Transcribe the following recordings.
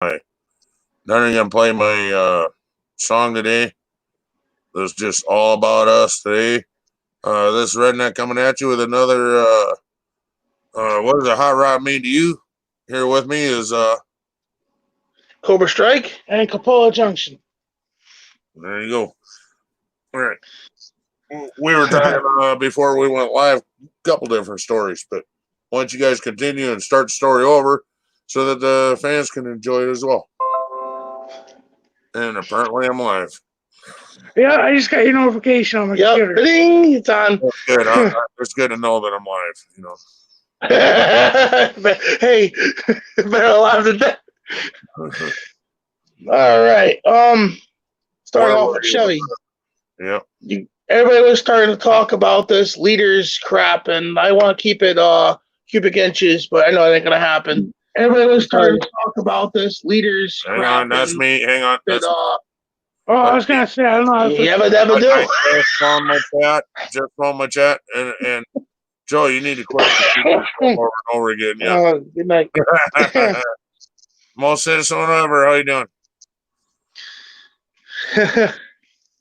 Then I'm gonna play my song today. That's just all about us today. This redneck coming at you with another. What does a hot rod mean to you? Here with me is Cobra Strike and Capola Junction. There you go. All right. We were talking before we went live, a couple different stories, but why don't you guys continue and start the story over so that the fans can enjoy it as well? And apparently I'm live. Yeah, I just got your notification on my computer. Ding, it's on. That's good. It's good to know that I'm live, you know. Hey, better alive than dead. All right. Starting off with Chevy. Yeah. Everybody was starting to talk about this leaders crap, and I want to keep it cubic inches, but I know it ain't gonna happen. Everybody was starting to talk about this leaders Hang crap. on, that's me. Hang on. That's I was gonna say I don't know how to Yabba do. I just found my chat, and Joe, you need to quit over and over again. Yeah. Good night. Most citizen ever. How you doing?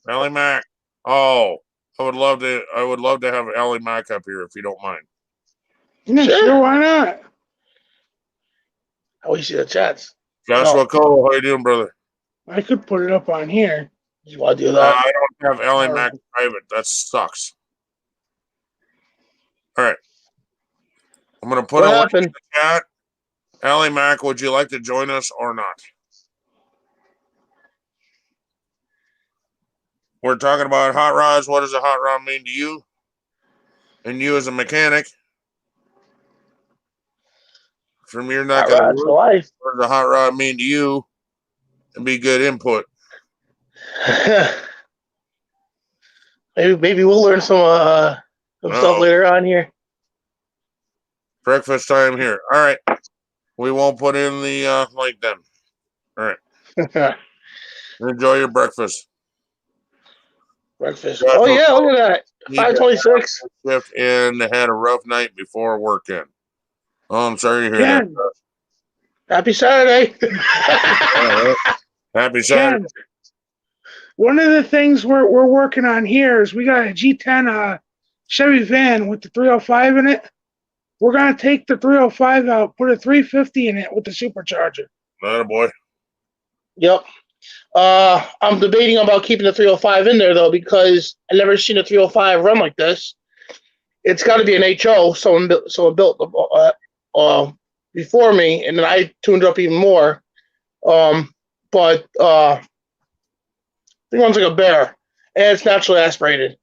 Ellie Mac. Oh, I would love to have Ellie Mac up here if you don't mind. Yeah, sure, why not? How we see the chats? Joshua Cole, how you doing, brother? I could put it up on here. You want to do that? I don't have Ellie Mac private. That sucks. All right. I'm going to put a link in the chat. Ellie Mac, would you like to join us or not? We're talking about hot rods. What does a hot rod mean to you? And you as a mechanic. From your neck of the woods, what does a hot rod mean to you? And be good input. Maybe we'll learn some stuff later on here. Breakfast time here. All right. We won't put in the link then. All right. Enjoy your breakfast. Breakfast. Oh, yeah, look at that. 5:26. Shift and had a rough night before working. Oh, I'm sorry to hear that. Happy Saturday. Happy Saturday. Ken, one of the things we're working on here is we got a G10 Chevy van with the 305 in it. We're going to take the 305 out, put a 350 in it with the supercharger. Attaboy. Yep. I'm debating about keeping the 305 in there, though, because I've never seen a 305 run like this. It's got to be an HO, someone built before me, and then I tuned it up even more. But it runs like a bear, and it's naturally aspirated.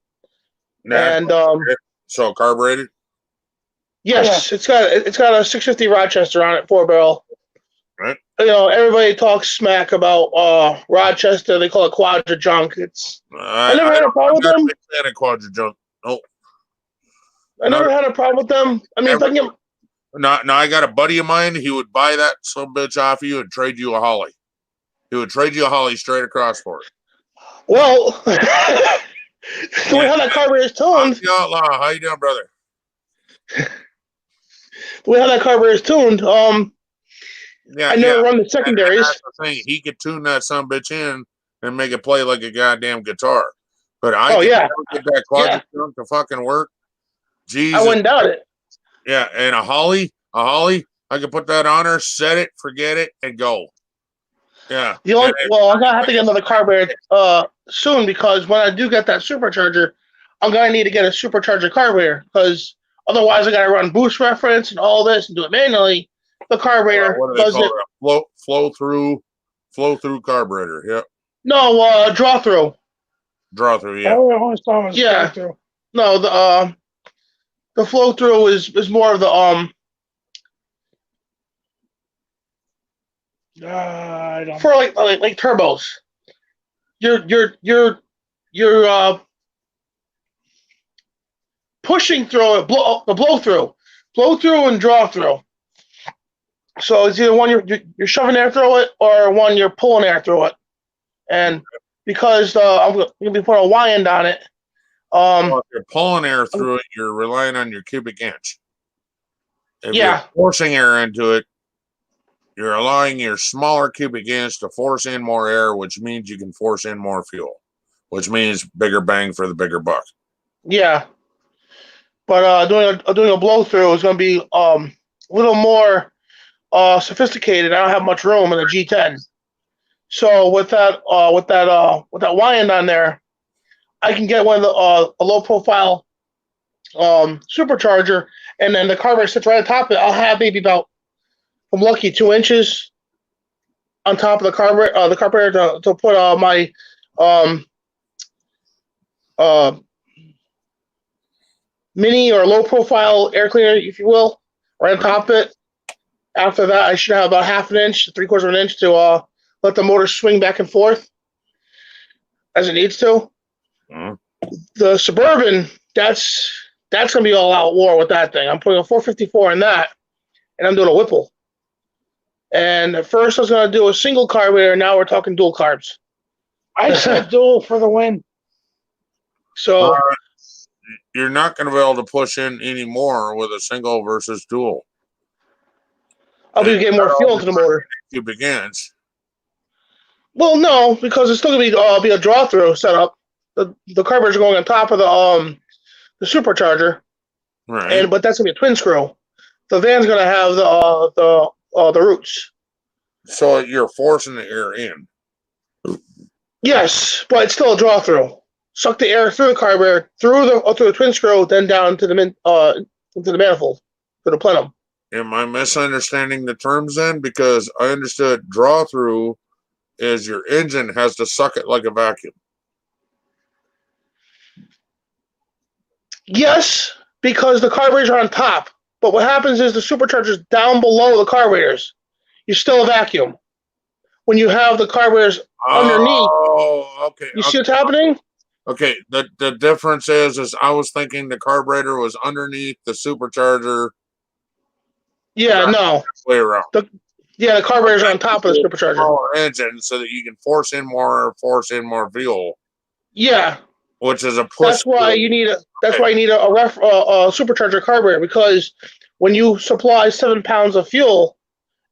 And so carbureted. Yes, it's got a 650 Rochester on it, 4-barrel. Right. You know, everybody talks smack about Rochester. They call it Quadra junk. I never had a problem with them. I Quadra junk. No. I never had a problem with them. I mean, if I can get... Now I got a buddy of mine. He would buy that some bitch off of you and trade you a Holly. He would trade you a Holly straight across for it. Well, the way how that carburetor is tuned. Outlaw, how you doing, brother? The way how that carburetor is tuned. I never run the secondaries. That's the thing. He could tune that son bitch in and make it play like a goddamn guitar. But I get that Quadra junk to fucking work. Jesus. I wouldn't doubt it. Yeah, and a Holly, I could put that on her, set it, forget it, and go. Yeah. I'm gonna have to get another carburetor soon, because when I do get that supercharger, I'm gonna need to get a supercharger carburetor, because otherwise I gotta run boost reference and all this and do it manually. The carburetor does it. Flow through carburetor. Yep. No, draw through. Draw through. Yeah. Oh, I always thought it was draw through. No, the flow through is more of the I don't for like turbos. You're pushing through it, blow through and draw through. So it's either one you're shoving air through it, or one you're pulling air through it. And because I'm gonna be putting a Y end on it. If you're pulling air through it, you're relying on your cubic inch. If you're forcing air into it, you're allowing your smaller cubic inch to force in more air, which means you can force in more fuel, which means bigger bang for the bigger buck. Yeah, but doing a blow through is going to be a little more sophisticated. I don't have much room in the G10, so with that wind on there, I can get one of the a low profile supercharger, and then the carburetor sits right on top of it. I'll have maybe about, if I'm lucky, 2 inches on top of the carburetor to put my uh, mini or low profile air cleaner, if you will, right on top of it. After that, I should have about half an inch to 3/4 of an inch to let the motor swing back and forth as it needs to. Mm-hmm. The Suburban, that's going to be all out war with that thing. I'm putting a 454 in that, and I'm doing a Whipple. And at first I was going to do a single carburetor. Now we're talking dual carbs. I said dual for the win. So you're not going to be able to push in any more with a single versus dual. I'll be getting more fuel into the motor. Cubic inch. Well, no, because it's still going to be a draw through setup. The carburetors are going on top of the supercharger, right? But that's going to be a twin screw. The van's going to have the roots. So you're forcing the air in. Yes, but it's still a draw through. Suck the air through the carburetor, through the twin screw, then down to into the manifold, to the plenum. Am I misunderstanding the terms then? Because I understood draw through is your engine has to suck it like a vacuum. Yes, because the carburetors are on top. But what happens is the supercharger's down below the carburetors. You're still a vacuum. When you have the carburetors underneath. Oh, okay. You see what's happening? Okay. The difference is I was thinking the carburetor was underneath the supercharger. Yeah, no. Way around. The carburetors are on top of the supercharger. Smaller engine so that you can force in more fuel. Yeah. Which is a push. That's why you need a supercharger carburetor, because when you supply 7 pounds of fuel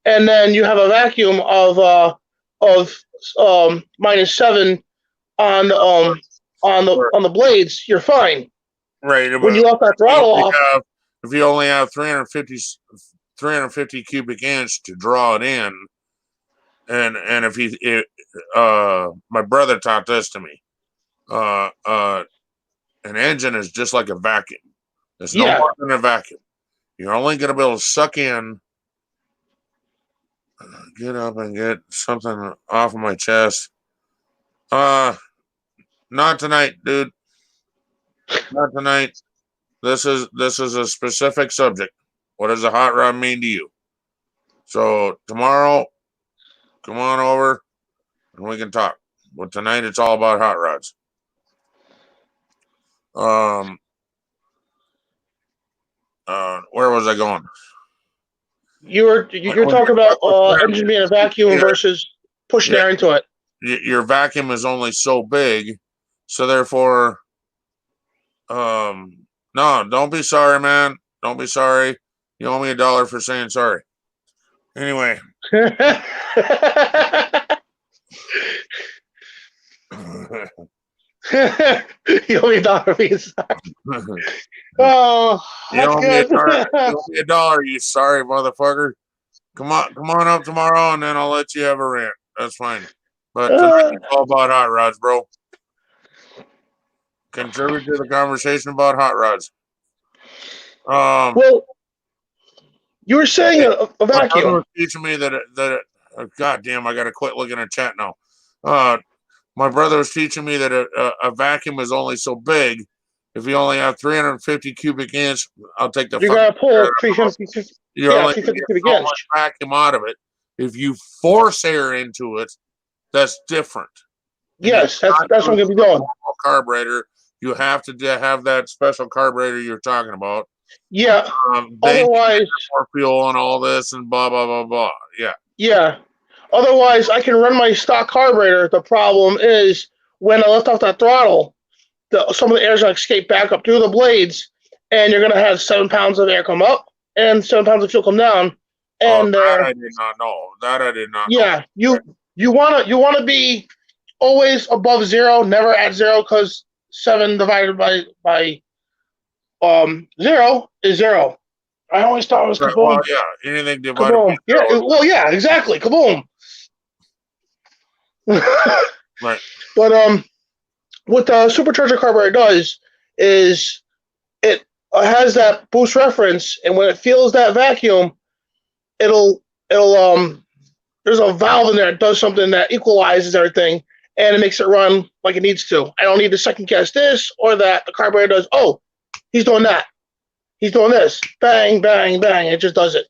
and then you have a vacuum of -7 on the blades, you're fine. Right. When you let that throttle off, if you only have 350 cubic inch to draw it in, and if my brother taught this to me. An engine is just like a vacuum. It's no more than a vacuum. You're only going to be able to suck in. Get up and get something off of my chest. Not tonight, dude. Not tonight. This is a specific subject. What does a hot rod mean to you? So tomorrow, come on over and we can talk. But tonight it's all about hot rods. Where was I going? You're talking about engine being a vacuum versus pushing air into it. Your vacuum is only so big, so therefore, no, don't be sorry, man. Don't be sorry. You owe me $1 for saying sorry. Anyway. You owe me $1 for being sorry. Oh, that's good. You owe me $1, you sorry motherfucker. Come on up tomorrow, and then I'll let you have a rant. That's fine. But tonight it's all about hot rods, bro. Contribute to the conversation about hot rods. Well, you were saying a vacuum. My brother was teaching me that God damn, I got to quit looking at chat now. My brother was teaching me that a vacuum is only so big. If you only have 350 cubic inch, I'll take the. You gotta pull 350. You're only 350 cubic inch. Vacuum out of it. If you force air into it, that's different. Yes, that's what I'm gonna be doing. Carburetor. You have to have that special carburetor you're talking about. Yeah. Otherwise, more fuel and all this and blah blah blah blah. Yeah. Yeah. Otherwise, I can run my stock carburetor. The problem is when I lift off that throttle, some of the air is going to escape back up through the blades, and you're going to have 7 pounds of air come up and 7 pounds of fuel come down, And that I did not know. That I did not know. yeah, you wanna be always above zero, never at zero, because 7 divided by 0 is 0. I always thought it was Right, kaboom. well, yeah, anything divided Kaboom. by Yeah, zero. well, yeah, exactly. Kaboom. Right. But what the supercharger carburetor does is it has that boost reference, and when it feels that vacuum, it'll there's a valve in there that does something that equalizes everything, and it makes it run like it needs to. I don't need to second guess this or that. The carburetor does. Oh, he's doing that. He's doing this. Bang, bang, bang. It just does it.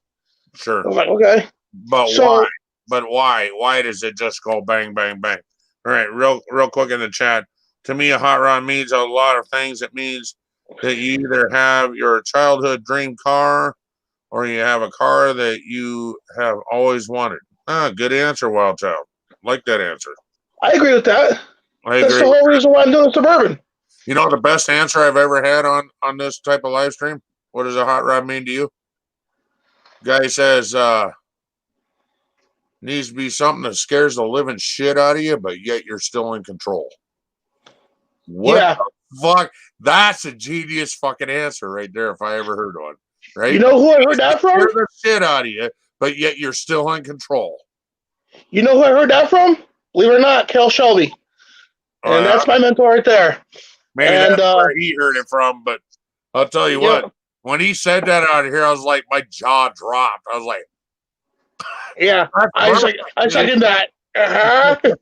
Sure. I was like, okay. But So- why? But why? Why does it just go bang, bang, bang? All right, real quick in the chat. To me, a hot rod means a lot of things. It means that you either have your childhood dream car or you have a car that you have always wanted. Good answer, Wild Child. Like that answer. I agree with that. I That's the agree. whole reason why I'm doing Suburban. You know the best answer I've ever had on this type of live stream? What does a hot rod mean to you? Guy says, needs to be something that scares the living shit out of you, but yet you're still in control. What Yeah. the fuck? That's a genius fucking answer right there if I ever heard one. Right? You know who I heard that from? Scare the shit out of you, but yet you're still in control. You know who I heard that from? Believe it or not, Kel Shelby. And that's my mentor right there. maybe and, that's where he heard it from, but I'll tell you Yeah. what, when he said that out here, I was like, my jaw dropped. I was like, Yeah, that's I perfect. second that. Uh-huh.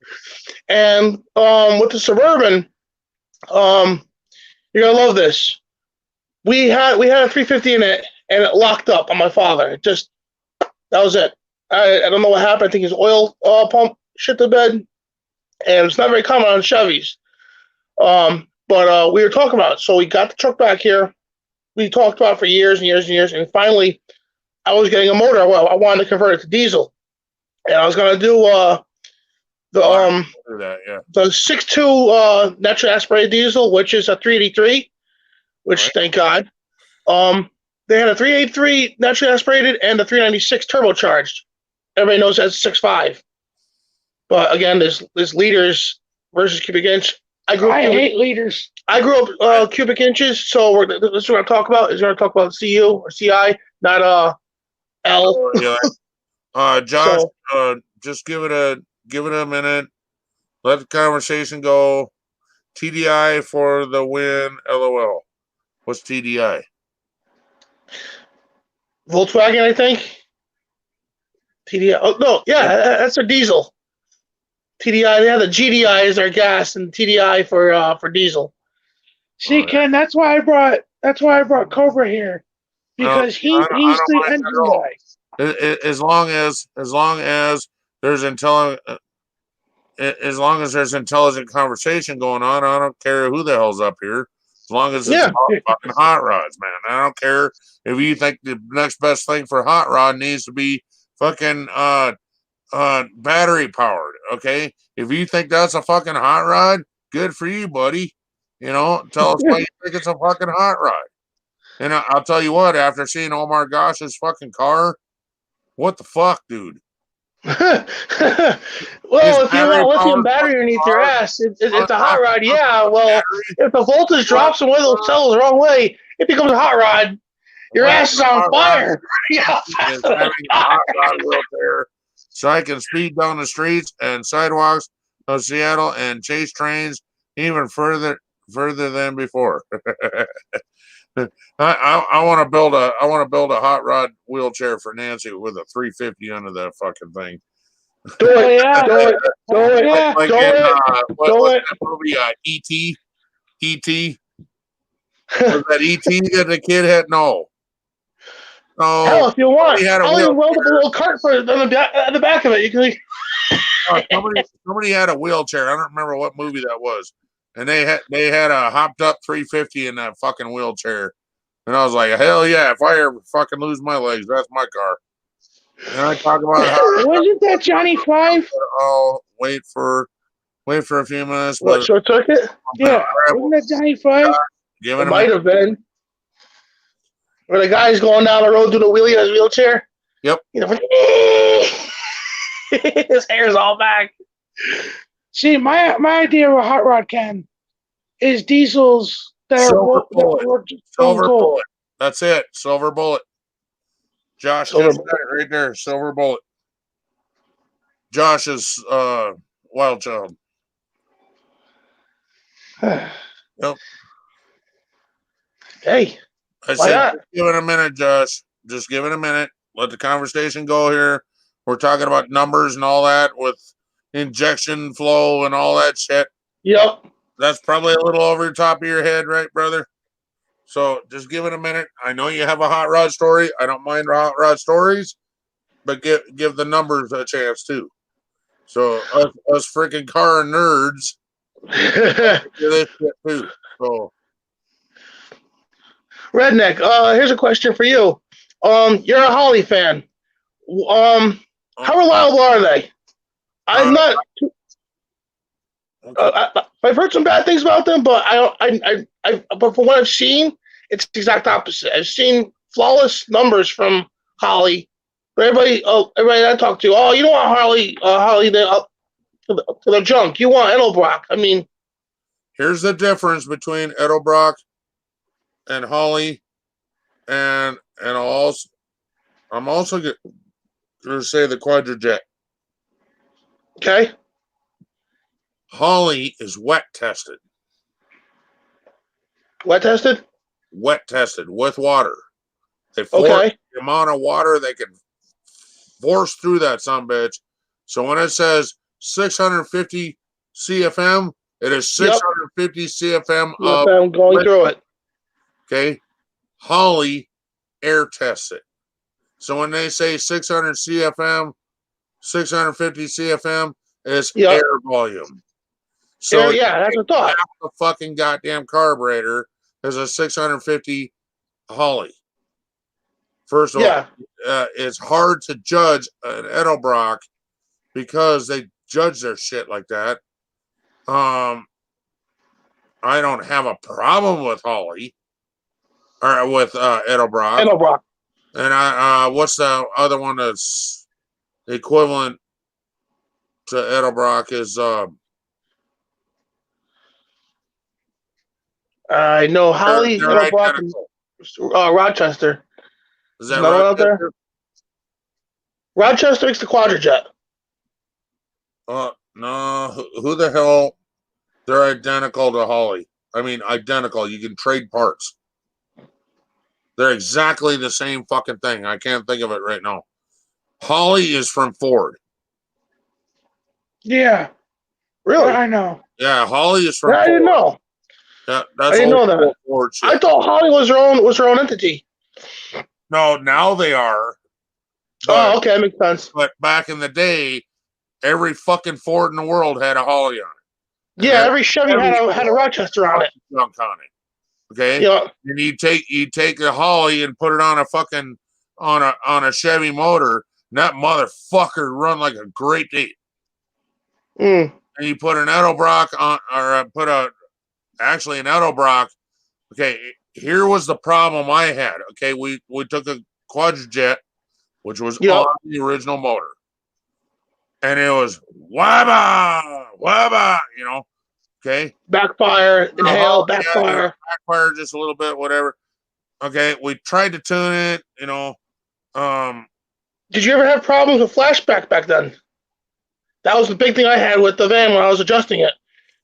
And with the Suburban, you're gonna love this. We had a 350 in it, and it locked up on my father. It just that was it. I don't know what happened. I think his oil pump shit the bed, and it's not very common on Chevys. But we were talking about it. So we got the truck back here. We talked about it for years and years and years, and finally, I was getting a motor. Well, I wanted to convert it to diesel, and I was gonna do Do that, yeah. the 6.2 naturally aspirated diesel, which is a 383, which Right. thank God. They had a 383 naturally aspirated and a 396 turbocharged. Everybody knows that's 6.5. But again, there's liters versus cubic inch. I grew hate liters. up cubic inches, so this is what we're gonna talk about. Is we're gonna talk about CU or CI, not L. Yeah. Josh, So- just give it a minute. Let the conversation go. TDI for the win. LOL. What's TDI? Volkswagen, I think. TDI. Oh no, yeah, that's their diesel. TDI. They have the GDI as their gas and TDI for diesel. See, Ken, that's why I brought Cobra here because I he's don't the mind engine at all. guy. As long as there's as long as there's intelligent conversation going on, I don't care who the hell's up here. As long as it's Yeah. about fucking hot rods, man. I don't care if you think the next best thing for hot rod needs to be fucking battery powered. Okay, if you think that's a fucking hot rod, good for you, buddy. You know, tell us why you think it's a fucking hot rod. And I'll tell you what, after seeing Omar Gosh's fucking car, what the fuck, dude? Well, if you want lithium battery-powered battery underneath your car, ass, it's a hot rod. Yeah. Well, if the voltage drops and one of those cells the wrong way, it becomes a hot rod. Your ass is on fire. Yeah. Is having a hot rod wheelchair so I can speed down the streets and sidewalks of Seattle and chase trains even further than before. I want to build a hot rod wheelchair for Nancy with a 350 under that fucking thing. Do it. Oh, yeah. Do it. Do it. Yeah. Like do in it. what's it. that movie? E.T. E.T. Was that E.T. that the kid had? No. Hell, if you want, Somebody had a I'll even weld up a wheelchair. little cart for it on the back of it. You can. Somebody had a wheelchair. I don't remember what movie that was. And they had a hopped up 350 in that fucking wheelchair. And I was like, hell yeah, if I ever fucking lose my legs, that's my car. And I talk about how Wasn't that Johnny Five? I'll wait for a few minutes. What, But short circuit? Yeah. Wasn't that Johnny Five? give It it a might minute. have been. Where the guy's going down the road doing a wheelie in his wheelchair. Yep. You know, his hair's all back. See, my idea of a hot rod, Ken, is diesels that Silver are bullet. stone Silver cold. bullet. That's it. Silver bullet. Josh Silver just said it right there. Silver bullet. Josh is wild child. Yep. Hey, I why said, not? just give it a minute, Josh. Just give it a minute. Let the conversation go here. We're talking about numbers and all that with injection flow and all that shit. Yep. That's probably a little over the top of your head, right, brother? So just give it a minute. I know you have a hot rod story. I don't mind hot rod stories, but give the numbers a chance too. So us freaking car nerds do this shit too. So Redneck, here's a question for you. You're a Holly fan. How reliable are they? I'm not. I've heard some bad things about them, but but from what I've seen, it's the exact opposite. I've seen flawless numbers from Holly. But everybody I talk to, you don't want Holly, they're junk. You want Edelbrock. I mean, here's the difference between Edelbrock and Holly, and I'm also going to say the Quadrajet. okay, Holly is wet tested. wet tested. Wet tested with water. They force Okay, the amount of water they can force through that sumbitch. So when it says 650 CFM, it is 650 CFM yep, of I'm going through it. okay. Holly air tests it. So when they say 600 CFM, 650 CFM is Yep. air volume. So Yeah, that's a thought. half the fucking goddamn carburetor is a 650 Holly. First of Yeah, all, it's hard to judge an Edelbrock because they judge their shit like that. I don't have a problem with Holly or with Edelbrock. Edelbrock. And what's the other one that's equivalent to Edelbrock is I know Holly, they're Edelbrock, and identical. Rochester. Is There's that another one out there. Rochester? Rochester makes the Quadrajet. No, who the hell? They're identical to Holly. I mean, identical. You can trade parts. They're exactly the same fucking thing. I can't think of it right now. Holly is from Ford. Yeah, Really? I know. Yeah, Holly is from Yeah, I Ford. didn't know. Yeah, that's I didn't know old that. Ford shit. I thought Holly was her own entity. No, now they are. But, Oh, okay, that makes sense. but back in the day, every fucking Ford in the world had a Holly on it. Yeah, every Chevy had a Rochester on it. Junk on it. Okay. Yeah. And you take the Holly and put it on a fucking on a Chevy motor, and that motherfucker run like a grape date. Mm. And you put an Edelbrock on, or actually an Edelbrock. Okay, here was the problem I had. Okay, we took a Quadrajet, which was on the original motor, and it was wabba, you know. Okay, backfire, inhale, backfire, backfire just a little bit, whatever. Okay, we tried to tune it, you know. Did you ever have problems with flashback back then? That was the big thing I had with the van when I was adjusting it.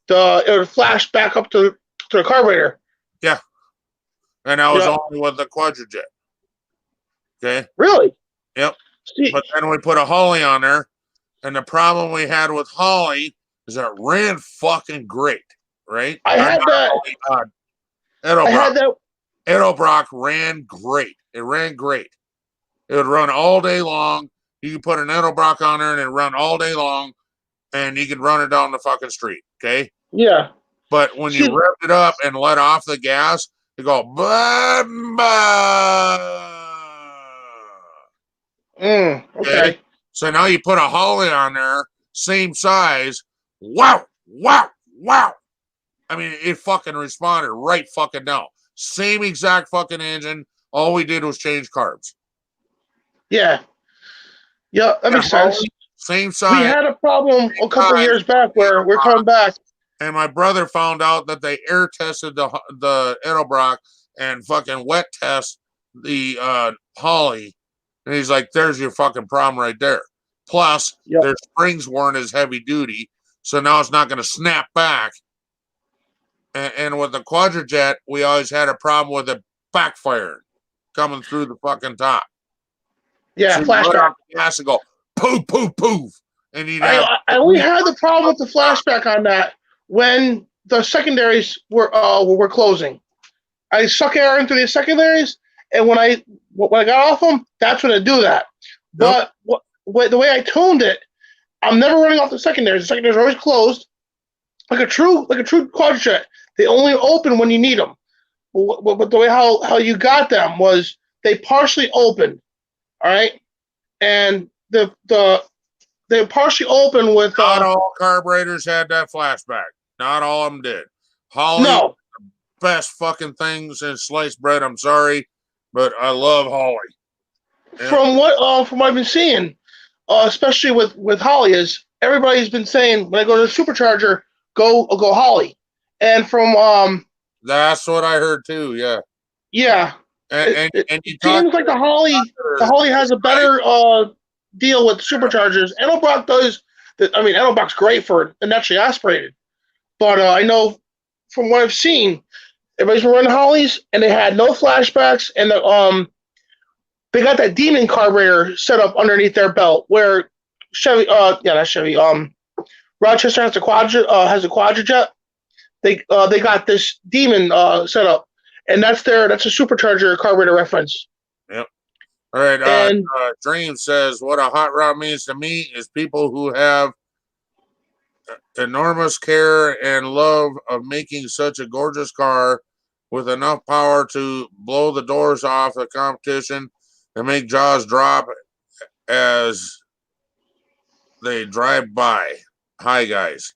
It would flash back up to the carburetor. Yeah, and that was only with the Quadrajet. Okay. Really? Yep. See, but then we put a Holly on there, and the problem we had with Holly is that it ran fucking great, right? I had that. Edelbrock. I had that. Edelbrock ran great. It ran great. It would run all day long. You could put an Edelbrock on there and it run all day long, and you could run it down the fucking street. Okay. Yeah. But when you revved it up and let off the gas, you go bah, bah. Okay. So now you put a Holly on there, same size. Wow. I mean, it fucking responded right fucking now. Same exact fucking engine. All we did was change carbs. Yeah. Yeah, that makes sense. Same We size. had a problem a couple of years back where we're coming back. And my brother found out that they air tested the Edelbrock and fucking wet test the Holly. And he's like, there's your fucking problem right there. Plus, Yep. their springs weren't as heavy duty, so now it's not going to snap back. And with the Quadrajet, we always had a problem with it backfiring, coming through the fucking top. Yeah, So flashback. Gas and go poof, poof, poof. And you'd I only had the problem with the flashback on that when the secondaries were closing. I suck air into the secondaries, and when I got off them, that's when I do that. But the way I tuned it, I'm never running off the secondaries. The secondaries are always closed, like a true Quadrajet. They only open when you need them. But the way how you got them was they partially opened, all right, and they partially open with. Not all carburetors had that flashback. Not all of them did. Holly, No. best fucking things in sliced bread. I'm sorry, but I love Holly. Yeah. From what I've been seeing, especially with Holly, is everybody's been saying when I go to the supercharger, go Holly, and from that's what I heard too. Yeah, yeah, and you it seems like the Holly has a better deal with superchargers. Edelbrock does. Edelbrock's great for naturally aspirated, but I know from what I've seen, everybody's been running Hollies, and they had no flashbacks, and they got that Demon carburetor set up underneath their belt, where Chevy, not Chevy, Rochester has a Quadrajet. They got this Demon set up, and that's a supercharger carburetor reference. Yep. All right. Dream says, what a hot rod means to me is people who have enormous care and love of making such a gorgeous car with enough power to blow the doors off the competition and make jaws drop as they drive by. Hi, guys.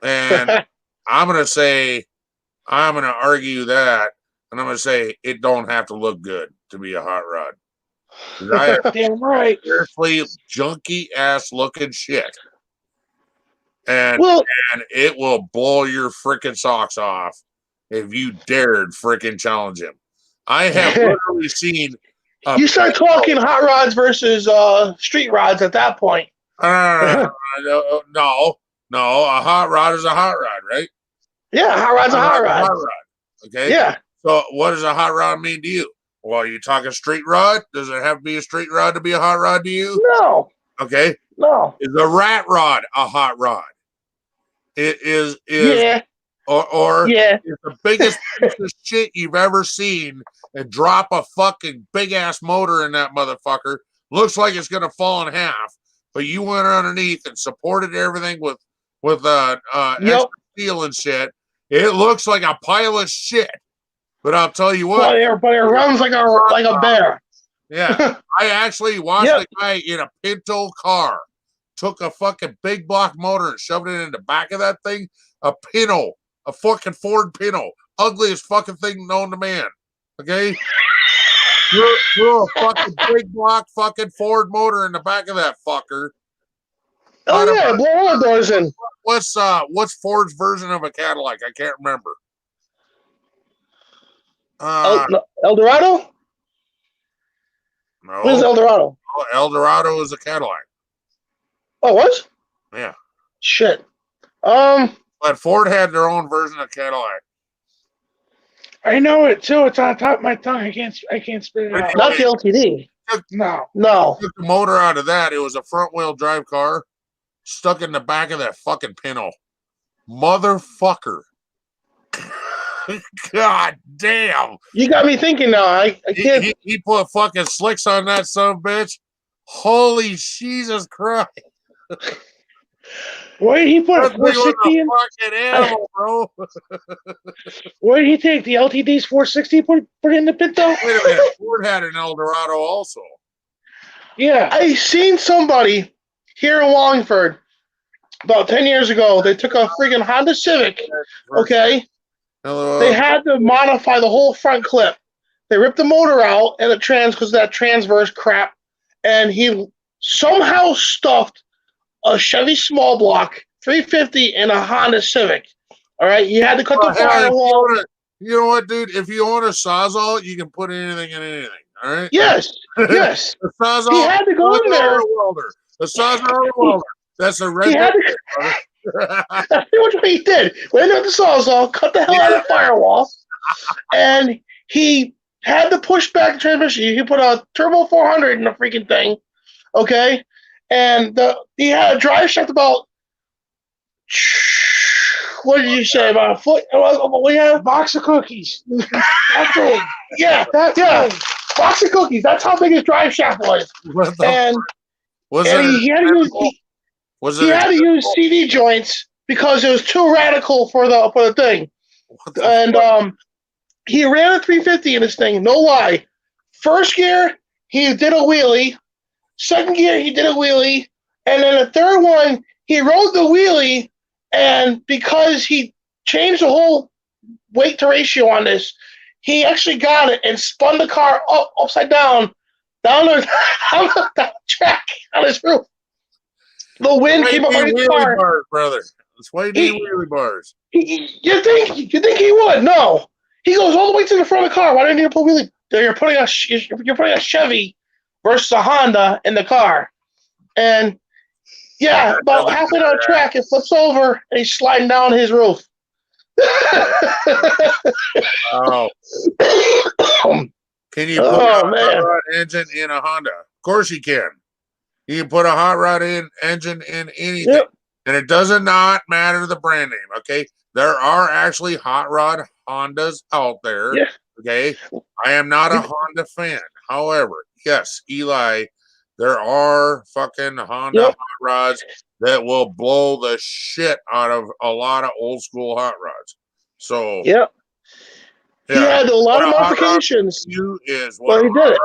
And I'm going to argue that, and I'm going to say it don't have to look good to be a hot rod. Damn right. Seriously, junky ass looking shit. And it will blow your freaking socks off if you dared freaking challenge him. I have literally seen. You start talking hot rods versus street rods at that point. No. A hot rod is a hot rod, right? Yeah, a hot rod's a hot rod. Okay. Yeah. So, what does a hot rod mean to you? Well, are you talking street rod? Does it have to be a street rod to be a hot rod to you? No. Okay. No. Is a rat rod a hot rod? It is. Yeah. Or yeah. It's the biggest piece of shit you've ever seen and drop a fucking big ass motor in that motherfucker. Looks like it's gonna fall in half, but you went underneath and supported everything with extra steel and shit. It looks like a pile of shit. But I'll tell you what. But it runs like a bear. Yeah. I actually watched a guy in a Pinto car took a fucking big block motor and shoved it in the back of that thing. A Pinto. A fucking Ford Pinto. Ugliest fucking thing known to man. Okay? Threw a fucking big block fucking Ford motor in the back of that fucker. Oh yeah, blow all the doors in. What's Ford's version of a Cadillac? I can't remember. Eldorado? No. What is Eldorado? Eldorado is a Cadillac. Oh, what? Yeah. Shit. But Ford had their own version of Cadillac. I know it too. It's on top of my tongue. I can't spit it out. Not the LTD. No. Took the motor out of that. It was a front wheel drive car stuck in the back of that fucking Pinto. Motherfucker. God damn. You got me thinking now. I can't. He put fucking slicks on that son of a bitch. Holy Jesus Christ. What did he put a 460 in? Fucking animal, bro. What did he take? The LTD's 460 put it in the Pinto? Wait a minute. Ford had an Eldorado also. Yeah. I seen somebody here in Wallingford about 10 years ago. They took a freaking Honda Civic. Okay. They had to modify the whole front clip. They ripped the motor out and the because of that transverse crap. And he somehow stuffed a Chevy small block 350 and a Honda Civic. All right, you had to cut the firewall. You know what, dude? If you own a Sawzall, you can put anything in anything. All right. Yes, yes. The Sawzall. He had to go in there. The Sawzall welder. That's a red. That's pretty much what he did. Went into the Sawzall, cut the hell out of the firewall, and he had to push back the transmission. He put a turbo 400 in the freaking thing, okay? And he had a drive shaft about, what did you say, about a foot? We had a box of cookies. That's big. Yeah, yeah. Box of cookies. That's how big his drive shaft was. And he had to use CD joints because it was too radical for the thing. And he ran a 350 in this thing, no lie. First gear, he did a wheelie. Second gear, he did a wheelie. And then the third one, he rode the wheelie, and because he changed the whole weight to ratio on this, he actually got it and spun the car upside down the track on his roof. The wind came up on his car. Bars, brother. That's why you need wheelie bars. You think he would? No. He goes all the way to the front of the car. Why do you need to put wheelie? You're putting a Chevy versus a Honda in the car, and yeah, about halfway down the track, it flips over and he's sliding down his roof. Oh. Can you put a hot rod engine in a Honda? Of course you can. You can put a hot rod engine in anything. Yep. And it does not matter the brand name, okay? There are actually hot rod Hondas out there, okay? I am not a Honda fan. However, yes, Eli, there are fucking Honda hot rods that will blow the shit out of a lot of old school hot rods. So, he had a lot of modifications. You is what he did.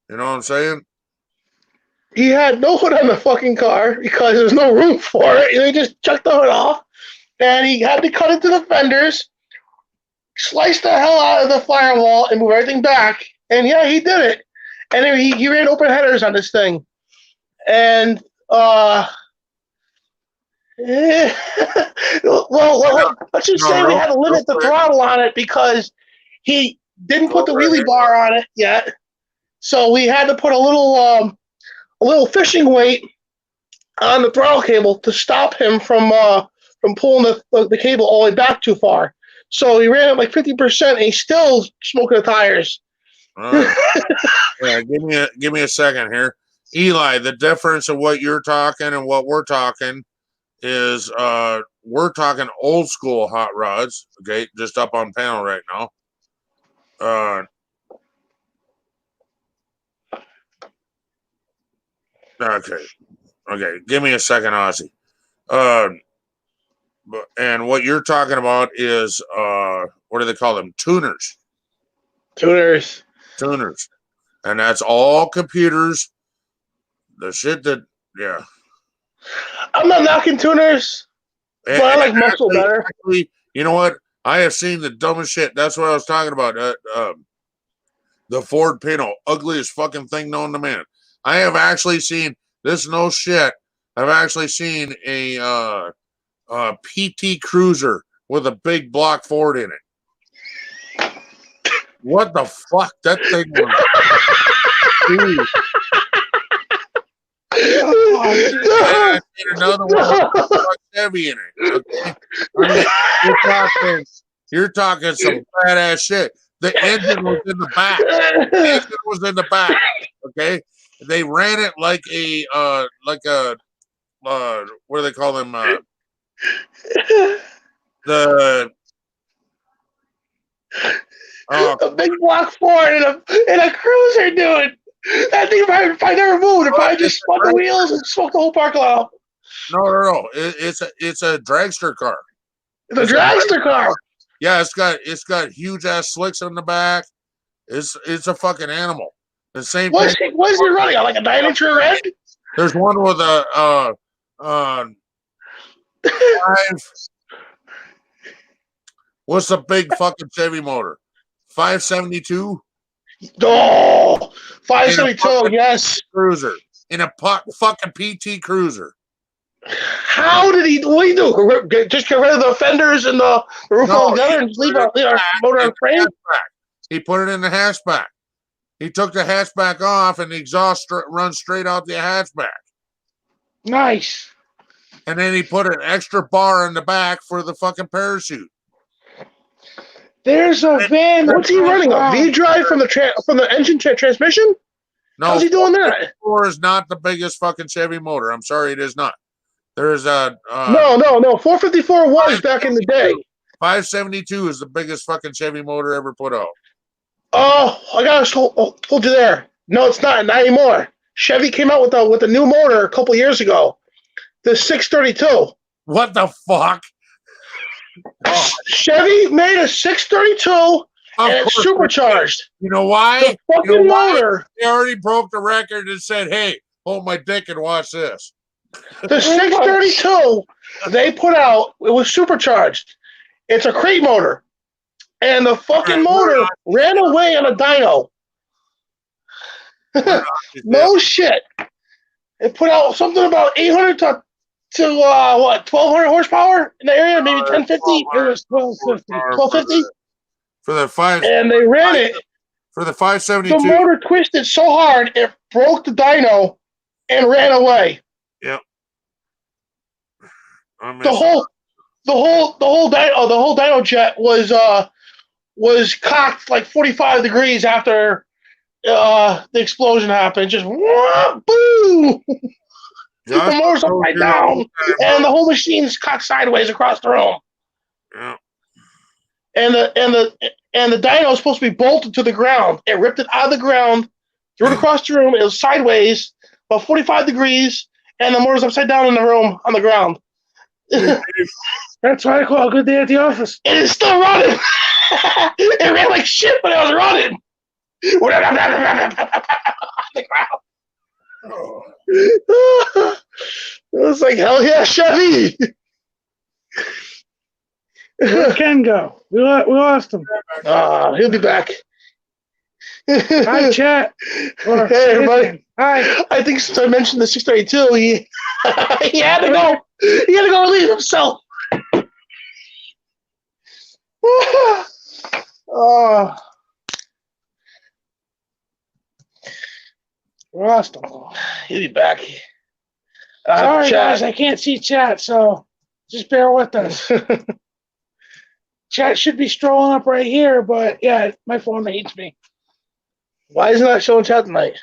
You know what I'm saying? He had no hood on the fucking car because there's no room for it. They just chucked the hood off, and he had to cut into the fenders, slice the hell out of the firewall, and move everything back. And yeah, he did it. And then he ran open headers on this thing. And well, let's just say we had to limit the throttle on it because he didn't put the wheelie bar on it yet. So we had to put a little fishing weight on the throttle cable to stop him from pulling the cable all the way back too far. So he ran it like 50%, and he's still smoking the tires. Yeah, give me a second here, Eli. The difference of what you're talking and what we're talking is we're talking old school hot rods. Okay, just up on panel right now. Okay. Give me a second, Ozzy. And what you're talking about is what do they call them? Tuners. And that's all computers. The shit that, I'm not knocking tuners, but I like muscle better. Actually, you know what? I have seen the dumbest shit. That's what I was talking about. The Ford Pinto, ugliest fucking thing known to man. I have actually seen this. No shit. I've actually seen a PT Cruiser with a big block Ford in it. What the fuck? That thing was. I seen another one with Chevy in it. Okay? I mean, you're talking some badass shit. The engine was in the back. Okay, they ran it like a what do they call them? A big block Ford and a Cruiser, dude. That thing probably never moved. It probably just spun the wheels and smoked the whole parking lot. No. It's a dragster car. It's a dragster car. Yeah, it's got huge ass slicks on the back. It's a fucking animal. The same. What is he running on? Like a 9-inch rear end? There's one with a 5. What's the big fucking Chevy motor? 572. Oh, 572, yes. Cruiser. In a fucking PT Cruiser. How did he? What did he do? Just get rid of the fenders and the roof all together and leave our motor on frame? He put it in the hatchback. He took the hatchback off and the exhaust runs straight out the hatchback. Nice. And then he put an extra bar in the back for the fucking parachute. There's a van. What's he running? A V drive from the engine transmission? No, how's he doing that? 4 is not the biggest fucking Chevy motor. I'm sorry, it is not. There's a no. 454 was back in the day. 572 is the biggest fucking Chevy motor ever put out. Oh, I gotta hold you there. No, it's not anymore. Chevy came out with a new motor a couple years ago. The 632. What the fuck? Chevy made a 632 and it's supercharged. You know why? The fucking motor. They already broke the record and said, "Hey, hold my dick and watch this." The 632 they put out, it was supercharged. It's a crate motor. And the fucking motor ran away on a dyno. No shit. It put out something about 800 to 1,200 horsepower in the area, maybe 1050. It was 1250. 1250 for the 5. And they ran it for the 572. The motor twisted so hard it broke the dyno and ran away. Yep. The whole dyno jet was cocked like 45 degrees after the explosion happened. Just boom! The motor's upside down, and the whole machine's cocked sideways across the room. Yeah. And the dyno is supposed to be bolted to the ground. It ripped it out of the ground, threw it across the room. It was sideways, about 45 degrees, and the motor's upside down in the room on the ground. That's why I call a good day at the office. It is still running. It ran like shit, but it was running. The ground. It was like, hell yeah, Chevy. Where'd Ken go? We lost him. He'll be back. Hi, chat. Hey, everybody. Hi. I think since I mentioned the 632, he had to go. He had to go relieve himself. Lost him. He'll be back. Sorry, guys, I can't see chat, so just bear with us. Chat should be strolling up right here, but yeah, my phone hates me. Why is it not showing chat tonight?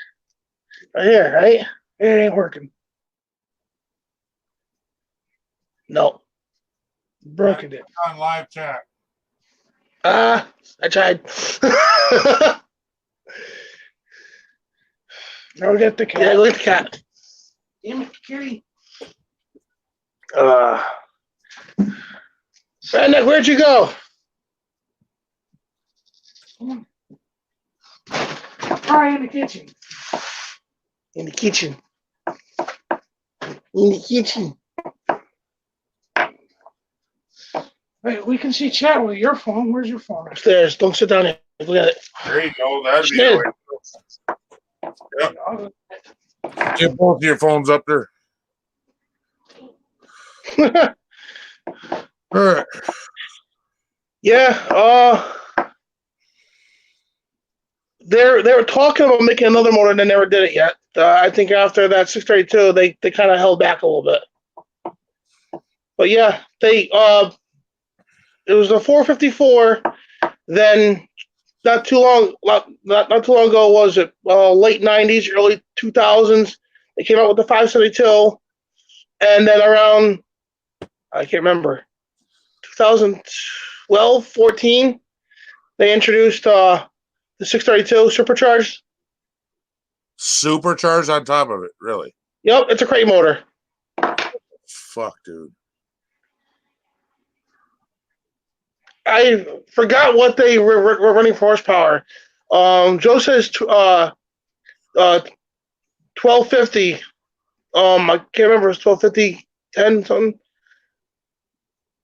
Right here, right? It ain't working. No. Broken it. On live chat. I tried. Now we get the cat. Yeah, look at the cat. Damn it, kitty. Redneck, where'd you go? Probably in the kitchen. In the kitchen. In the kitchen. Wait, we can see chat with your phone. Where's your phone? Upstairs. Don't sit down here. Look at it. There you go. That'd be the way. Yep. Get both of your phones up there. All right. Yeah, they were talking about making another motor and they never did it yet. I think after that 632, they kind of held back a little bit. But yeah, it was the 454. Then not too long ago, was it late 90s, early 2000s? They came out with the 572, and then around I can't remember 2012, 14, they introduced the 632 supercharged. Supercharged on top of it, really? Yep, it's a crate motor. Fuck, dude. I forgot what they were running for horsepower. Joe says 1250. I can't remember if it's 1250, 10 something.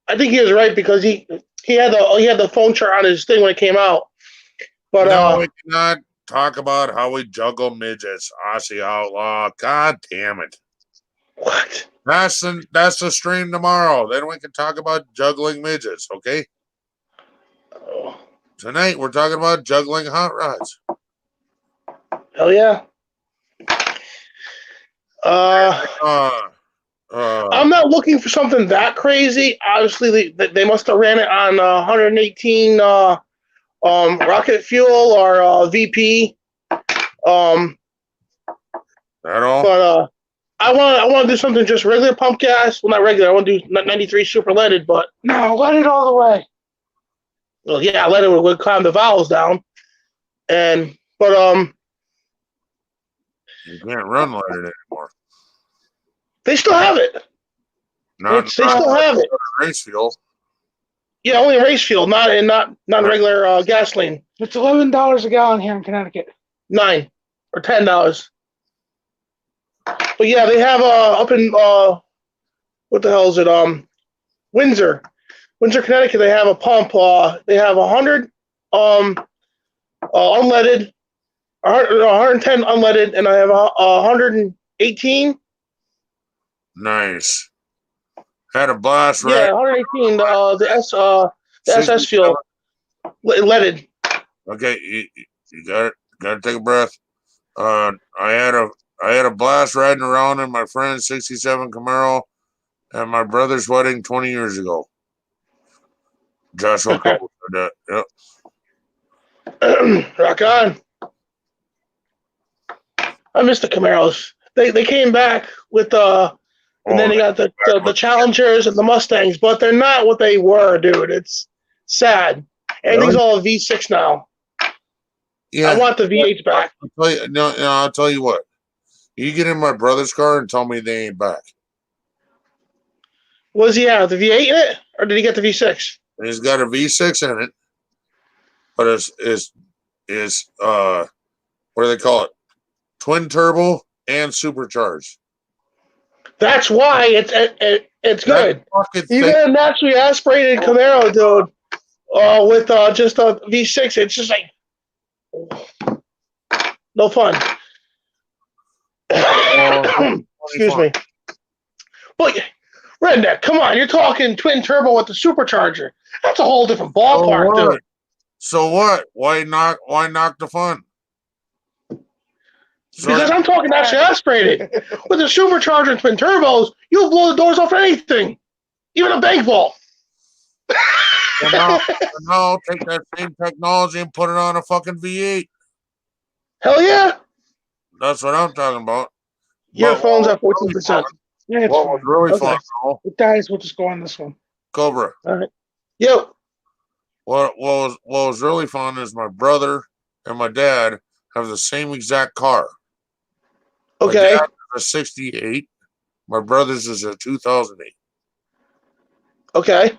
I think he was right because he had the phone chart on his thing when it came out. But no, it cannot. talk about how we juggle midgets, Aussie Outlaw. God damn it. What? That's the stream tomorrow. Then we can talk about juggling midgets, okay? Oh, Tonight we're talking about juggling hot rods. hell yeah. I'm not looking for something that crazy. Obviously, they must have ran it on 118 rocket fuel or VP. That all? But I want to do something just regular pump gas. Well, not regular. I want to do 93 super leaded, but No, let it all the way. well, yeah, leaded would climb the valves down. But You can't run like it anymore. they still have it. They still have it. Race fuel. Yeah, only in race fuel, not in regular gasoline. It's $11 a gallon here in Connecticut. $9 or $10. But yeah, they have up in what the hell is it? Windsor, Connecticut. They have a pump. They have 100 unleaded, 110 unleaded, and I have 118. Nice. Had a blast, right? Yeah, 118. The SS fuel, leaded. Okay, you got it. Got to take a breath. I had a blast riding around in my friend's '67 Camaro at my brother's wedding 20 years ago. Joshua Cole said that. Yep. Rock on. I miss the Camaros. They came back with and then they got the Challengers and the Mustangs, but they're not what they were, dude. It's sad. Everything's all V6 now. Yeah, I want the V8s back. I'll tell you what. You get in my brother's car and tell me they ain't back. Was he have the V8 in it, or did he get the V6? He's got a V6 in it, but it's what do they call it? Twin turbo and supercharged. That's why it's good. You get a naturally aspirated Camaro, dude, with just a V6. It's just like no fun. Excuse me. But Redneck, come on, you're talking twin turbo with the supercharger. That's a whole different ballpark, dude. So what? Why knock the fun? Because I'm talking naturally aspirated. With the supercharger and twin turbos, you'll blow the doors off anything, even a bank vault. Now take that same technology and put it on a fucking V8. Hell yeah. That's what I'm talking about. Your phone's at 14%. Yeah, it's What was really fun, though? It dies. We'll just go on this one. Cobra. All right. Yo. What was really fun is my brother and my dad have the same exact car. Okay. My dad's a 68. My brother's is a 2008. Okay.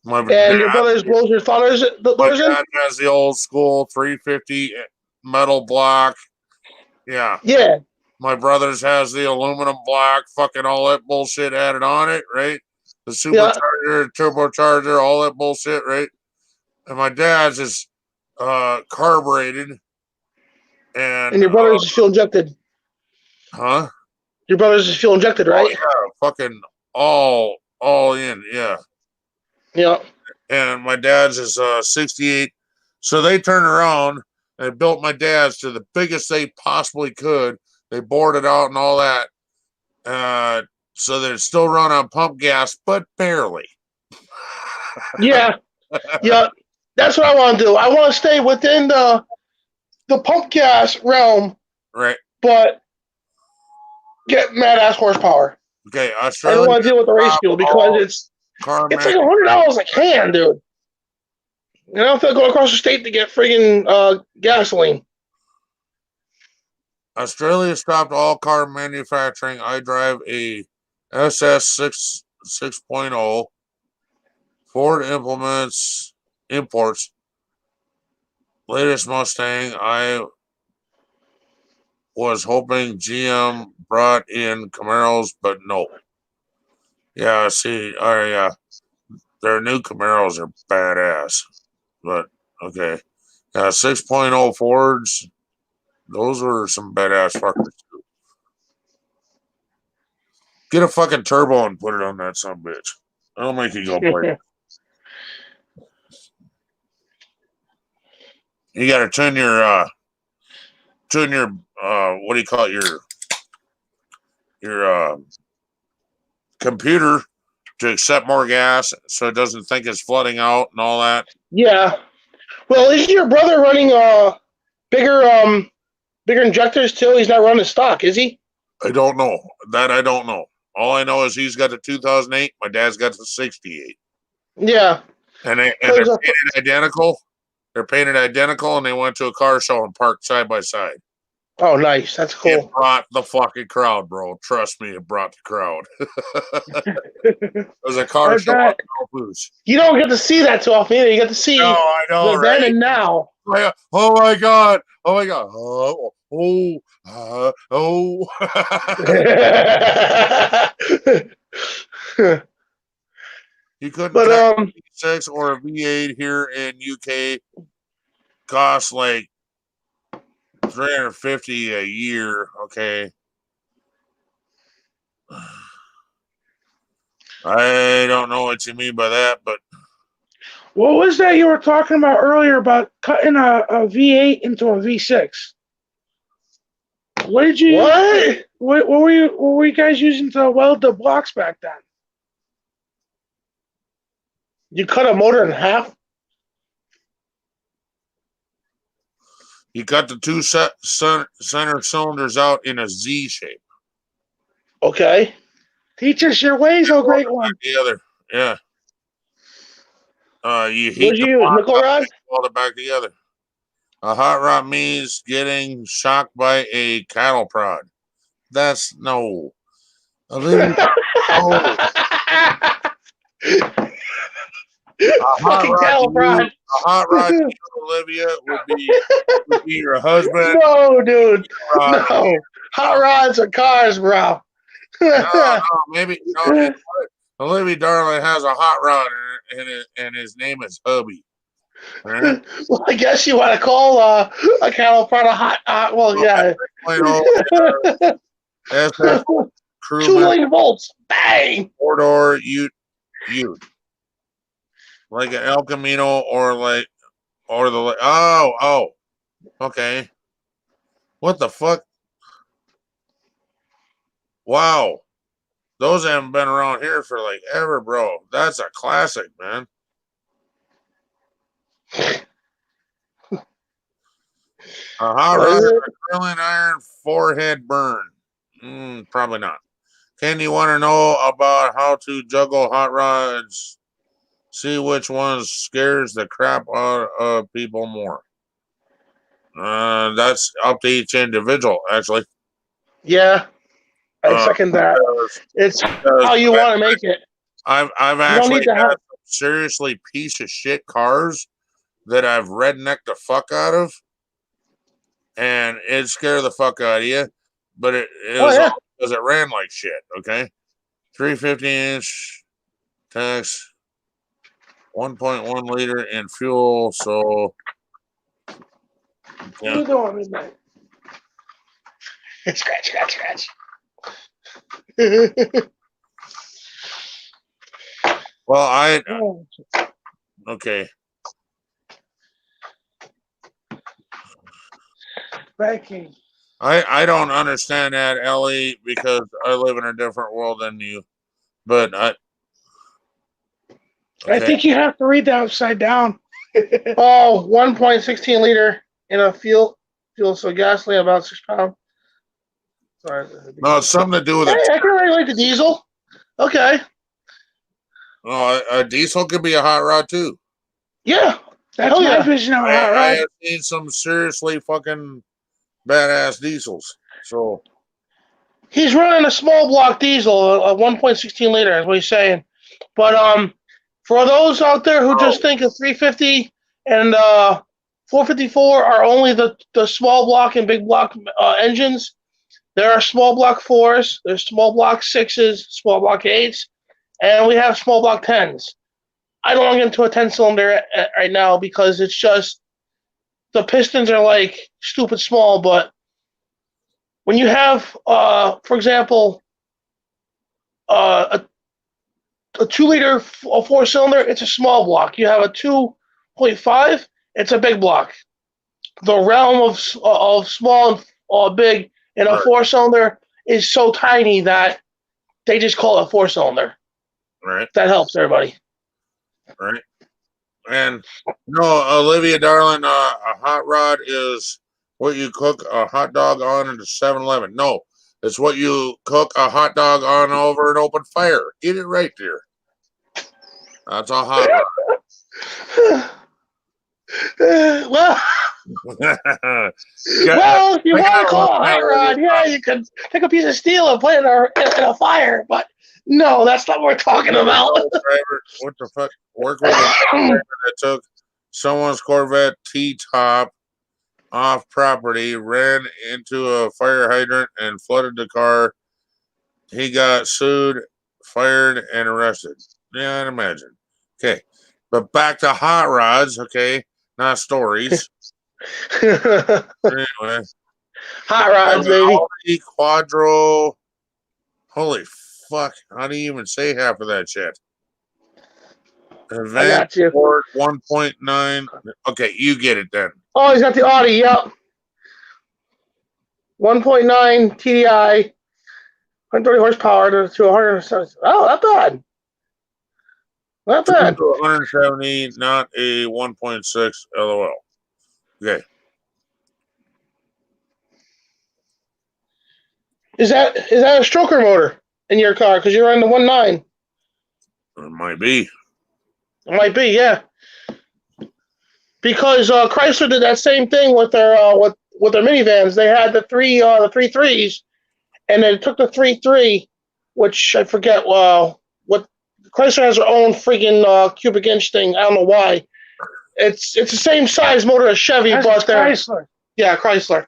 And your brother's blows your father's my dad has the old school 350 metal block. Yeah. Yeah. My brother's has the aluminum block, fucking all that bullshit added on it, right? The supercharger, turbocharger, all that bullshit, right? And my dad's is carbureted. And your brother's is fuel injected. Huh? Your brother's is fuel injected, right? Oh, yeah, fucking all in, yeah. Yeah. And my dad's is 68. So they turned around and built my dad's to the biggest they possibly could. They bored it out and all that. So that it still run on pump gas, but barely. Yeah. Yeah. That's what I want to do. I want to stay within the pump gas realm. Right. But get mad ass horsepower. Okay. I don't want to deal with the race fuel because it's like $100 a can, dude. And I don't feel going across the state to get friggin' gasoline. Australia stopped all car manufacturing. I drive a SS 6.0. Ford imports latest Mustang. I was hoping GM brought in Camaros, but no. Yeah, see, yeah, their new Camaros are badass. But okay, Yeah, 6.0 Fords. Those were some badass fuckers too. Get a fucking turbo and put it on that son of a bitch. That'll make you go play. You gotta turn your what do you call it, your computer to accept more gas so it doesn't think it's flooding out and all that. Yeah. Well, is your brother running bigger bigger injectors too? He's not running stock, is he? I don't know. That I don't know. All I know is he's got the 2008. My dad's got the 68. Yeah. And they're painted identical. They're painted identical, and they went to a car show and parked side by side. Oh, nice. That's cool. It brought the fucking crowd, bro. Trust me, it brought the crowd. It was a car show. You don't get to see that too often either. You get to see I know, the then and now. Oh my god! Oh my god! You couldn't but a V6 or a V8 here in UK cost like $350 a year. Okay, I don't know what you mean by that, but what was that you were talking about earlier about cutting a V8 into a V6? What did you? What were you guys using to weld the blocks back then? You cut a motor in half? You cut the two center cylinders out in a Z shape. Okay. Teach us your ways, oh great one. The other, yeah. You heat What'd you use, nickel rod? Weld it back together. A hot rod means getting shocked by a cattle prod. That's no. A hot rod, Olivia, would be your husband. No, dude. No. Hot rods are cars, bro. No, maybe. No, Olivia Darling has a hot rod and his name is Hubby. Right? Well, I guess you want to call a cattle prod a hot. Well, yeah. 2 million volts. Bang. 4-door Ute. Like an El Camino or okay. What the fuck? Wow. Those haven't been around here for like ever, bro. That's a classic, man. A hot rod, a curling iron, forehead burn. Probably not. Ken, you want to know about how to juggle hot rods? See which one scares the crap out of people more. That's up to each individual, actually. Yeah, I second that. It's how you want to make it. I've actually had some seriously piece of shit cars that I've rednecked the fuck out of, and it scared the fuck out of you. But it was all because it ran like shit. Okay, 350-inch tanks, 1.1 liter in fuel. So, yeah. What are you doing midnight? Scratch. Well, okay. Backing. I don't understand that, Ellie, because I live in a different world than you. But I think you have to read that upside down. 1.16 liter in a fuel, so gasoline about 6 pounds. Sorry. No, it's something to do with it. I can regulate the diesel. Okay. Oh, a diesel could be a hot rod too. Yeah, that's my vision of a hot rod. I have seen some seriously fucking badass diesels. So he's running a small block diesel, a 1.16 liter, is what he's saying. But for those out there who just think a 350 and 454 are only the small block and big block engines, there are small block 4s, there's small block 6s, small block 8s, and we have small block 10s. I don't want to get into a 10-cylinder right now because it's just the pistons are like stupid small, but when you have, for example, a 2 liter a 4-cylinder, it's a small block. You have a 2.5, it's a big block. The realm of small and big in a 4-cylinder is so tiny that they just call it a 4-cylinder. Right. That helps everybody. Right. And no, Olivia, darling, a hot rod is what you cook a hot dog on in the 7-Eleven. No, it's what you cook a hot dog on over an open fire. Get it right there. That's a hot rod. Well, if you want to call it a hot rod, yeah, you could take a piece of steel and put it in a fire, but no, that's not what we're talking about. What the fuck? Work with a driver that took someone's Corvette T-top off property, ran into a fire hydrant, and flooded the car. He got sued, fired, and arrested. Yeah, I'd imagine. Okay, but back to hot rods. Okay, not stories. Anyway, hot rods, baby. Audi Quattro. Holy fuck! How do you even say half of that shit? Event Sport 1.9. Okay, you get it then. Oh, he's got the Audi. Yep. 1.9 TDI, 130 horsepower to 170. Oh, not bad. Not bad. 170, not a 1.6 LOL. Okay. Is that a stroker motor in your car? Because you're running the 1.9. It might be. It might be, yeah. Because Chrysler did that same thing with their minivans. They had the 3.3s, and they took the 3.3, which I forget. What Chrysler has their own freaking cubic inch thing. I don't know why. It's the same size motor as Chevy, but they're Chrysler. Yeah, Chrysler.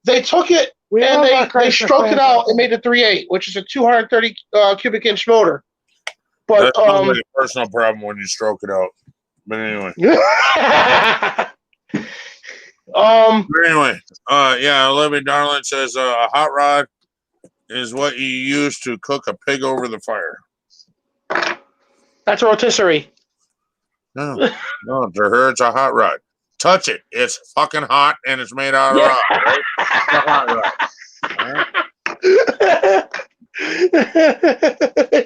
They took it and they stroked it out and made the 3.8, which is a 230 cubic inch motor. But that's not like a personal problem when you stroke it out. But anyway. Yeah, Olivia Darling says a hot rod is what you use to cook a pig over the fire. That's a rotisserie. No, to her it's a hot rod. Touch it. It's fucking hot and it's made out of rock. Right? It's a hot rod. Right?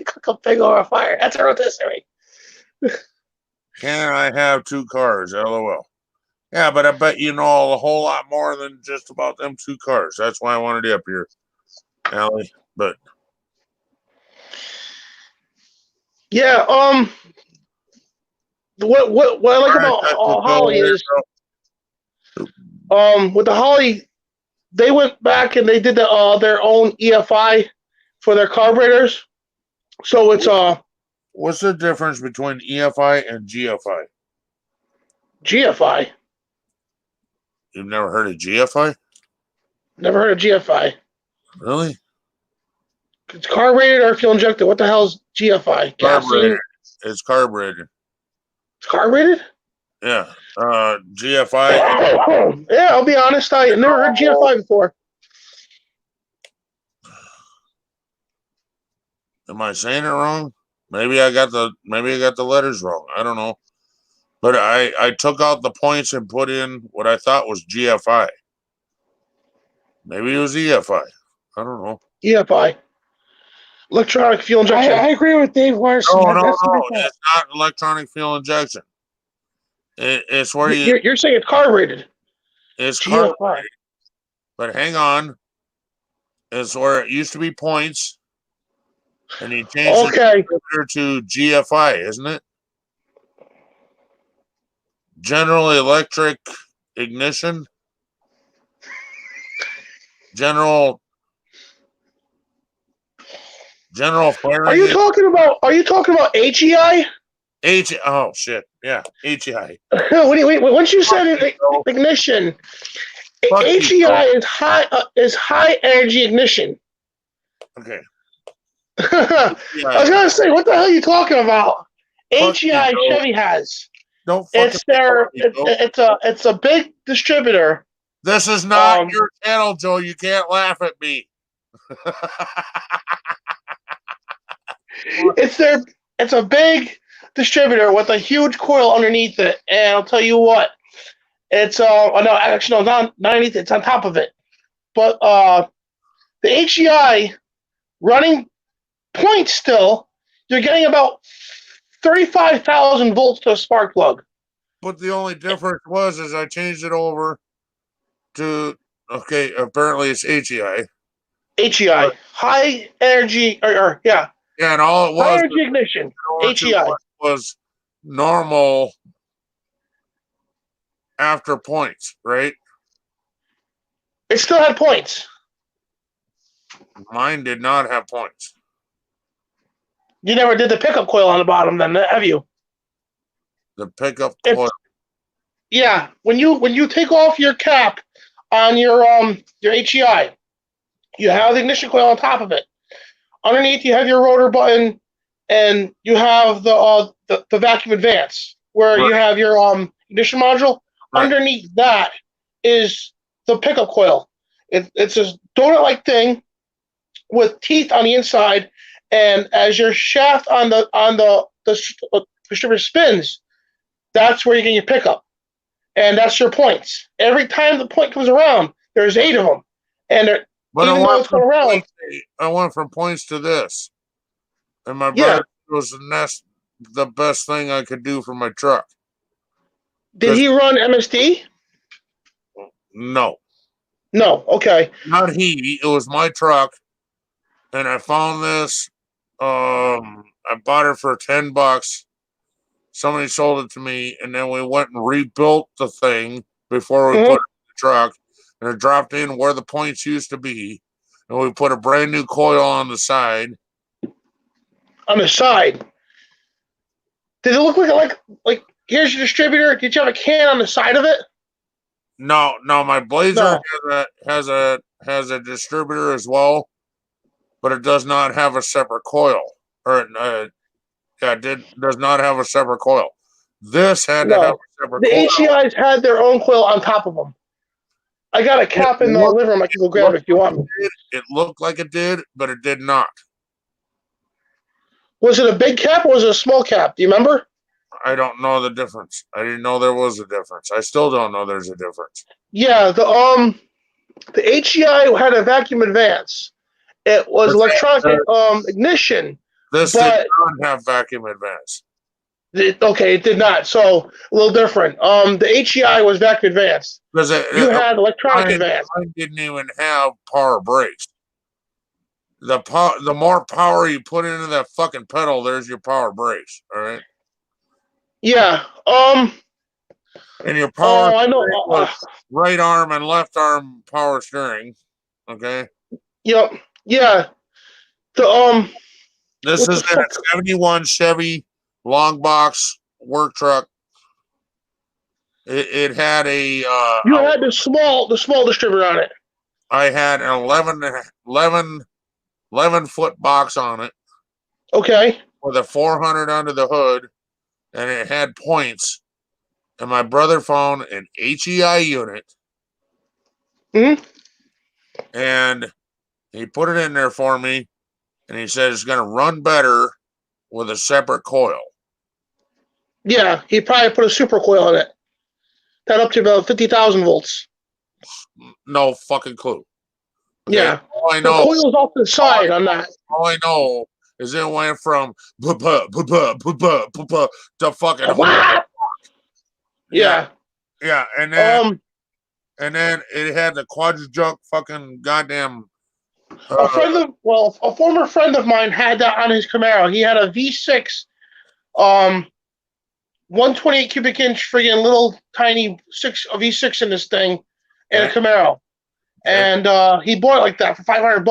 Cook a pig over a fire. That's a rotisserie. Can I have 2 cars? LOL. Yeah, but I bet you know a whole lot more than just about them 2 cars. That's why I wanted you up here, Allie. But yeah, what I like about Holly is with the Holly, they went back and they did their own EFI for their carburetors. So it's what's the difference between EFI and GFI? GFI. You've never heard of GFI? Never heard of GFI. Really? It's carbureted or fuel injected. What the hell is GFI? Carbureted. It's carbureted. It's carbureted? Yeah. GFI. Yeah, I'll be honest. I never heard GFI before. Am I saying it wrong? Maybe I got the letters wrong. I don't know. But I took out the points and put in what I thought was GFI. Maybe it was EFI. I don't know. EFI. Electronic fuel injection. I agree with Dave Larson. No. It's not electronic fuel injection. It's where you're saying it's carbureted. It's carbureted. But hang on. It's where it used to be points. And you changed it to GFI, isn't it? General Electric Ignition. General firing. Are you talking about HEI? Oh shit. Yeah, HEI. Wait. Once you said ignition, HEI is high energy ignition. Okay. I was gonna say, what the hell are you talking about? HEI Chevy has. Don't fucking. It's a big distributor. This is not your channel, Joe. You can't laugh at me. It's a big distributor with a huge coil underneath it, and I'll tell you what, it's not underneath it, it's on top of it. But the HEI running point still, you're getting about 35,000 volts to a spark plug. But the only difference is I changed it over to apparently it's HEI. HEI, high energy, yeah. Yeah, and all it was high energy ignition. HEI was normal after points, right? It still had points. Mine did not have points. You never did the pickup coil on the bottom, then, have you? The pickup coil. Yeah, when you take off your cap on your HEI, you have the ignition coil on top of it. Underneath, you have your rotor button, and you have the vacuum advance, where you have your ignition module. Right. Underneath that is the pickup coil. It's a donut-like thing with teeth on the inside, and as your shaft on the distributor spins, that's where you get your pickup, and that's your points. Every time the point comes around, there's 8 of them, and even though it's going around. I went from points to this, and my brother was the best thing I could do for my truck. Did he run MSD? No. No, okay. Not he. It was my truck, and I found this. I bought it for $10. Somebody sold it to me, and then we went and rebuilt the thing before we put it in the truck, and it dropped in where the points used to be, and we put a brand new coil on the side. On the side? Did it look like here's your distributor? Did you have a can on the side of it? No. My Blazer has a distributor as well, but it does not have a separate coil. Does not have a separate coil. This had to have a separate coil. The HEIs had their own coil on top of them. I got a cap in the living room. I can go grab it if you want. It looked like it did, but it did not. Was it a big cap or was it a small cap? Do you remember? I don't know the difference. I didn't know there was a difference. I still don't know there's a difference. Yeah, the HEI had a vacuum advance. It was electronic ignition. This did not have vacuum advance. It did not. So a little different. The HEI was vacuum advanced. You had electronic advance. Mine didn't even have power brakes. The more power you put into that fucking pedal, there's your power brakes. All right. Yeah. And your power. I know. Right arm and left arm power steering. Okay. Yep. Yeah. This is a 71 Chevy long box work truck. It had a. You had the small distributor on it. I had an 11 foot box on it. Okay. With a 400 under the hood, and it had points. And my brother found an HEI unit. And he put it in there for me, and he said it's going to run better with a separate coil. Yeah, he probably put a super coil in it. That up to about 50,000 volts. No fucking clue. Okay? Yeah. All I know, the coil's off the side on that. All I know is it went from to fucking. Yeah. Yeah, and then it had the quadra-junk fucking goddamn. A former friend of mine had that on his Camaro. He had a V6, 128 cubic inch friggin' little tiny V6 in this thing, in a Camaro, and he bought it like that for $500.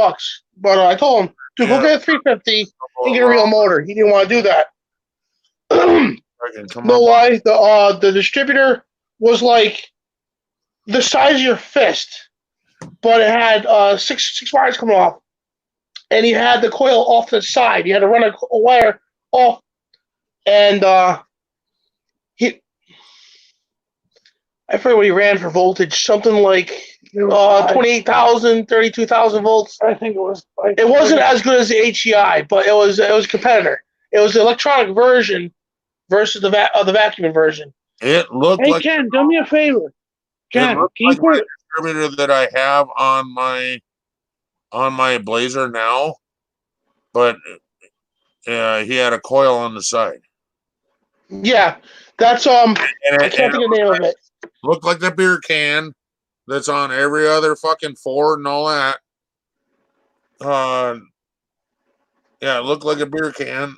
But I told him, dude, go get a 350 and get a real motor. He didn't want to do that. No lie, the distributor was like the size of your fist, but it had six wires coming off, and he had the coil off the side. You had to run a wire off, and I forget what he ran for voltage. Something like It was 28,000, 32,000 volts. I think it was. Like, It wasn't as good as the HEI, but it was a competitor. It was the electronic version versus the vacuum version. It looked Hey like Ken, do me a favor. Ken, looked can you like my put distributor that I have on my Blazer now, but he had a coil on the side. Yeah, that's And I can't think of the name of it. Looked like the beer can that's on every other fucking Ford and all that. Yeah, it looked like a beer can.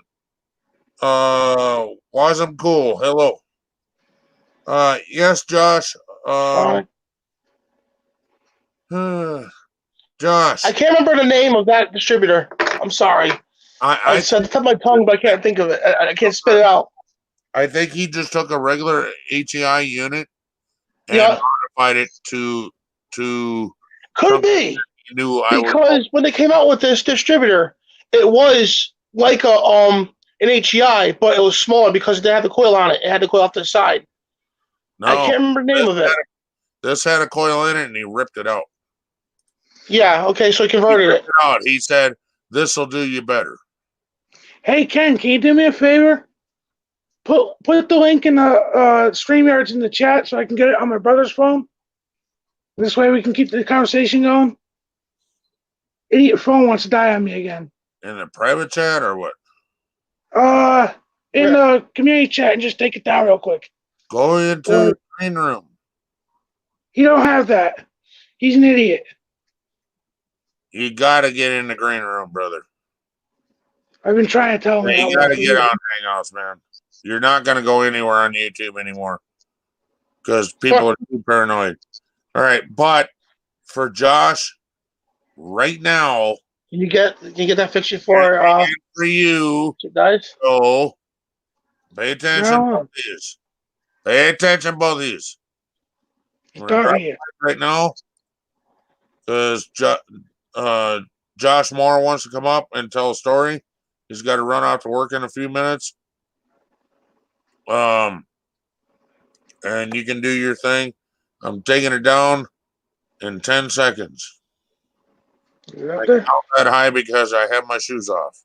Wasn't cool. Hello. Yes, Josh. Josh. I can't remember the name of that distributor. I'm sorry. It's at the top of my tongue, but I can't think of it. I can't spit it out. I think he just took a regular HEI unit and modified it to could be because when they came out with this distributor, it was like an HEI, but it was smaller because they had the coil on it. It had the coil off to the side. No, I can't remember the name of it. This had a coil in it, and he ripped it out. Yeah. Okay. So he converted it out. He said, "This will do you better." Hey Ken, can you do me a favor? Put the link in the StreamYards in the chat so I can get it on my brother's phone. This way we can keep the conversation going. Idiot phone wants to die on me again. In the private chat or what? In the community chat and just take it down real quick. Go into the green room. He don't have that. He's an idiot. You gotta get in the green room, brother. I've been trying to tell him. You gotta get on Hangouts, man. You're not gonna go anywhere on YouTube anymore because people are too paranoid. All right, but for Josh, right now, can you get that fixture for you, guys? So pay attention, both these. Pay attention, both these. Right now, because Josh Moore wants to come up and tell a story. He's got to run out to work in a few minutes. And you can do your thing. I'm taking it down in 10 seconds. I count that high because I have my shoes off.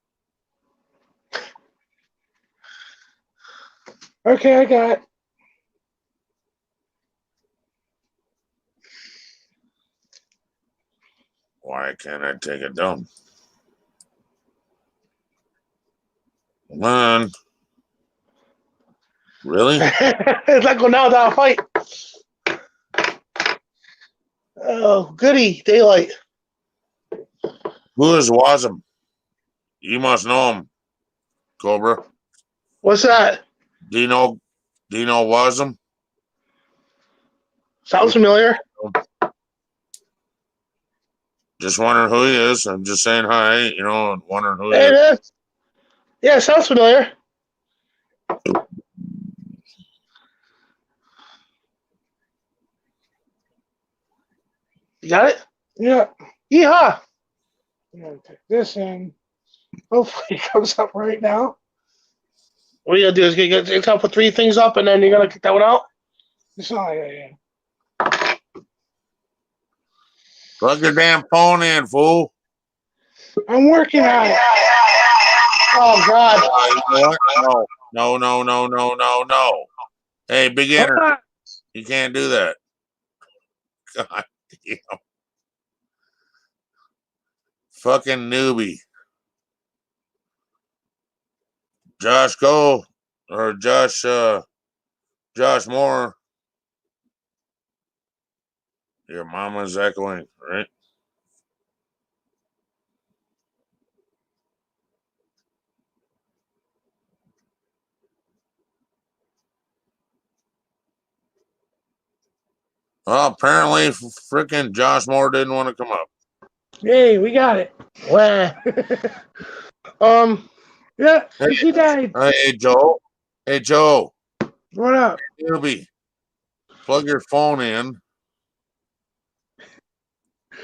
Okay, I got it. Why can't I take it down? Come on. Really? It's like going down without a fight. Oh, goody. Daylight. Who is Wasm? You must know him, Cobra. What's that? Do you know Wasm? Sounds familiar. Just wondering who he is. I'm just saying hi, wondering who he is. Yeah, sounds familiar. You got it? Yeah. Yeehaw. I'm going to take this in. Hopefully it comes up right now. What you going to do is you're going to put 3 things up and then you're going to kick that one out? It's not like that, Plug your damn phone in, fool. I'm working on it. Oh, God. You know what? No. Hey, beginner. You can't do that. God damn. Fucking newbie. Josh Go or Josh Moore. Your mama's echoing, right? Well, apparently freaking Josh Moore didn't want to come up. Hey, we got it. Well, yeah, he died. Hey, Joe. What up? Newbie. Plug your phone in.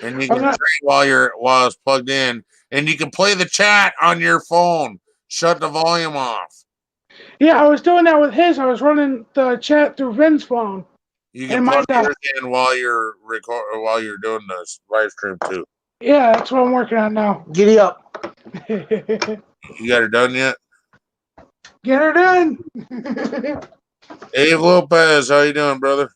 And you can train while it's plugged in. And you can play the chat on your phone. Shut the volume off. Yeah, I was doing that with his. I was running the chat through Vin's phone. You can And my plug yours in while you're doing this live stream too. yeah, that's what I'm working on now. Giddy up. Get You got it done yet? her done. Dave Lopez, how you doing, brother?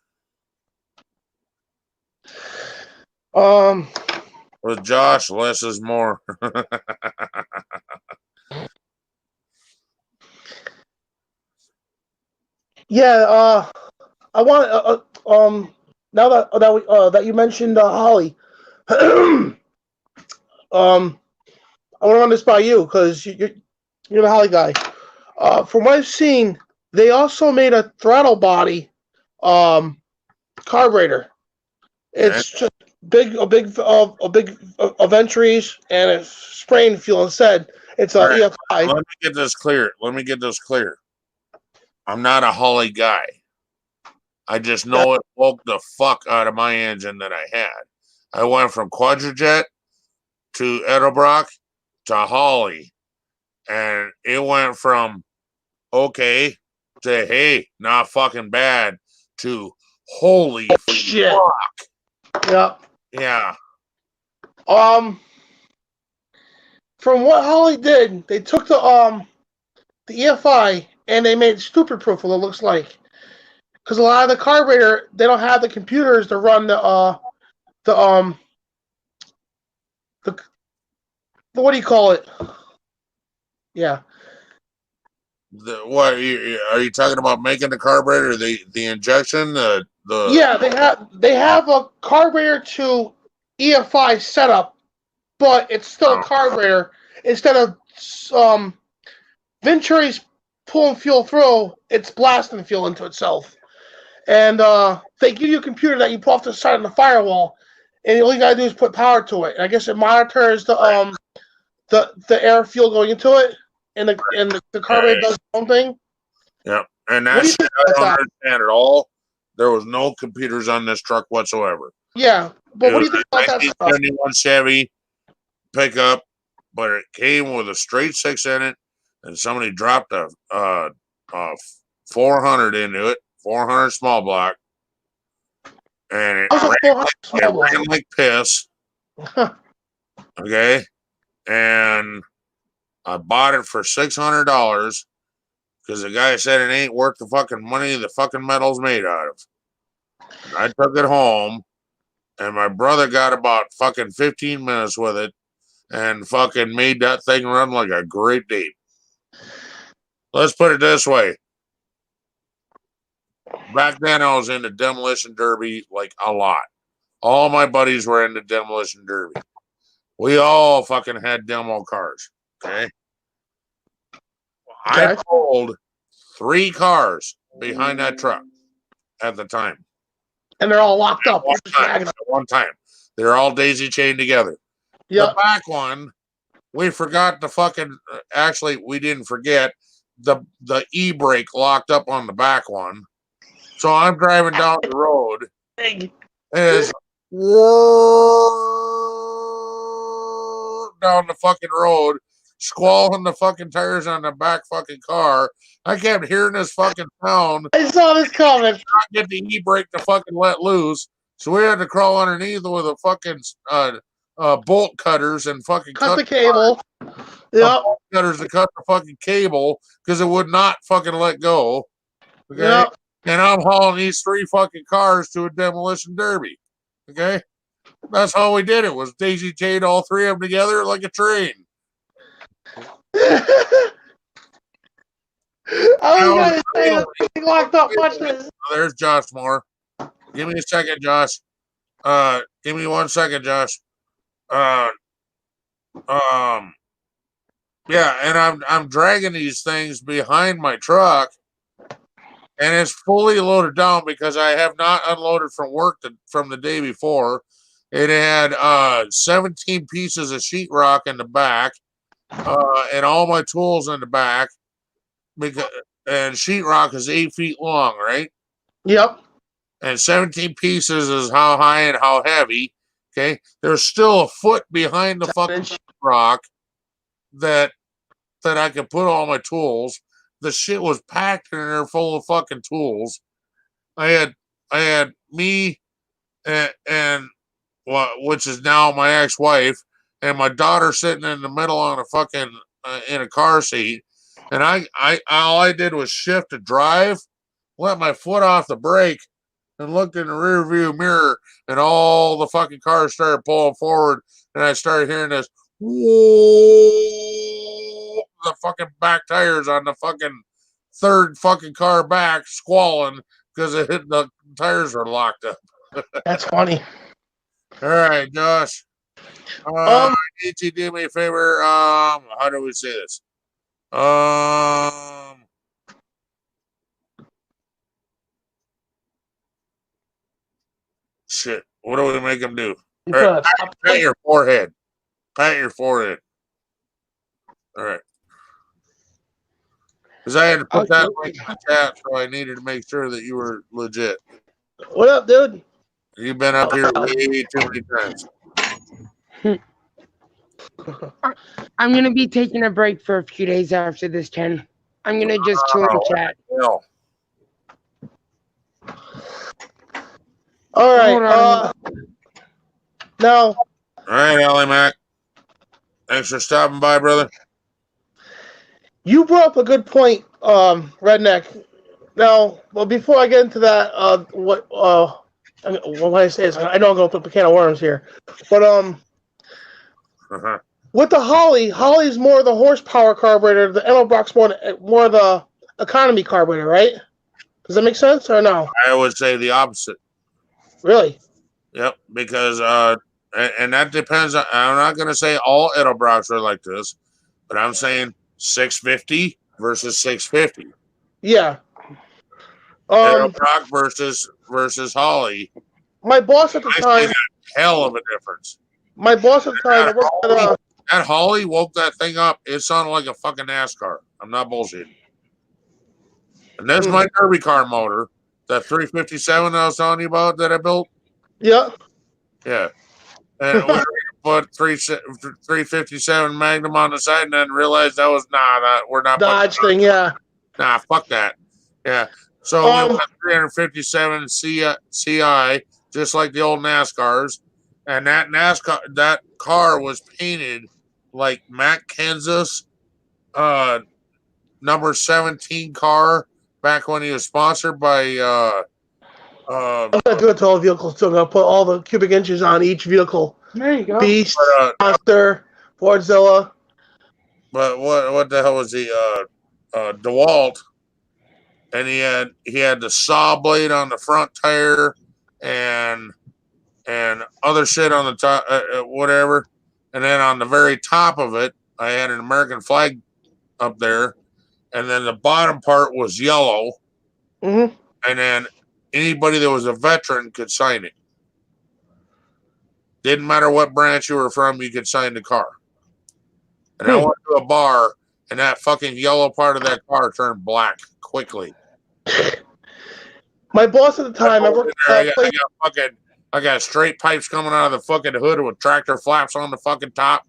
With Josh, less is more. Yeah, I want now that you mentioned Holly, I want to run this by you because you're the Holly guy. From what I've seen, they also made a throttle body carburetor. It's just a big of entries, and it's spraying fuel instead. It's a Right. EFI. Let me get this clear. I'm not a Holly guy. I just know it woke the fuck out of my engine that I had. I went from Quadrajet to Edelbrock to Holly, and it went from okay to hey, not fucking bad to holy Shit. fuck. Yeah. Yeah. From what Holly did, they took the EFI and they made it stupid proof. What it looks like, because a lot of the carburetor they don't have the computers to run the what do you call it? Yeah. What are you talking about? Making the carburetor, the injection, the Yeah, they have a carburetor to EFI setup, but it's still a carburetor instead of Venturi's pulling fuel through, it's blasting fuel into itself. And they give you a computer that you pull off the side of the firewall, and all you gotta do is put power to it. And I guess it monitors the air fuel going into it, and the carburetor does its own thing. Yeah, and What do you that's think I about don't that? understand at all. There was no computers on this truck whatsoever. Yeah, but It what do was you think a about that stuff? 1971 Chevy pickup, but it came with a straight six in it, and somebody dropped a 400 into it, 400 small block, and it How's a 400 small block? ran like piss. Okay, and I bought it for $600 because the guy said it ain't worth the fucking money the fucking metal's made out of. I took it home, and my brother got about fucking 15 minutes with it and fucking made that thing run like a great date. Let's put it this way. Back then, I was into Demolition Derby like a lot. All my buddies were into Demolition Derby. We all fucking had demo cars. Okay. I pulled 3 cars behind that truck at the time. And they're all locked up. At one time. They're all daisy chained together. Yep. The back one, we forgot to fucking. Actually, we didn't forget the e-brake locked up on the back one. So I'm driving down the road. And it's down the fucking road, squalling the fucking tires on the back fucking car. I kept hearing this fucking sound. I saw this coming. Not get the e-brake to fucking let loose. So we had to crawl underneath with a fucking bolt cutters and fucking cut the cable. Yep. Bolt cutters to cut the fucking cable because it would not fucking let go. Okay. Yep. And I'm hauling these 3 fucking cars to a demolition derby. Okay. That's how we did it. Was daisy chained all 3 of them together like a train. I was gonna say the thing locked up. Watch this. There's Josh Moore. Give me a second, Josh. Give me 1 second, Josh. Yeah, and I'm dragging these things behind my truck, and it's fully loaded down because I have not unloaded from work from the day before. It had 17 pieces of sheetrock in the back, and all my tools in the back. And sheetrock is 8 feet long, right? Yep. And 17 pieces is how high and how heavy. Okay, there's still a foot behind the fucking sheetrock that I could put all my tools. The shit was packed in there full of fucking tools. I me and which is now my ex-wife, and my daughter sitting in the middle on a fucking in a car seat, and I all I did was shift to drive, let my foot off the brake, and looked in the rear view mirror, and all the fucking cars started pulling forward, and I started hearing this, whoa, the fucking back tires on the fucking third fucking car back squalling because the tires are locked up. That's funny. All right, Josh. Um, Need you to do me a favor. How do we say this? Shit. What do we make him do? All right, pat your forehead. Pat your forehead. All right. Because I had to put that link in the chat, so I needed to make sure that you were legit. What up, dude? You've been up here way too many times. I'm going to be taking a break for a few days after this, Ken. I'm going to just chill and chat. All right. Now. All right, Allie Mac. Thanks for stopping by, brother. You brought up a good point, Redneck. Now, well, before I get into that, what I say is, I know I'm going to put a can of worms here, but with the Holly's more of the horsepower carburetor. The Edelbrock's more of the economy carburetor, right? Does that make sense or no? I would say the opposite. Really? Yep, because and that depends on, I'm not going to say all Edelbrocks are like this, but I'm saying 650 versus 650. Yeah. Edelbrock versus Holly. My boss at the time. Hell of a difference. My boss at the time. That Holly woke that thing up. It sounded like a fucking NASCAR. I'm not bullshitting. And that's my Derby car motor, that 357 I was telling you about that I built. Yeah. Yeah. And we put 357 Magnum on the side and then realized that was, we're not. Dodge thing, yeah. Nah, fuck that. Yeah. So we went 357 CI, just like the old NASCARs. And that car was painted like Matt Kansas, number 17 car back when he was sponsored by. I'm gonna do it to all vehicles too. I'm gonna put all the cubic inches on each vehicle. There you go. Beast, Monster, Fordzilla. But what the hell was he? DeWalt, and he had the saw blade on the front tire, and other shit on the top, whatever. And then on the very top of it, I had an American flag up there, and then the bottom part was yellow. Mm-hmm. And then anybody that was a veteran could sign it. Didn't matter what branch you were from, you could sign the car. And I went to a bar, and that fucking yellow part of that car turned black quickly. My boss at the time, I got straight pipes coming out of the fucking hood with tractor flaps on the fucking top.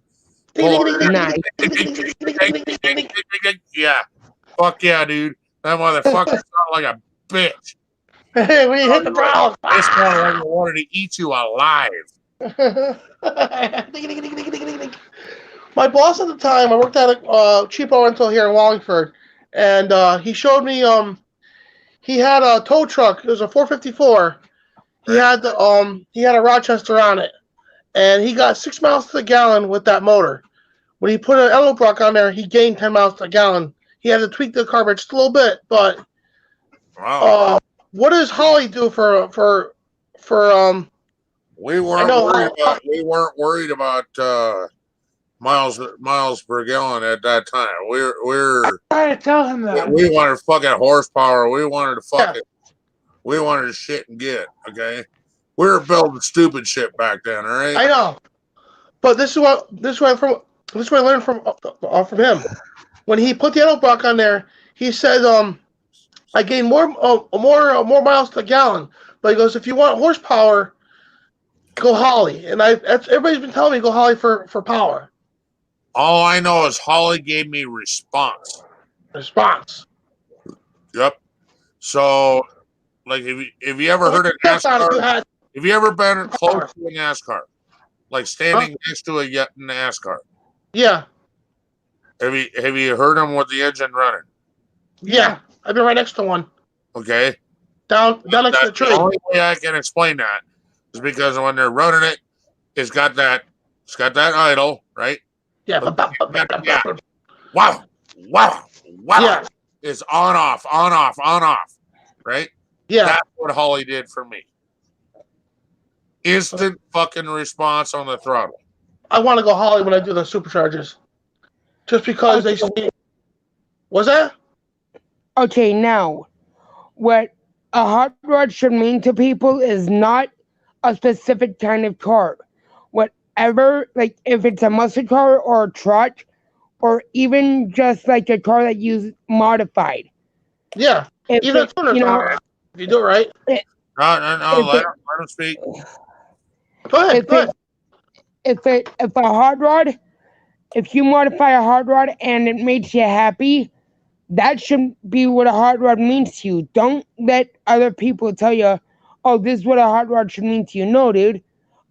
Nice. Yeah. Fuck yeah, dude. That motherfucker sounded like a bitch. Hey, we hit the brow. This motherfucker wanted to eat you alive. My boss at the time, I worked at a cheapo rental here in Wallingford, and he showed me he had a tow truck. It was a 454. He had a Rochester on it, and he got 6 miles to the gallon with that motor. When he put an Edelbrock on there, he gained 10 miles to the gallon. He had to tweak the carburetor just a little bit, but wow. What does Holly do for We weren't worried about miles per gallon at that time. We're trying to tell him that. We wanted fucking horsepower. We wanted to fucking we wanted to shit and get, okay? We were building stupid shit back then, all right? I know. But this is what I learned from him. When he put the Edelbrock on there, he said I gained more miles to the gallon. But he goes, if you want horsepower, go Holly. And everybody's been telling me go Holly for power. All I know is Holly gave me response. Response. Yep. So Like, have you ever heard of NASCAR? Have you ever been close to a NASCAR? Like standing next to a NASCAR? Yeah. Have you heard them with the engine running? Yeah. I've been right next to one. Okay. Down next to the tree. The only way I can explain that is because when they're running it, it's got that idle, right? Yeah. Yeah. Wow. Yeah. It's on off, right? Yeah. That's what Holly did for me. Instant fucking response on the throttle. I want to go Holly when I do the superchargers. Just because they say. What's that? Okay, now, what a hot rod should mean to people is not a specific kind of car. Whatever, like if it's a muscle car or a truck, or even just like a car that you modified. Yeah. Even a tuner car, if you do it right. No, let him speak. Go ahead. If a hot rod, if you modify a hot rod and it makes you happy, that should be what a hot rod means to you. Don't let other people tell you, oh, this is what a hot rod should mean to you. No, dude.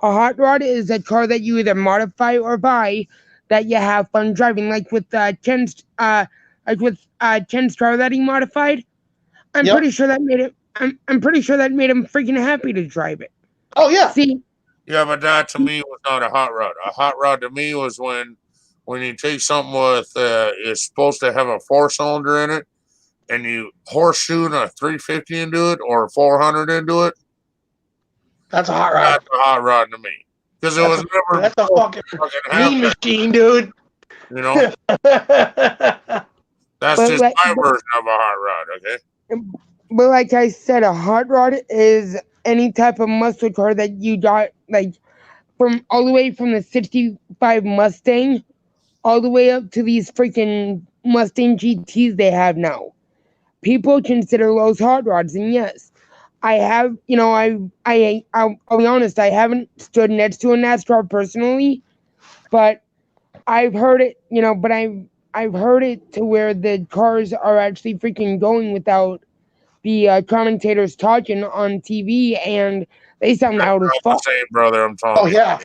A hot rod is a car that you either modify or buy that you have fun driving. Like with Ken's car that he modified. I'm pretty sure that made it. I'm pretty sure that made him freaking happy to drive it. Oh yeah. See. Yeah, but that to me was not a hot rod. A hot rod to me was when you take something with it's supposed to have a 4-cylinder in it, and you horseshoe a 350 into it or a 400 into it. That's a hot rod. That's a hot rod to me because it was never. That's a fucking mean machine, dude. You know. That's just my version of a hot rod. Okay. But like I said, a hot rod is any type of muscle car that you got, like from all the way from the 65 Mustang all the way up to these freaking Mustang GTs they have now. People consider those hot rods, and yes, I have, I'll be honest, I haven't stood next to a NASCAR personally, but I've heard it, but I've heard it to where the cars are actually freaking going without the commentators talking on TV, and they sound loud as fuck. Same, brother, I'm talking. Oh yeah,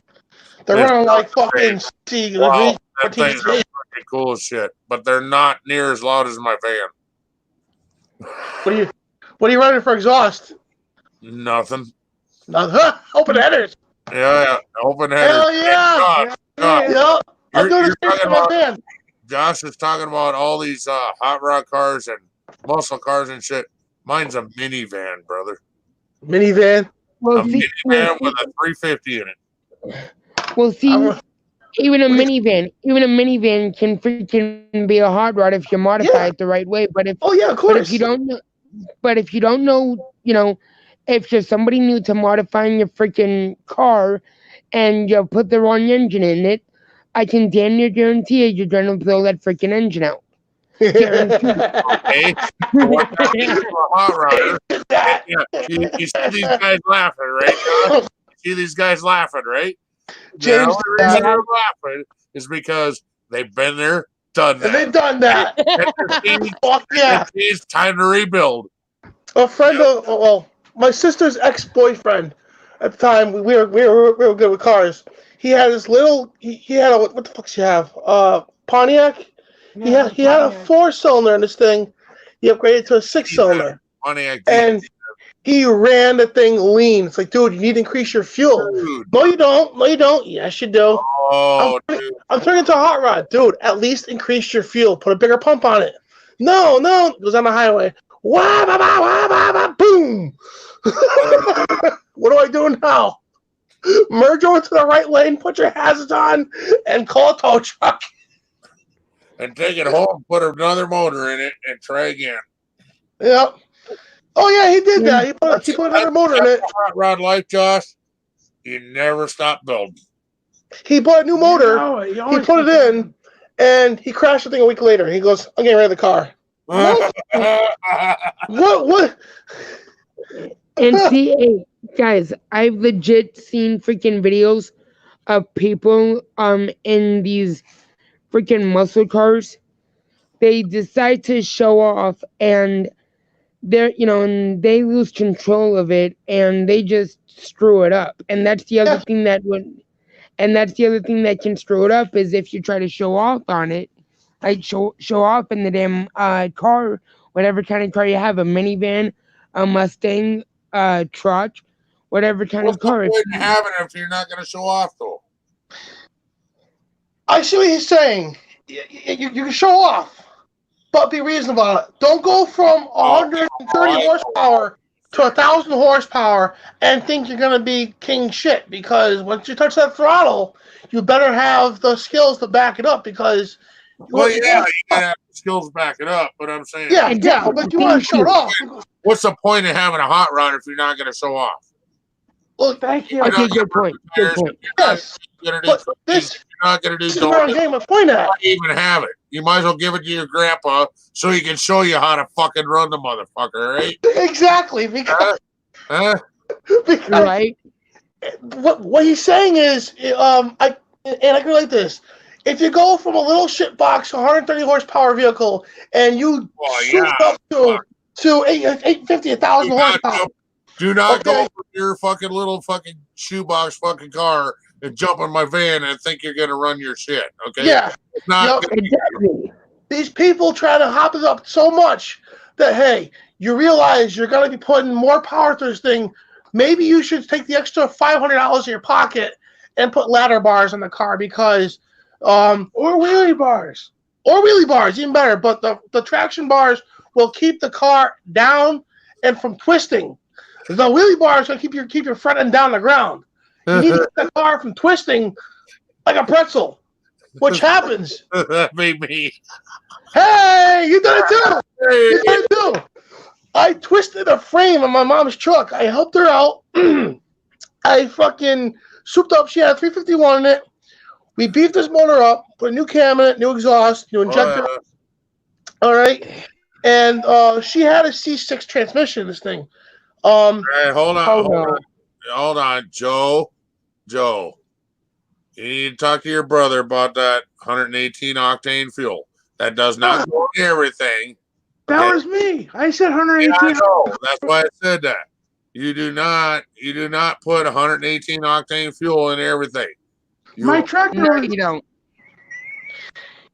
they're running like fucking wow, that thing's fucking cool as shit, but they're not near as loud as my van. What are you running for exhaust? Nothing. Open headers. Yeah, open headers. Hell yeah. Yeah. I'm doing the same for my van. Josh is talking about all these hot rod cars and muscle cars and shit. Mine's a minivan, brother. Minivan? Well, minivan with a 350 in it. Well, see, even a minivan can freaking be a hot rod if you modify it the right way. But if of course. But if you don't know, if you're somebody new to modifying your freaking car and you put the wrong engine in it, I can damn near guarantee you're gonna blow that freaking engine out. Okay. Hot rodder. Yeah. You see these guys laughing, right? You see these guys laughing, right? James, the reason they're laughing is because they've been there, done that. And they've done that. Fuck yeah. It's time to rebuild. A friend of, my sister's ex-boyfriend at the time, we were good with cars. He had his little, he had a, what the fuck does he have? Pontiac? He had a 4-cylinder in this thing. He upgraded to a 6-cylinder. Pontiac. And he ran the thing lean. It's like, dude, you need to increase your fuel. Dude. No, you don't. Yes, you do. Oh, I'm turning to a hot rod. Dude, at least increase your fuel. Put a bigger pump on it. No. It goes on the highway. Wah, bah, bah, wah, bah, bah, boom. What do I do now? Merge over to the right lane, put your hazards on, and call a tow truck. And take it home, put another motor in it, and try again. Yep. Oh, yeah, he did that. He put another motor in it. Hot rod life, Josh, you never stop building. He bought a new motor. He put it in, and he crashed the thing a week later. He goes, I'm getting rid of the car. What? And see, guys, I've legit seen freaking videos of people in these freaking muscle cars. They decide to show off, and they're and they lose control of it and they just screw it up. And that's the other Yeah. thing that can screw it up is if you try to show off on it, like show off in the damn car, whatever kind of car you have, a minivan, a Mustang, truck, whatever kind What's of the car. point in having it if you're not going to show off, though? I see what he's saying. You can show off, but be reasonable about it. Don't go from 130 horsepower to 1,000 horsepower and think you're going to be king shit, because once you touch that throttle, you better have the skills to back it up, because Well, yeah, you got to have the skills to back it up, but I'm saying, yeah, but you want to show it off. what's the point of having a hot rod if you're not going to show off? Look, Thank you. Okay, good point. Good point. yes, You're but this not going to do is where I'm getting my point at. don't even have it. You might as well give it to your grandpa so he can show you how to fucking run the motherfucker, right? Exactly, because, Huh? because Right? what he's saying is, I can relate this. If you go from a little shit box 130 horsepower vehicle and you shoot up to 850, 1,000 horsepower, Do not Okay. go from your fucking little fucking shoebox fucking car and jump in my van and think you're gonna run your shit. Okay? yeah, It's not. Yep. Exactly. these people try to hop it up so much that, hey, you realize you're going to be putting more power to this thing. Maybe you should take the extra $500 in your pocket and put ladder bars on the car, because Or wheelie bars. or wheelie bars, even better. But the traction bars will keep the car down and from twisting. The wheelie bars will keep your front end down the ground. You need to keep the car from twisting like a pretzel, which happens. That made me. Hey, you done it too. Hey, You done it too. I twisted a frame on my mom's truck. I helped her out. I fucking souped up. She had a 351 in it. We beefed this motor up, put a new cam in it, new exhaust, new injector. All right. And she had a C6 transmission in this thing. Hey, hold Hold on, Joe. You need to talk to your brother about that 118 octane fuel. That does not go in everything. That Okay. was me. I said Yeah, 118. I know. That's why I said that. You do not put 118 octane fuel in everything. My tractor No, was you don't.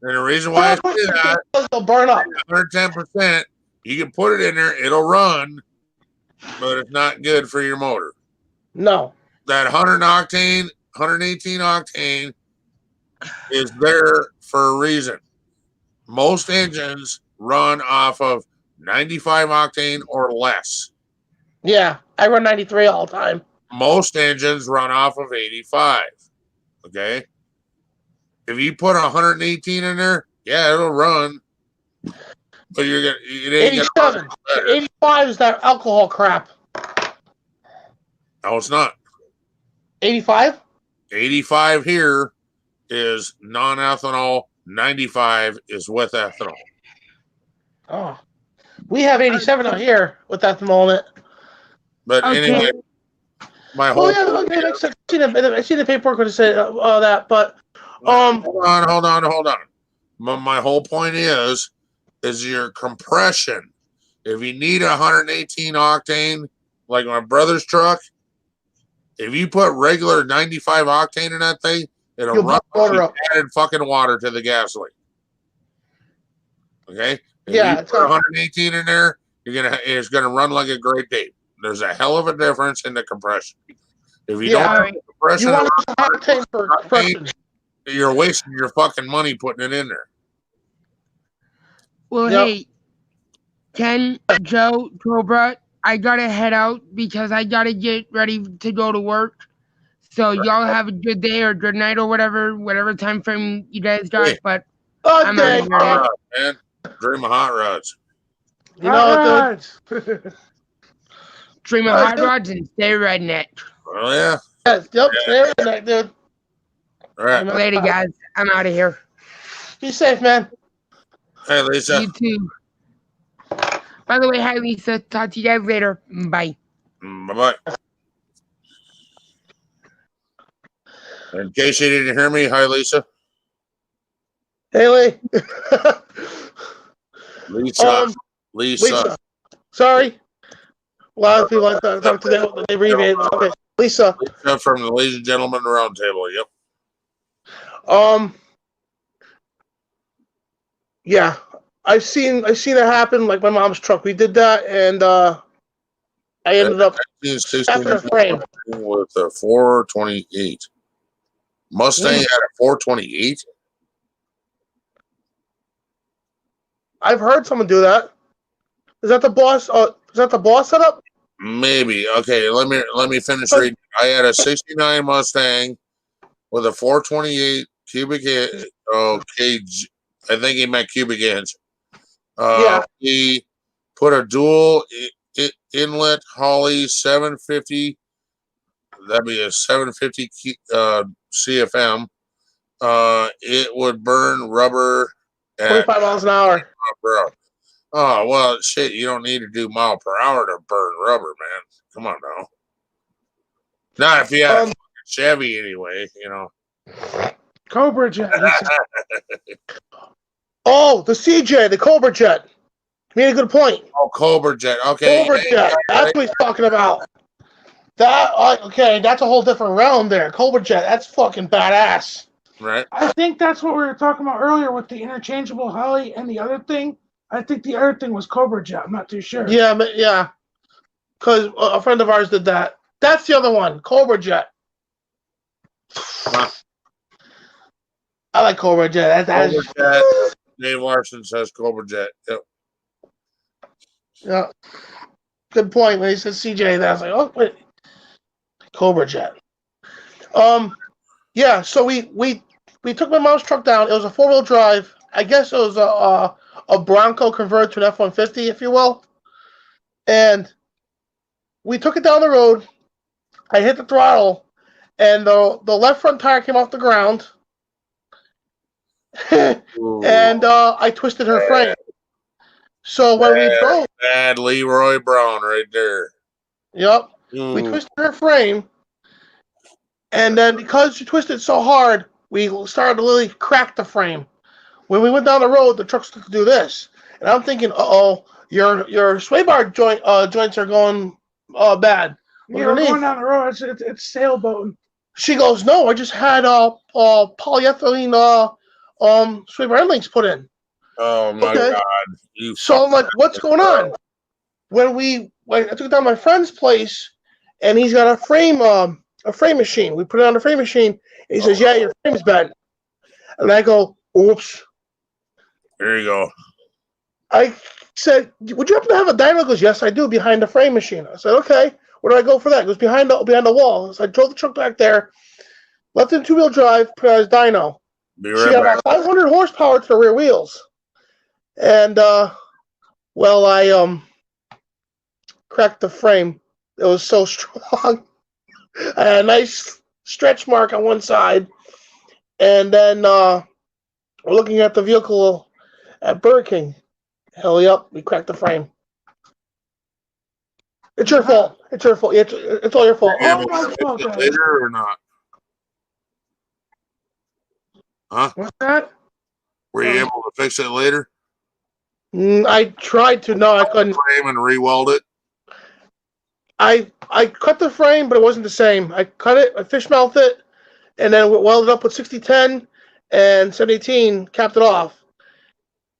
And the reason why I say that, They'll burn up. 110%, you can put it in there, it'll run, but it's not good for your motor. No. That 118 octane is there for a reason. Most engines run off of 95 octane or less. Yeah, I run 93 all the time. Most engines run off of 85. Okay? If you put 118 in there, yeah, it'll run. But it ain't gonna 87. 85 is that alcohol crap. No, it's not. 85? 85 here is non-ethanol. 95 is with ethanol. Oh. We have 87 out here with that at the moment. But Okay. anyway, my Oh whole yeah, okay, makes sense. I see the paperwork when it said that, but hold on. My whole point is your compression. If you need 118 octane, like my brother's truck, if you put regular 95 octane in that thing, it'll you'll run blow water like up. you added fucking water to the gasoline. Okay? If Yeah, you it's put 118 in there, it's gonna run like a Great Dane. There's a hell of a difference in the compression. If you Yeah. don't have compression, You want to octane for compression. you're wasting your fucking money putting it in there. Well, Yep. hey, Ken, Joe, Cobra, I gotta head out because I gotta get ready to go to work. So y'all have a good day or good night or whatever time frame you guys got. Hey. But I'm Okay. out of Hot here. rods, man. Dream of hot rods. You know, Rods. Dream of hot rods and stay redneck. Oh yeah. yep, stay in there, dude. All right. Later, guys. I'm out of here. Be safe, man. Hey Lisa. You too. By the way, hi Lisa. Talk to you guys later. Bye. Bye bye. In case you didn't hear me, hi Lisa. Haley. Lisa. Lisa. Sorry. A lot of people like to talk to them, but they abbreviate. Okay, Lisa. Lisa from the Ladies and Gentlemen Roundtable. Yep. Yeah, I've seen it happen. Like my mom's truck, we did that, and I ended up after a frame with a 428. Mustang had a 428. I've heard someone do that. Is that the boss? Is that the boss setup? Maybe. Okay, let me finish reading. I had a 69 Mustang with a 428 cubic inch. Okay, I think he meant cubic inch. Yeah. He put a dual inlet Holley 750. That'd be a 750 CFM. It would burn rubber at 25 miles an hour. Oh, well, shit, you don't need to do mile per hour to burn rubber, man. Come on now. Not if you have a Chevy anyway, you know. Cobra Jet. Oh, the CJ, the Cobra Jet. You made a good point. Oh, Cobra Jet. Okay. Cobra Jet. That's what he's talking about. Okay, that's a whole different realm there. Cobra Jet, that's fucking badass. Right. I think that's what we were talking about earlier with the interchangeable Holley and the other thing. I think the other thing was Cobra Jet. I'm not too sure. Yeah, but yeah. Because a friend of ours did that. That's the other one, Cobra Jet. Huh. I like Cobra Jet. Cobra Jet. Dave Larson says Cobra Jet. Yep. Yeah. Good point. When he said CJ, I was like, oh, wait. Cobra Jet. Yeah, so we took my mom's truck down. It was a 4-wheel drive. I guess it was a Bronco converted to an F-150, if you will. And we took it down the road. I hit the throttle, and the left front tire came off the ground. And I twisted her frame. So when we drove, bad Leroy Brown right there. Yep. We twisted her frame, and then because she twisted so hard, we started to literally crack the frame. When we went down the road, the truck started to do this, and I'm thinking, your sway bar joints are going bad. Yeah, we're going down the road. It's sailboating. She goes, no, I just had polyethylene sway bar end links put in. Oh my God! So I'm like, what's going on? I took it down to my friend's place, and he's got a frame machine. We put it on the frame machine, and he says, yeah, your frame's bent. And I go, oops. There you go. I said, would you happen to have a dyno? He goes, yes, I do, behind the frame machine. I said, okay, where do I go for that? He goes, behind the wall. So I drove the truck back there, left it in 2-wheel drive, put it on his dyno. She got about 500 horsepower to the rear wheels. And, I cracked the frame. It was so strong. I had a nice stretch mark on one side. And then we're looking at the vehicle at Burger King. Hell yep, we cracked the frame. It's your fault. It's your fault. It's all your fault. Oh, my fault. Later or not? Huh? What's that? Were you able to fix it later? I tried to. No, I couldn't. Frame and re-weld it. I cut the frame, but it wasn't the same. I cut it, I fish mouthed it, and then welded up with 6010 and 718, capped it off,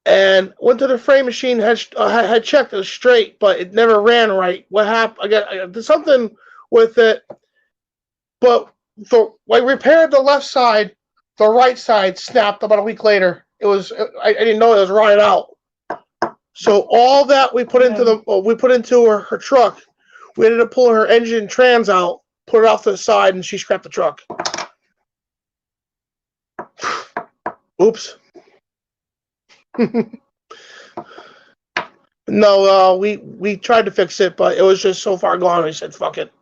and went to the frame machine. Had checked it was straight, but it never ran right. What happened? I did something with it, but I repaired the left side. The right side snapped about a week later. I didn't know it was rotted out. So all that we put into her truck. We ended up pulling her engine and trans out, put it off to the side, and she scrapped the truck. Oops. No, we tried to fix it, but it was just so far gone. We said, "Fuck it."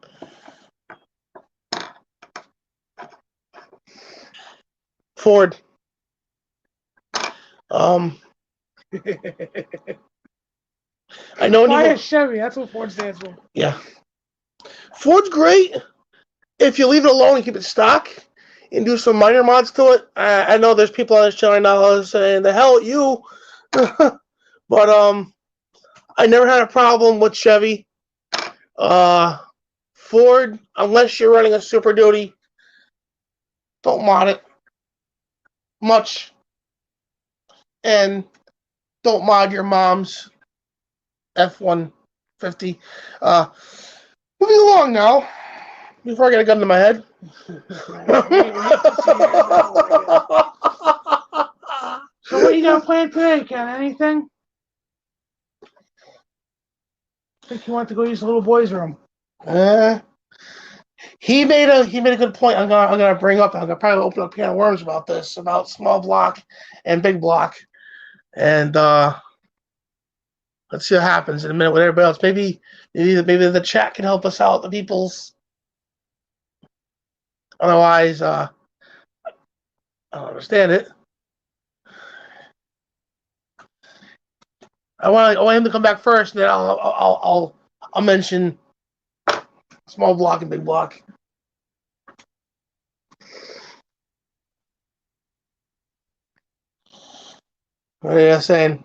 Ford. I know. Why a Chevy? That's what Ford stands for. Yeah. Ford's great if you leave it alone and keep it stock and do some minor mods to it. I know there's people on this channel now saying, the hell you. But I never had a problem with Chevy. Ford, unless you're running a Super Duty, don't mod it much, and don't mod your mom's F-150. Moving along now, before I get a gun to my head. So what you got planned today, Ken? Anything? I think you want to go use the little boy's room. He made a good point. I'm gonna bring up. I'm gonna probably open up a can of worms about this, about small block and big block, and let's see what happens in a minute with everybody else. Maybe the chat can help us out. The people's. Otherwise, I don't understand it. I want him to come back first, and then I'll mention small block and big block. What are you saying?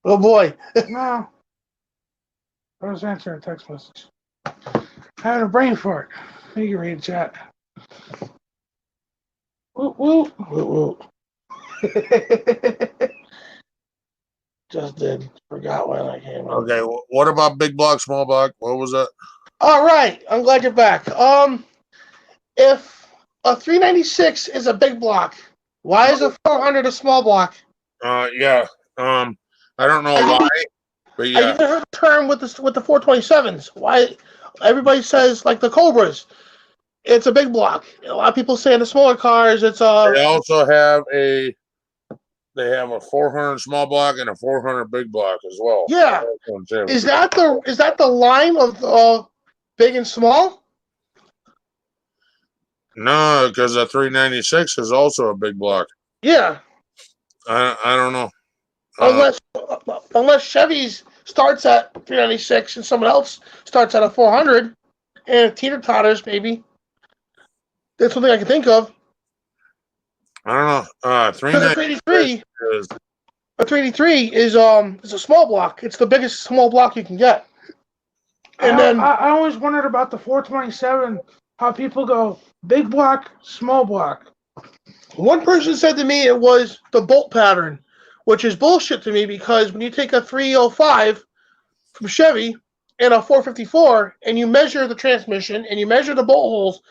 Oh boy. No. I was answering a text message. Having a brain fart. You can read chat. Woo woo. Woo, woo. Just did. Forgot when I came on. Okay, what about big block, small block? What was that? All right, I'm glad you're back. If a 396 is a big block, why is a 400 a small block? Yeah. I don't know why, but I yeah. even heard the term with the 427s. Why everybody says like the Cobras, it's a big block. A lot of people say in the smaller cars, it's a. They also have a 400 small block and a 400 big block as well. Yeah. Is that the line of big and small? No, because the 396 is also a big block. Yeah. I don't know. Unless Chevy's starts at 396 and someone else starts at a 400 and teeter totters, maybe. That's something I can think of. I don't know. 393 is. A 383 is a small block. It's the biggest small block you can get. And I always wondered about the 427, how people go big block, small block. One person said to me it was the bolt pattern, which is bullshit to me because when you take a 305 from Chevy and a 454 and you measure the transmission and you measure the bolt holes,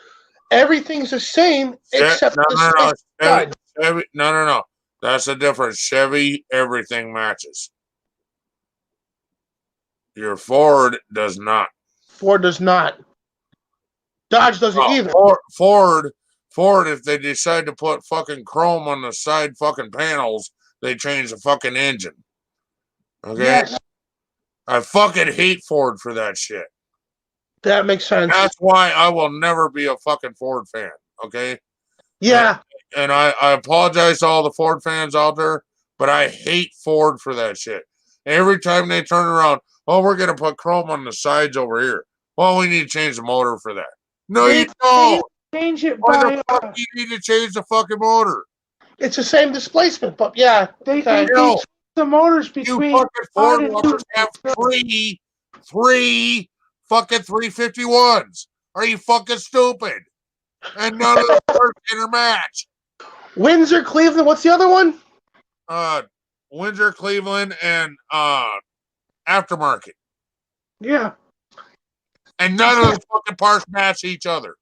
everything's the same except the side. Chevy, no. That's the difference. Chevy, everything matches. Your Ford does not. Ford does not. Dodge doesn't either. Ford, if they decide to put fucking chrome on the side fucking panels, they change the fucking engine. Okay? Yes. I fucking hate Ford for that shit. That makes sense. That's why I will never be a fucking Ford fan. Okay? Yeah. And I apologize to all the Ford fans out there, but I hate Ford for that shit. Every time they turn around, oh, we're going to put chrome on the sides over here. Well, we need to change the motor for that. No, you don't. Change it Why by. the fuck you need to change the fucking motor? It's the same displacement, but yeah. They change the motors between. You fucking Ford lovers have three fucking 351s. Are you fucking stupid? And none of the cars intermatch. Windsor, Cleveland, what's the other one? Windsor, Cleveland, and aftermarket. Yeah. And none of the fucking parts match each other.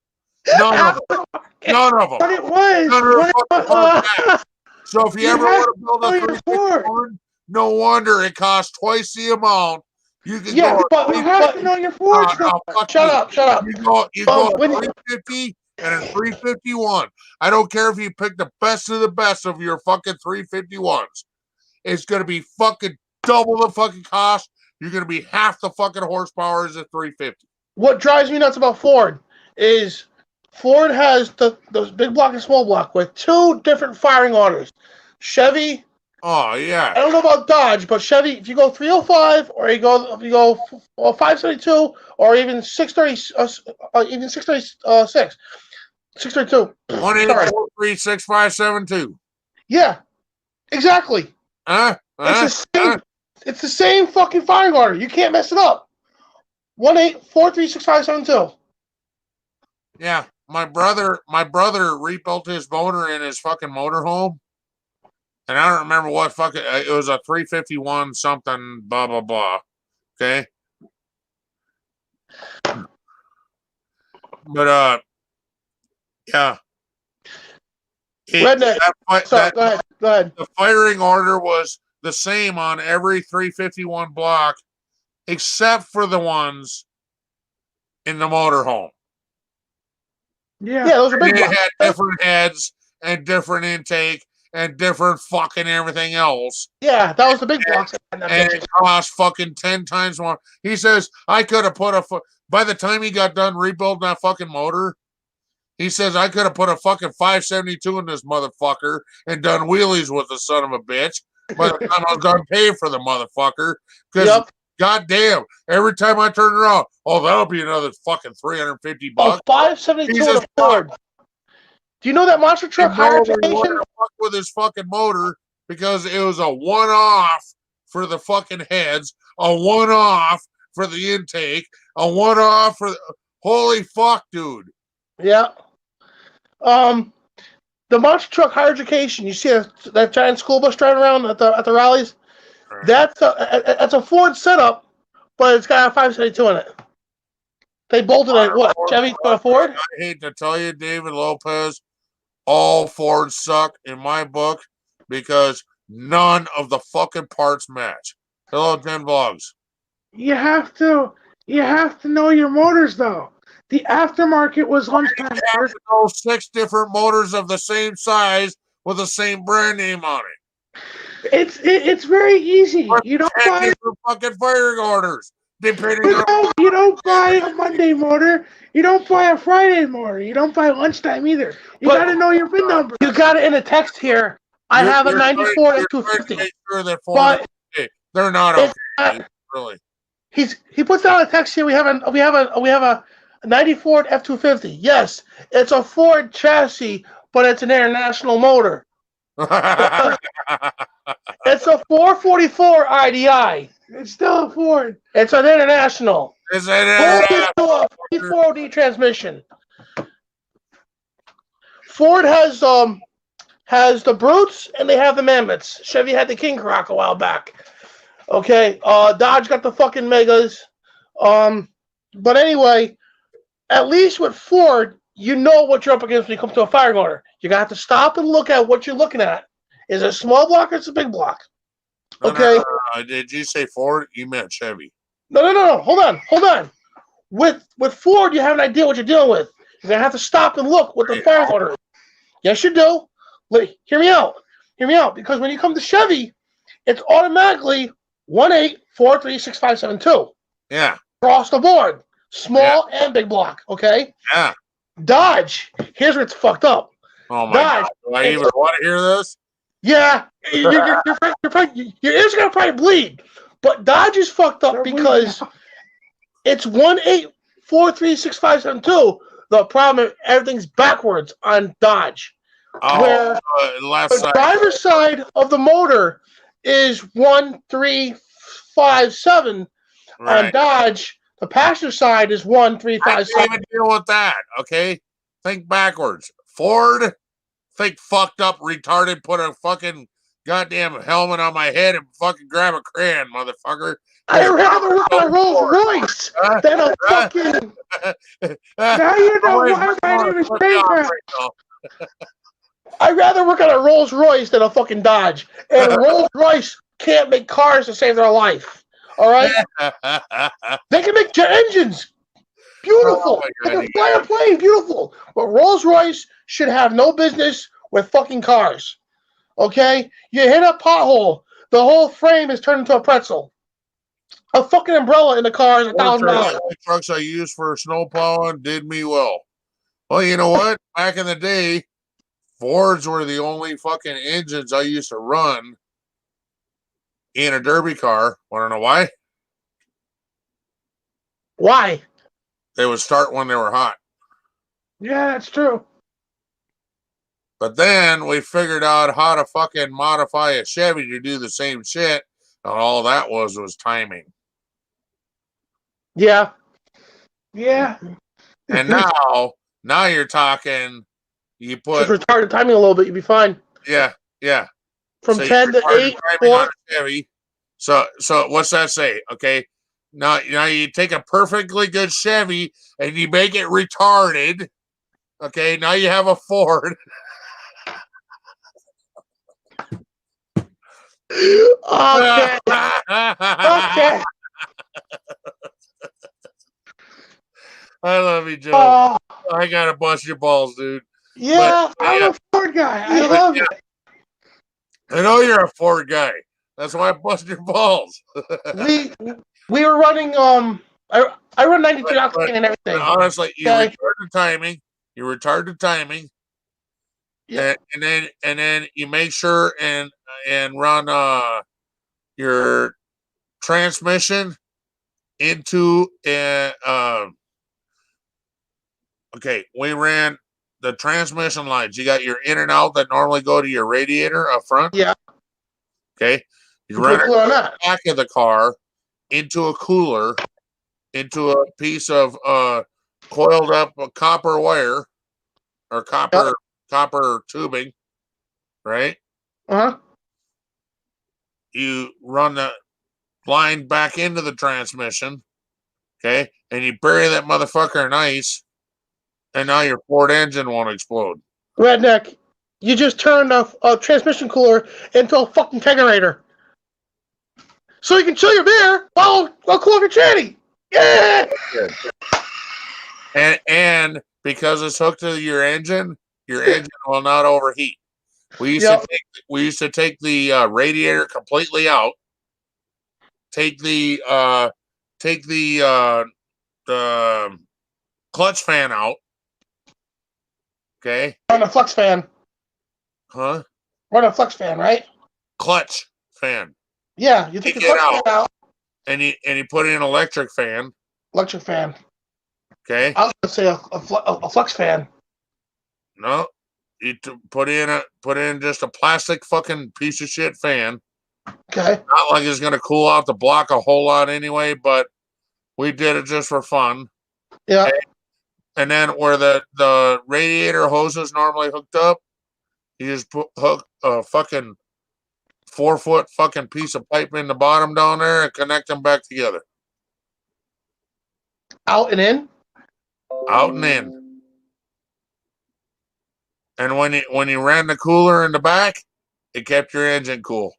None of them. But it was. None of the fucking parts match. So if you ever want to build a 351, no wonder it costs twice the amount. You can Yeah, go. but You have to know your Ford stuff. Shut up. You go a 350 and a 351. I don't care if you pick the best of the best of your fucking 351s. It's going to be fucking double the fucking cost. You're going to be half the fucking horsepower as a 350. What drives me nuts about Ford is Ford has those big block and small block with two different firing orders. Chevy. Oh yeah. I don't know about Dodge, but Chevy, if you go 305 or if you go 572 or even 630, even 636, 632. 1-843-6572. Yeah, exactly. Huh? It's the same It's the same fucking firing order. You can't mess it up. 1-843-6572. Yeah, my brother rebuilt his motor in his fucking motorhome, and I don't remember what fucking it was, a 351 something blah blah blah. Okay, but yeah. Redneck. Sorry, go ahead. The firing order was the same on every 351 block, except for the ones in the motorhome. Yeah, those are big It blocks. had different heads and different intake and different fucking everything else. Yeah, that was the big blocks. And it cost fucking 10 times more. He says, I could have put by the time he got done rebuilding that fucking motor, he says, I could have put a fucking 572 in this motherfucker and done wheelies with the son of a bitch by the time I was done paying for the motherfucker. Because, goddamn, every time I turn around, that'll be another fucking $350. A 572 on a Ford. Do you know that monster truck higher education? With his fucking motor, because it was a one-off for the fucking heads, a one-off for the intake, a one-off for holy fuck, dude. Yeah. The monster truck higher education. You see that giant school bus driving around at the rallies? Right. That's a Ford setup, but it's got a 572 in it. They bolted it. What? Chevy got a Ford? I hate to tell you, David Lopez, all Fords suck in my book because none of the fucking parts match. Hello, Den Vlogs. You have to know your motors, though. The aftermarket was once you have to know 6 different motors of the same size with the same brand name on it. It's very easy. You don't buy different fucking firing orders. Depending on you don't buy a Monday motor. You don't buy a Friday motor. You don't buy lunchtime either. You got to know your VIN number. You got it in the text here. I have a 94 F250. Make sure that Ford, they're not okay. Really. He puts down a text here. We have a 94 F250. Yes, it's a Ford chassis, but it's an international motor. It's a 444 IDI. It's still a Ford. It's an international. It's an international 4D transmission. Ford has the Brutes and they have the Mammoths. Chevy had the King Croc a while back. Okay, Dodge got the fucking Megas. But anyway, at least with Ford, you know what you're up against when you come to a firing order. You're gonna have to stop and look at what you're looking at. Is it a small block or is it a big block? Okay. No. Did you say Ford? You meant Chevy. No. Hold on. With Ford, you have an idea what you're dealing with. You're gonna have to stop and look what the firing order is. Yes, you do. Hear me out. Because when you come to Chevy, it's automatically 1-843-6572. Yeah. Across the board, small and big block. Okay. Yeah. Dodge. Here's where it's fucked up. Oh my God! Do I even want to hear this? Yeah, your ears are gonna probably bleed. But Dodge is fucked up because it's 1-843-6572. The problem is everything's backwards on Dodge. Where the driver's side of the motor is 1357 on Dodge. The passenger side is 1357. I can't even deal with that. Okay, think backwards. Ford, think fucked up, retarded. Put a fucking goddamn helmet on my head and fucking grab a crayon, motherfucker. I'd rather work on a Rolls Royce than a fucking. Now you know why my name is Paper. I'd rather work on a Rolls Royce than a fucking Dodge. And Rolls Royce can't make cars to save their life. All right? They can make jet engines. Beautiful. They can fly a plane. Beautiful. But Rolls Royce should have no business with fucking cars. Okay? You hit a pothole, the whole frame is turned into a pretzel. A fucking umbrella in the car is $1,000. The trucks I used for snow plowing did me well. Well, you know what? Back in the day, Fords were the only fucking engines I used to run in a derby car. Want to know why? Why? They would start when they were hot. Yeah, that's true. But then we figured out how to fucking modify a Chevy to do the same shit All that was timing. Yeah. Yeah. And now you're talking. You Just put retarded timing a little bit, you'd be fine. yeah. From So 10 you're to 8, timing on 4. a Chevy. So what's that say? Okay. Now you take a perfectly good Chevy and you make it retarded. Okay, now you have a Ford. Okay. Okay. I love you, Joe. Oh, I gotta bust your balls, dude. yeah. I'm a Ford guy. I love it. I know you're a Ford guy. That's why I bust your balls. we were running I run 93 octane and everything. Honestly, you Okay. retard the timing. You retard the timing. Yeah. And then you make sure and run your transmission into okay, we ran the transmission lines. You got your in and out that normally go to your radiator up front. Yeah. Okay. You Put run a it cooler on that. back of the car into a cooler, into a piece of coiled up copper wire or copper tubing, right? Uh-huh. You run the line back into the transmission, okay, and you bury that motherfucker in ice, and now your Ford engine won't explode. Redneck, you just turned a transmission cooler into a fucking kegerator. So you can chill your beer while cool up your tranny. Yeah. And because it's hooked to your engine will not overheat. We used to take the radiator completely out, take the clutch fan out. Okay. Run a flex fan. Huh? Run a flex fan, right? Clutch fan. Yeah, you take the clutch fan out. And you put in an electric fan. Electric fan. Okay. I was gonna say a flex fan. No, you put in just a plastic fucking piece of shit fan. Okay. Not like it's gonna cool out the block a whole lot anyway, but we did it just for fun. Yeah. Okay? And then where the radiator hoses normally hooked up, you just hook a fucking 4-foot fucking piece of pipe in the bottom down there and connect them back together. Out and in? Out and in. And when you ran the cooler in the back, it kept your engine cool.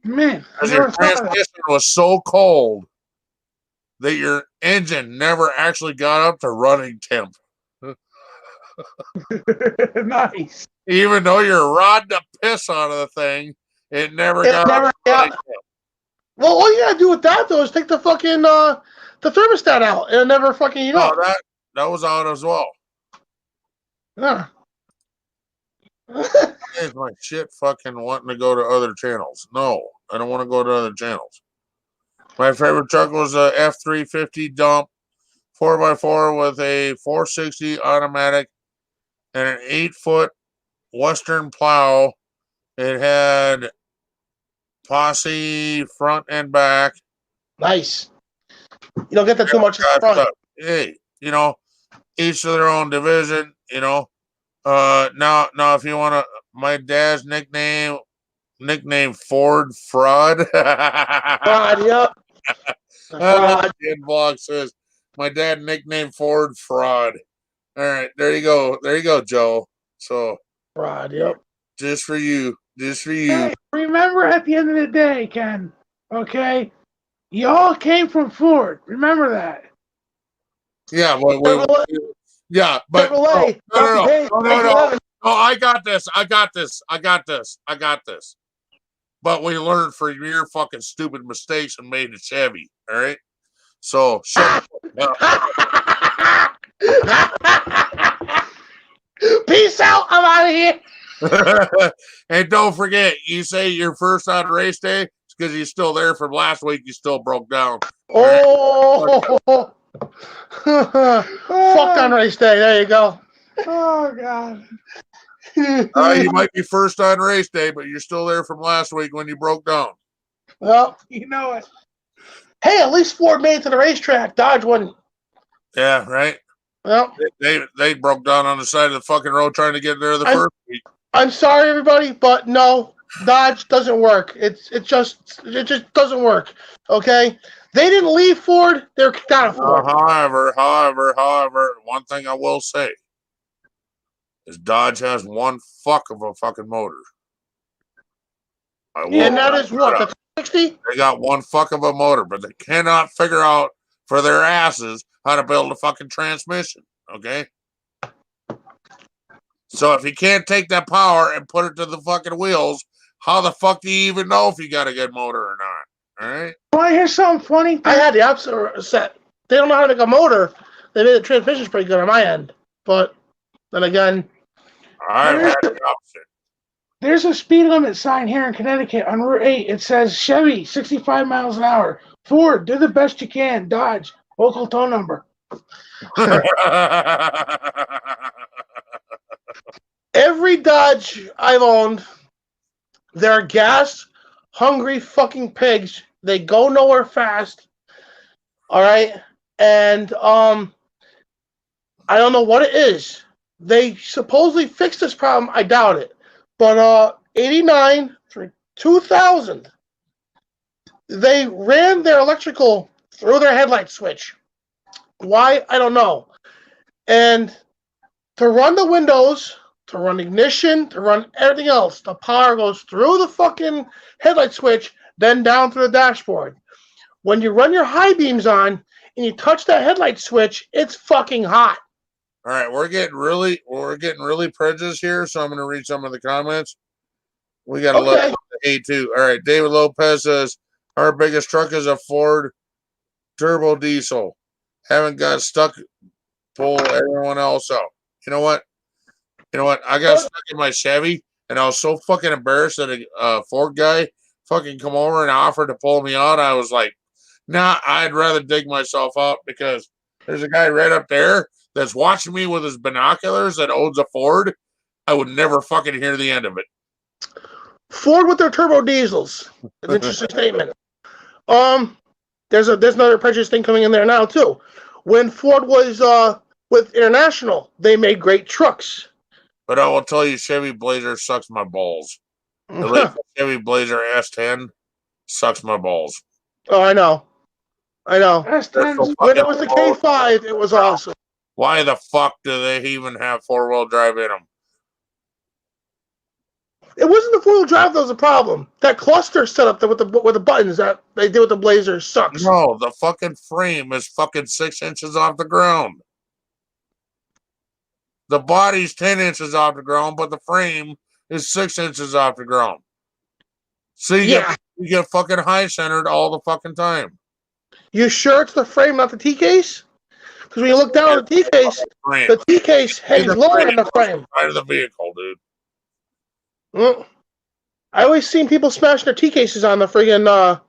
Man, Because your transmission was so cold that your engine never actually got up to running temp. Nice. Even though you're rodding the piss out of the thing, it never got up to running temp. Well, all you gotta do with that though is take the fucking the thermostat out and it never fucking heat up. That was out as well. Yeah. Is my shit fucking wanting to go to other channels? No, I don't want to go to other channels. My favorite truck was a F350 dump 4x4 with a 460 automatic and an 8-foot Western plow. It had posse front and back. Nice. You don't get that too much in the front. Hey, each of their own division, Now if you want to, my dad's nickname Ford Fraud. Fraud, yep. Fraud. Blog says my dad nicknamed Ford Fraud. All right, there you go, Joe. So Fraud, yep. Just for you. Hey, remember at the end of the day, Ken, okay? You all came from Ford. Remember that. Yeah, but no. I got this. But we learned from your fucking stupid mistakes and made a Chevy. All right. So shut up. Peace out. I'm out of here. And don't forget, you say you're first on race day. It's because you're still there from last week. You still broke down. Oh. Fucked on race day. There you go. Oh, God. You might be first on race day, but you're still there from last week when you broke down. Well, You know it. hey, at least Ford made it to the racetrack. Dodge wouldn't. Yeah, right. Well, They broke down on the side of the fucking road trying to get there the first week. I'm sorry, everybody, but no, Dodge doesn't work. It just doesn't work. Okay, they didn't leave Ford; they're kicked out of Ford. However, one thing I will say is Dodge has one fuck of a fucking motor. And that is what, the 60? They got one fuck of a motor, but they cannot figure out for their asses how to build a fucking transmission. Okay. So if you can't take that power and put it to the fucking wheels, how the fuck do you even know if you got a good motor or not? All right. Want to hear something funny? I had the opposite set. They don't know how to make a motor. They made the transmission's pretty good on my end. But then again, I've had the opposite. There's a speed limit sign here in Connecticut on Route 8. It says Chevy, 65 miles an hour. Ford, do the best you can. Dodge, local tow number. every Dodge I've owned, they're gas-hungry fucking pigs. They go nowhere fast. All right? And I don't know what it is. They supposedly fixed this problem. I doubt it. But 89 through 2000, they ran their electrical through their headlight switch. Why? I don't know. And to run the windows, to run ignition, to run everything else, the power goes through the fucking headlight switch, then down through the dashboard. When you run your high beams on and you touch that headlight switch, it's fucking hot. All right, we're getting really prejudiced here, so I'm going to read some of the comments. We got to let the hate too. All right, David Lopez says our biggest truck is a Ford turbo diesel. Haven't got stuck. Pull everyone else out. You know what? I got stuck in my Chevy, and I was so fucking embarrassed that a Ford guy fucking come over and offered to pull me out. I was like, nah, I'd rather dig myself out because there's a guy right up there that's watching me with his binoculars that owns a Ford. I would never fucking hear the end of it. Ford with their turbo diesels. It's an interesting statement. There's another prejudice thing coming in there now too. When Ford was with International, they made great trucks. But I will tell you, Chevy Blazer sucks my balls. The late Chevy Blazer S10 sucks my balls. Oh, I know. S10, when it was the K5, it was awesome. Why the fuck do they even have four-wheel drive in them? It wasn't the four-wheel drive that was the problem. That cluster setup with the buttons that they did with the Blazer sucks. No, the fucking frame is fucking 6 inches off the ground. The body's 10 inches off the ground, but the frame is 6 inches off the ground. So you get fucking high-centered all the fucking time. You sure it's the frame, not the T-case? Because when you look down at the T-case, the T-case hangs lower than the frame. Side of the vehicle, dude. Well, I always seen people smash their T-cases on the friggin'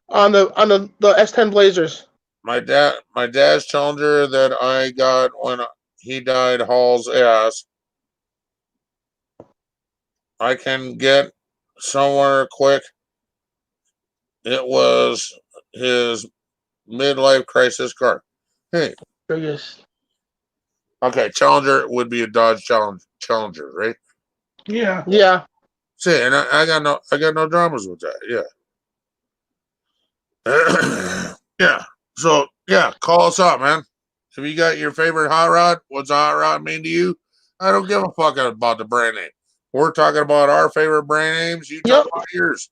on the S10 Blazers. My dad's Challenger that I got when he died hauls ass. I can get somewhere quick. It was his midlife crisis car. Hey. Biggest. Okay, Challenger would be a Dodge Challenger, right? Yeah. Yeah. See, and I got no dramas with that. Yeah. Yeah. So yeah, call us up, man. If you got your favorite hot rod, what's a hot rod mean to you? I don't give a fuck about the brand name. We're talking about our favorite brand names. You talk about yours.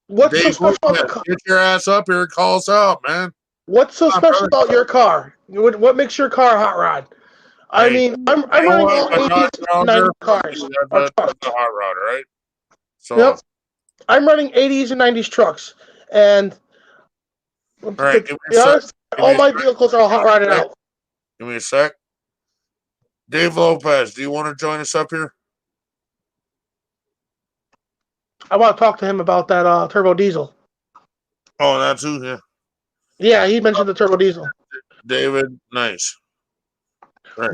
What's Dave, so special about the car? get your ass up here and call us out, man. What's so special about your car? What makes your car a hot rod? I mean, I'm running all 80s and 90s cars. That's a hot rod, right? So, yep. I'm running 80s and 90s trucks. And all right, to be honest, all my vehicles are all hot rodded out. Give me a sec. Dave Lopez, do you want to join us up here? I want to talk to him about that turbo diesel. Oh, that's who, yeah. Yeah, he mentioned the turbo diesel. David, nice. Right.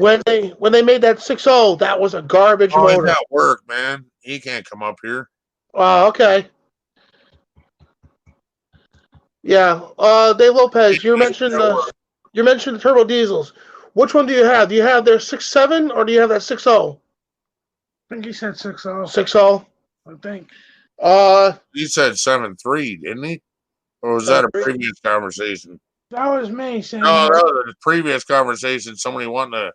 When they made that 6.0, that was a garbage Oh, he's motor. at work, man. He can't come up here. Oh, okay. Yeah. Dave Lopez, you mentioned the turbo diesels. Which one do you have? Do you have their 6.7 or do you have that 6.0? I think he said 6-0. 6.0. I think. He said 7.3, didn't he? Or was that a 7.3? previous conversation? That was me saying No, that. that was a previous conversation. Somebody wanting to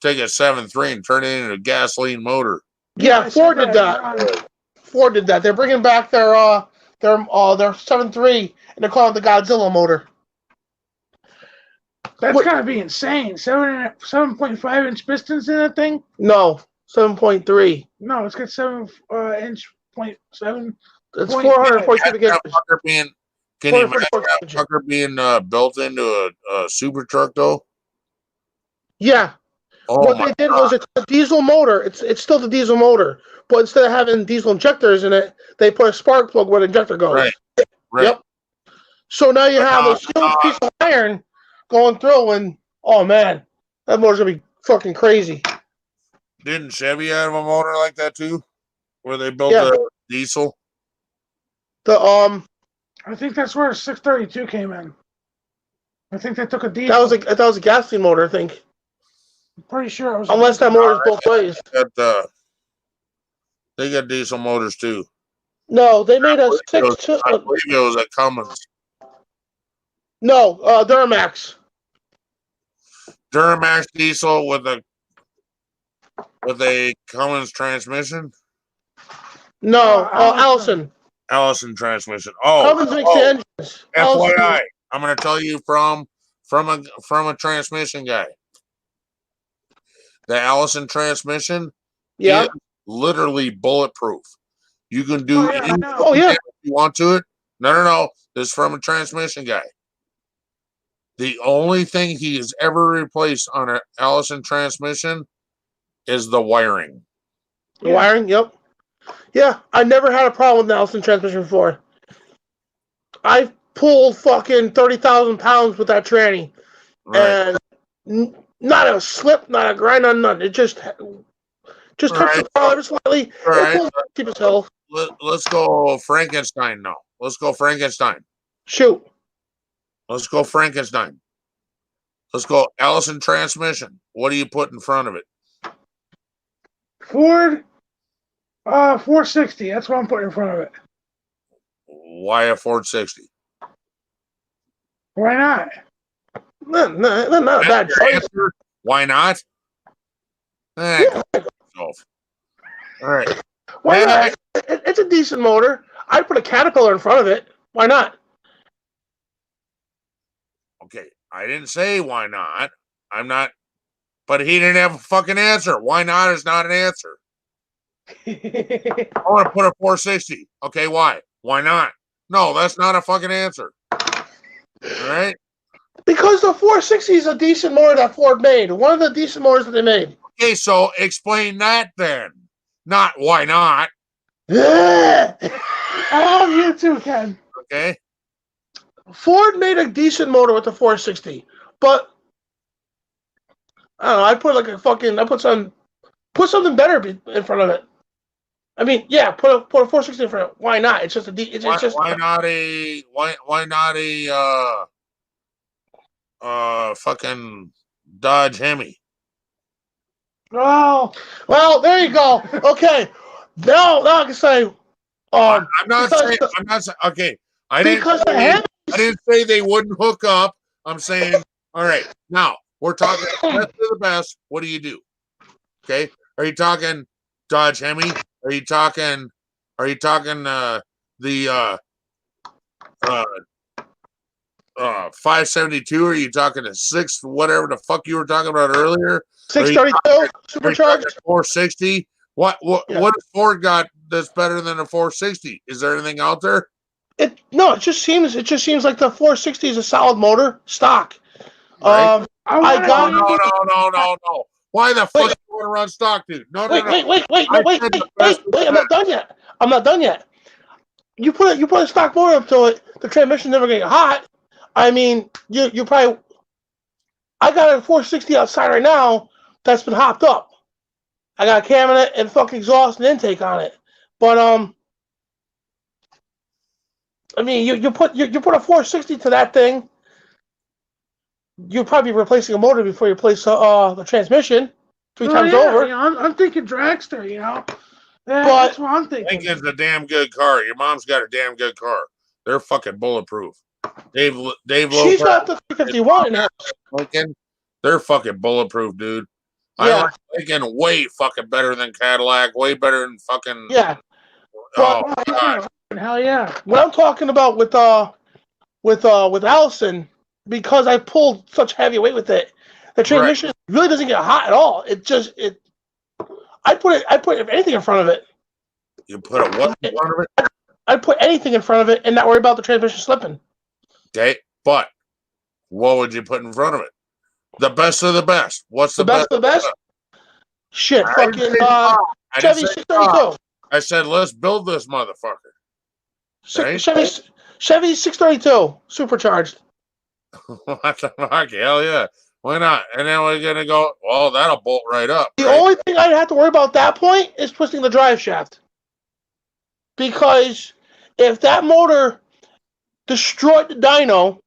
take a 7.3 and turn it into a gasoline motor. Yeah, I Ford said did that. Ford did that. They're bringing back their 7.3 and they're calling it the Godzilla motor. That's What- gotta be insane. 7.5-inch pistons in that thing? No, 7.3. No, it's got 7-inch .7. It's Point 440 That cubic inches. fucker being, can you imagine 444 that cubic inches. fucker being built into a super truck though? Yeah. Oh What my they did God. was it's a diesel motor. It's still the diesel motor, but instead of having diesel injectors in it, they put a spark plug where the injector goes. Right. Right. Yep. So now you have a huge piece of iron going through, and oh man, that motor's gonna be fucking crazy. Didn't Chevy have a motor like that too? Where they built Yeah. a diesel? The I think that's where 632 came in. I think they took a diesel. that was a gasoline motor, I think. I'm pretty sure it was. Unless that motor's both ways. They got diesel motors too. No, they made a I believe it was a Cummins. No, Duramax. Duramax diesel with a Cummins transmission. No, Allison. Allison. transmission. Oh, Cummins makes the engines. Allison- FYI, I'm going to tell you from a transmission guy. The Allison transmission Yeah. is literally bulletproof. You can do Oh, yeah, I anything know. Oh yeah. you want to it. No. This is from a transmission guy. The only thing he has ever replaced on an Allison transmission is the wiring. The wiring. Yep. Yeah, I never had a problem with the Allison transmission before. I pulled fucking 30,000 pounds with that tranny, Right. and not a slip, not a grind on nothing. It just touched the car ever slightly. Right. It pulls keep its hill. Let's go Frankenstein now. Let's go Frankenstein. Shoot. Let's go Frankenstein. Let's go Allison transmission. What do you put in front of it? Ford 460. That's what I'm putting in front of it. Why a Ford 60? Why not? Not a bad That's your choice. answer? Why not? Yeah. All right. Why not? It's a decent motor. I'd put a Caterpillar in front of it. Why not? Okay. I didn't say why not. I'm not. But he didn't have a fucking answer. Why not is not an answer. I want to put a 460. Okay, why? Why not? No, that's not a fucking answer. All right. Because the 460 is a decent motor that Ford made. One of the decent motors that they made. Okay, so explain that then. Not why not. Yeah. I love you too, Ken. Okay. Ford made a decent motor with the 460, but I don't know. I put something better in front of it. I mean, yeah, put a 460 in front of it. Why not? It's just Why not a fucking Dodge Hemi? Oh, Oh, well, there you go. Okay, now I can say, I'm not because saying. Okay, I didn't. because the say- Hemi. I didn't say they wouldn't hook up. I'm saying, all right, now we're talking best of the best. What do you do? Okay, are you talking Dodge Hemi? Are you talking the 572? Are you talking the 6, whatever the fuck you were talking about earlier? 632 Are you supercharged. talking 460? What Yeah. what has Ford got that's better than a 460? Is there anything out there? It just seems like the 460 is a solid motor stock. Right. I got No. Why the fuck Wait. do you want to run stock, dude? No. wait. I said the best I'm not done yet. You put a stock motor up to it, the transmission never gonna get hot. I mean, you probably. I got a 460 outside right now. that's been hopped up. I got a cabinet and fucking exhaust and intake on it. But I mean, you put a 460 to that thing. You'll probably be replacing a motor before you replace the transmission three times over. You know, I'm thinking dragster. You know, But that's what I'm thinking. Lincoln's a damn good car. Your mom's got a damn good car. They're fucking bulletproof. Dave she's Loper, got the 351 in her. Lincoln, they're fucking bulletproof, dude. Yeah. I like Lincoln way fucking better than Cadillac. Way better than fucking. Yeah. Oh, But God. Hell yeah. what I'm talking about with Allison, because I pulled such heavy weight with it, the transmission really doesn't get hot at all. I put anything in front of it. You put a what in front of it? I put anything in front of it and not worry about the transmission slipping. Okay, but what would you put in front of it? The best of the best. What's the best? The best? Shit, I didn't fucking say top. I didn't Chevy say 632. I said let's build this motherfucker. Right? Chevy 632 supercharged. What the fuck? Hell yeah. Why not? And then we're gonna go, well, that'll bolt right up. The right? only thing I'd have to worry about at that point is twisting the drive shaft. Because if that motor destroyed the dyno,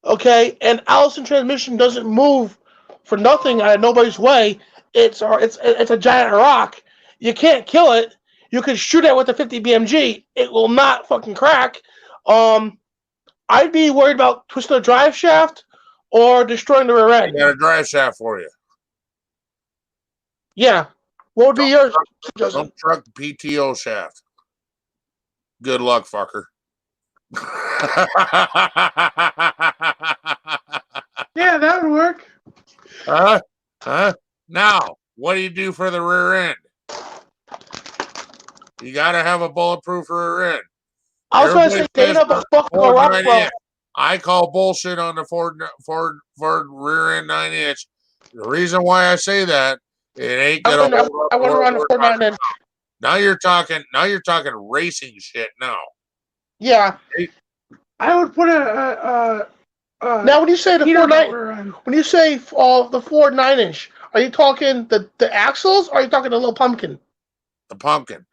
okay, and Allison transmission doesn't move for nothing out of nobody's way, it's a giant rock. You can't kill it. You can shoot it with a 50 BMG. It will not fucking crack. I'd be worried about twisting the drive shaft or destroying the rear end. I got a drive shaft for you. Yeah. What would be yours? Dump truck PTO shaft. Good luck, fucker. Yeah, that would work. Now, what do you do for the rear end? You got to have a bulletproof rear end. I was going to say Dana, but fuck the Rockwell. I call bullshit on the Ford rear end 9-inch. The reason why I say that, it ain't gonna. I went around the 4.9 inch. Now you're talking racing shit. Now. Yeah. I would put a now, when you say the peanut 4.9, butter on. when you say the 4.9 inch, are you talking the axles, or are you talking the little pumpkin? The pumpkin.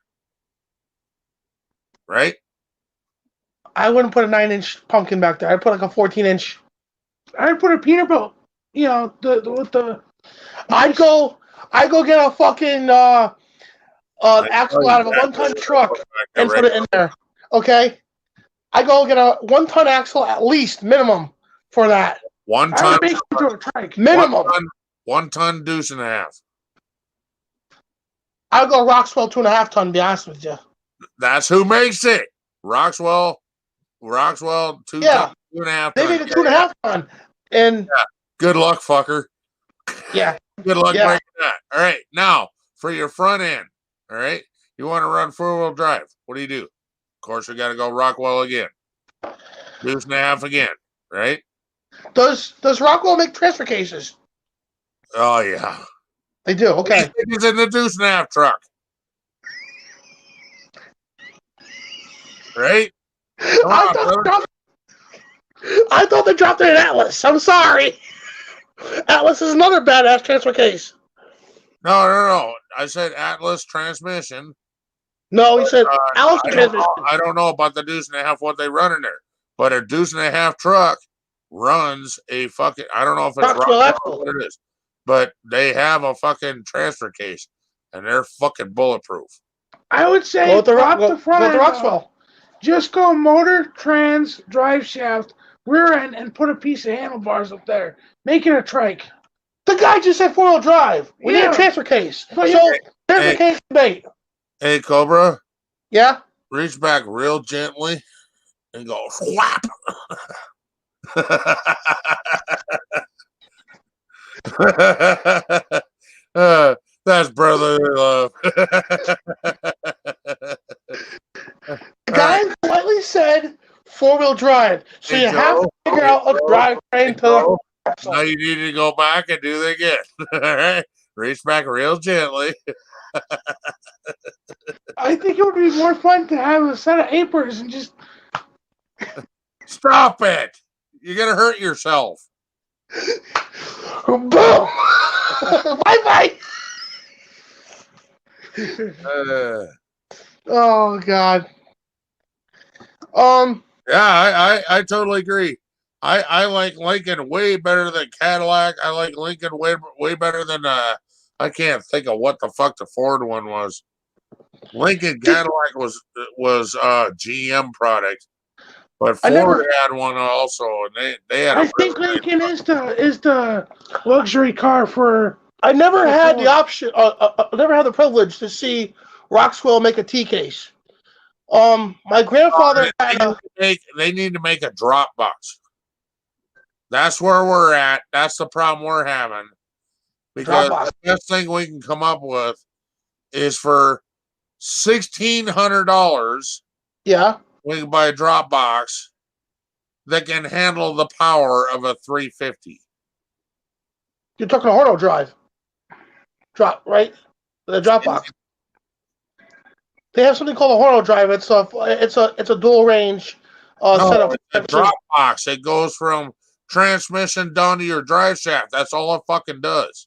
Right? I wouldn't put a 9-inch pumpkin back there. I'd put like a 14-inch. I'd put a peanut butter. You know, with the. I'd go get a fucking axle out of a 1-ton truck and put it in there. Okay? I go get a 1-ton axle at least, minimum, for that. 1 I ton. would make it to a trike. Minimum. 1 ton deuce and a half. I'll go Roxwell 2.5 ton, to be honest with you. That's who makes it. Roxwell 2 Yeah. 2.5 They make a 2.5 ton. And good luck, fucker. yeah. Good luck Yeah. breaking that. All right. Now, for your front end, all right, you want to run 4-wheel drive. What do? Of course, we got to go Rockwell again. Deuce and a half again, right? Does Rockwell make transfer cases? Oh, yeah. They do. Okay. It's in the deuce and a half truck. Right? Come on, brother. I thought they dropped it in Atlas. I'm sorry. Atlas is another badass transfer case. No. I said Atlas transmission. No, he said Atlas I transmission. don't know about the deuce and a half, what they run in there. But a deuce and a half truck runs a fucking, I don't know if it's Rockwell or what it is. But they have a fucking transfer case. And they're fucking bulletproof. I would say Go with the front Roxwell. Just go motor, trans, drive shaft, rear end, and put a piece of handlebars up there. Make it a trike. The guy just said 4-wheel drive. We need a transfer case. But transfer case debate. Hey, Cobra, Yeah? reach back real gently and go whap. That's brotherly love. The guy politely said 4-wheel drive. So Hey, you have to Joe. figure out a drivetrain to the Now you need to go back and do it again. All right, reach back real gently. I think it would be more fun to have a set of aprons and just. Stop it! You're gonna hurt yourself. Boom! Bye. Uh, Oh God. yeah, I totally agree. I like Lincoln way better than Cadillac. I like Lincoln way better than I can't think of what the fuck the Ford one was. Lincoln Cadillac was GM product, but I Ford never- had one also, and they had. I think Lincoln is the luxury car for. I never had the Ford. option. I never had the privilege to see Rockwell make a T case. My grandfather had a. They need to make a drop box. That's where we're at. That's the problem we're having. Because Dropbox. the best thing we can come up with is for $1,600, Yeah, we can buy a drop box that can handle the power of a 350. you're talking a Horno drive. Drop right, the Dropbox. They have something called a Horno drive. It's a dual range No, setup. it's a drop box. It goes from transmission down to your drive shaft. That's all it fucking does.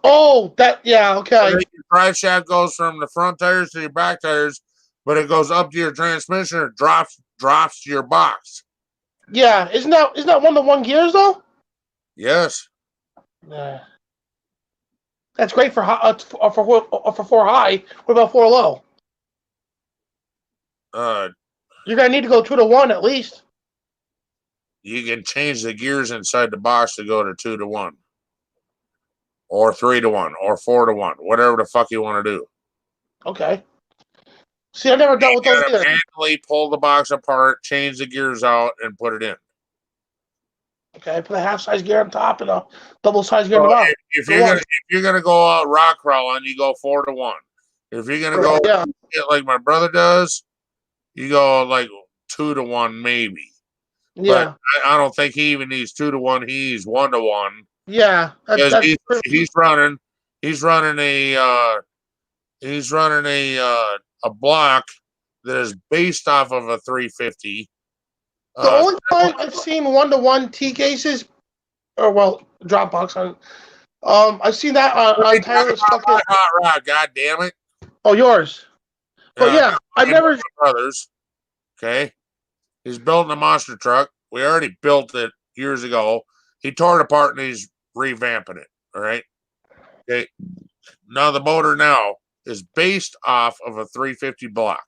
Oh, yeah, okay. Your drive shaft goes from the front tires to your back tires, but it goes up to your transmission. It drops to your box. Yeah, isn't that 1-to-1 gears though? Yes. Yeah. That's great for 4 high. What about 4 low? You're gonna need to go 2-to-1 at least. You can change the gears inside the box to go to 2-to-1, or 3-to-1, or 4-to-1, whatever the fuck you want to do. Okay. See, I never dealt with those either. Manually pull the box apart, change the gears out, and put it in. Okay, put a half-size gear on top and a double-size gear on the bottom. If you're gonna go out rock crawling, you go 4-to-1. If you're gonna go like my brother does, you go like 2-to-1 maybe. Yeah. But I don't think he even needs 2-to-1. He's 1-to-1. Yeah. He's running a block that is based off of a 350. The only time I've seen 1-to-1 T cases, or Dropbox on, I've seen that on tires. Hot rod, god damn it! Oh, yours. But yeah, I never. Brothers. Okay, he's building a monster truck. We already built it years ago. He tore it apart and he's revamping it. All right. Okay. Now the motor now is based off of a 350 block,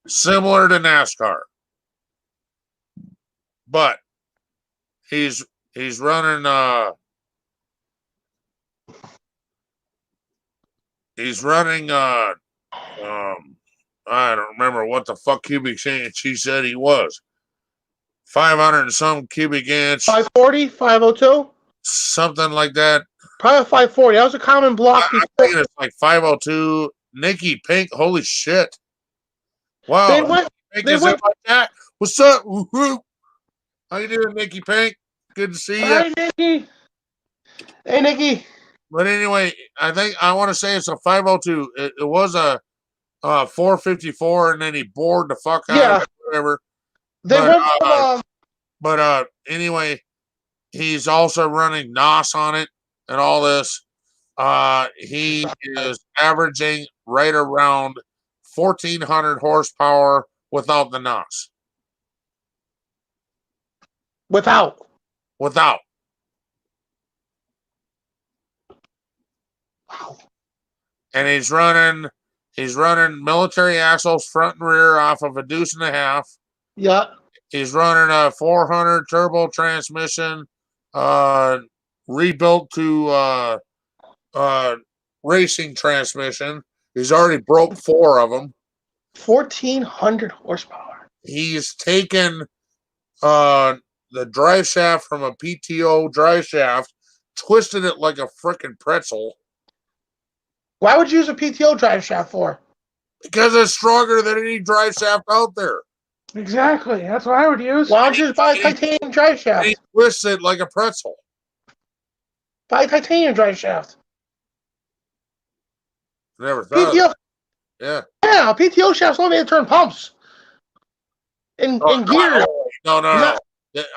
similar to NASCAR. But he's running I don't remember what the fuck cubic inch he said he was. 500 and some cubic inch. 540, 502? Something like that. Probably 540. That was a common block I'm thinking it's like 502. Nikki Pink, holy shit. Wow. They went like that. What's up? Woo-hoo. How you doing, Nikki Pink? Good to see you. Hi, Nikki. Hey, Nikki. But anyway, I want to say it's a 502. It was a 454, and then he bored the fuck out of it, whatever. But anyway, he's also running NOS on it and all this. He is averaging right around 1,400 horsepower without the NOS. Without. Wow. And he's running military axles front and rear off of a 1.5 deuce. Yeah. He's running a 400 turbo transmission, rebuilt to racing transmission. He's already broke 4 of them. 1,400 horsepower. He's taken the drive shaft from a PTO drive shaft, twisted it like a frickin' pretzel. Why would you use a PTO drive shaft for? Because it's stronger than any drive shaft out there. Exactly. That's what I would use. Why don't you just buy a titanium drive shaft? He twists it like a pretzel. Buy a titanium drive shaft. Never thought. PTO. Yeah. Yeah, PTO shaft's only made to turn pumps. And gear. No.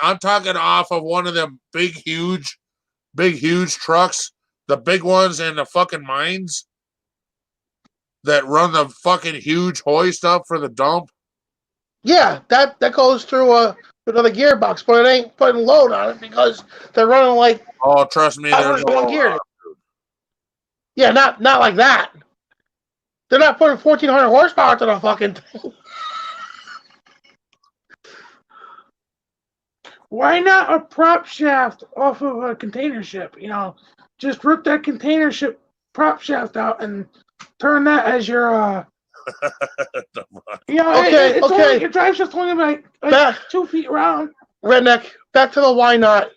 I'm talking off of one of them big, huge trucks the big ones in the fucking mines that run the fucking huge hoist up for the dump. Yeah, that goes through another gearbox, but it ain't putting load on it because they're running like Oh, trust me, there's one gear. Yeah, not like that. They're not putting 1,400 horsepower to the fucking thing. Why not a prop shaft off of a container ship? You know, just rip that container ship prop shaft out and turn that as your you know, Okay, it's okay. Only, your drive shaft's only like 2 feet around. Redneck, back to the why not.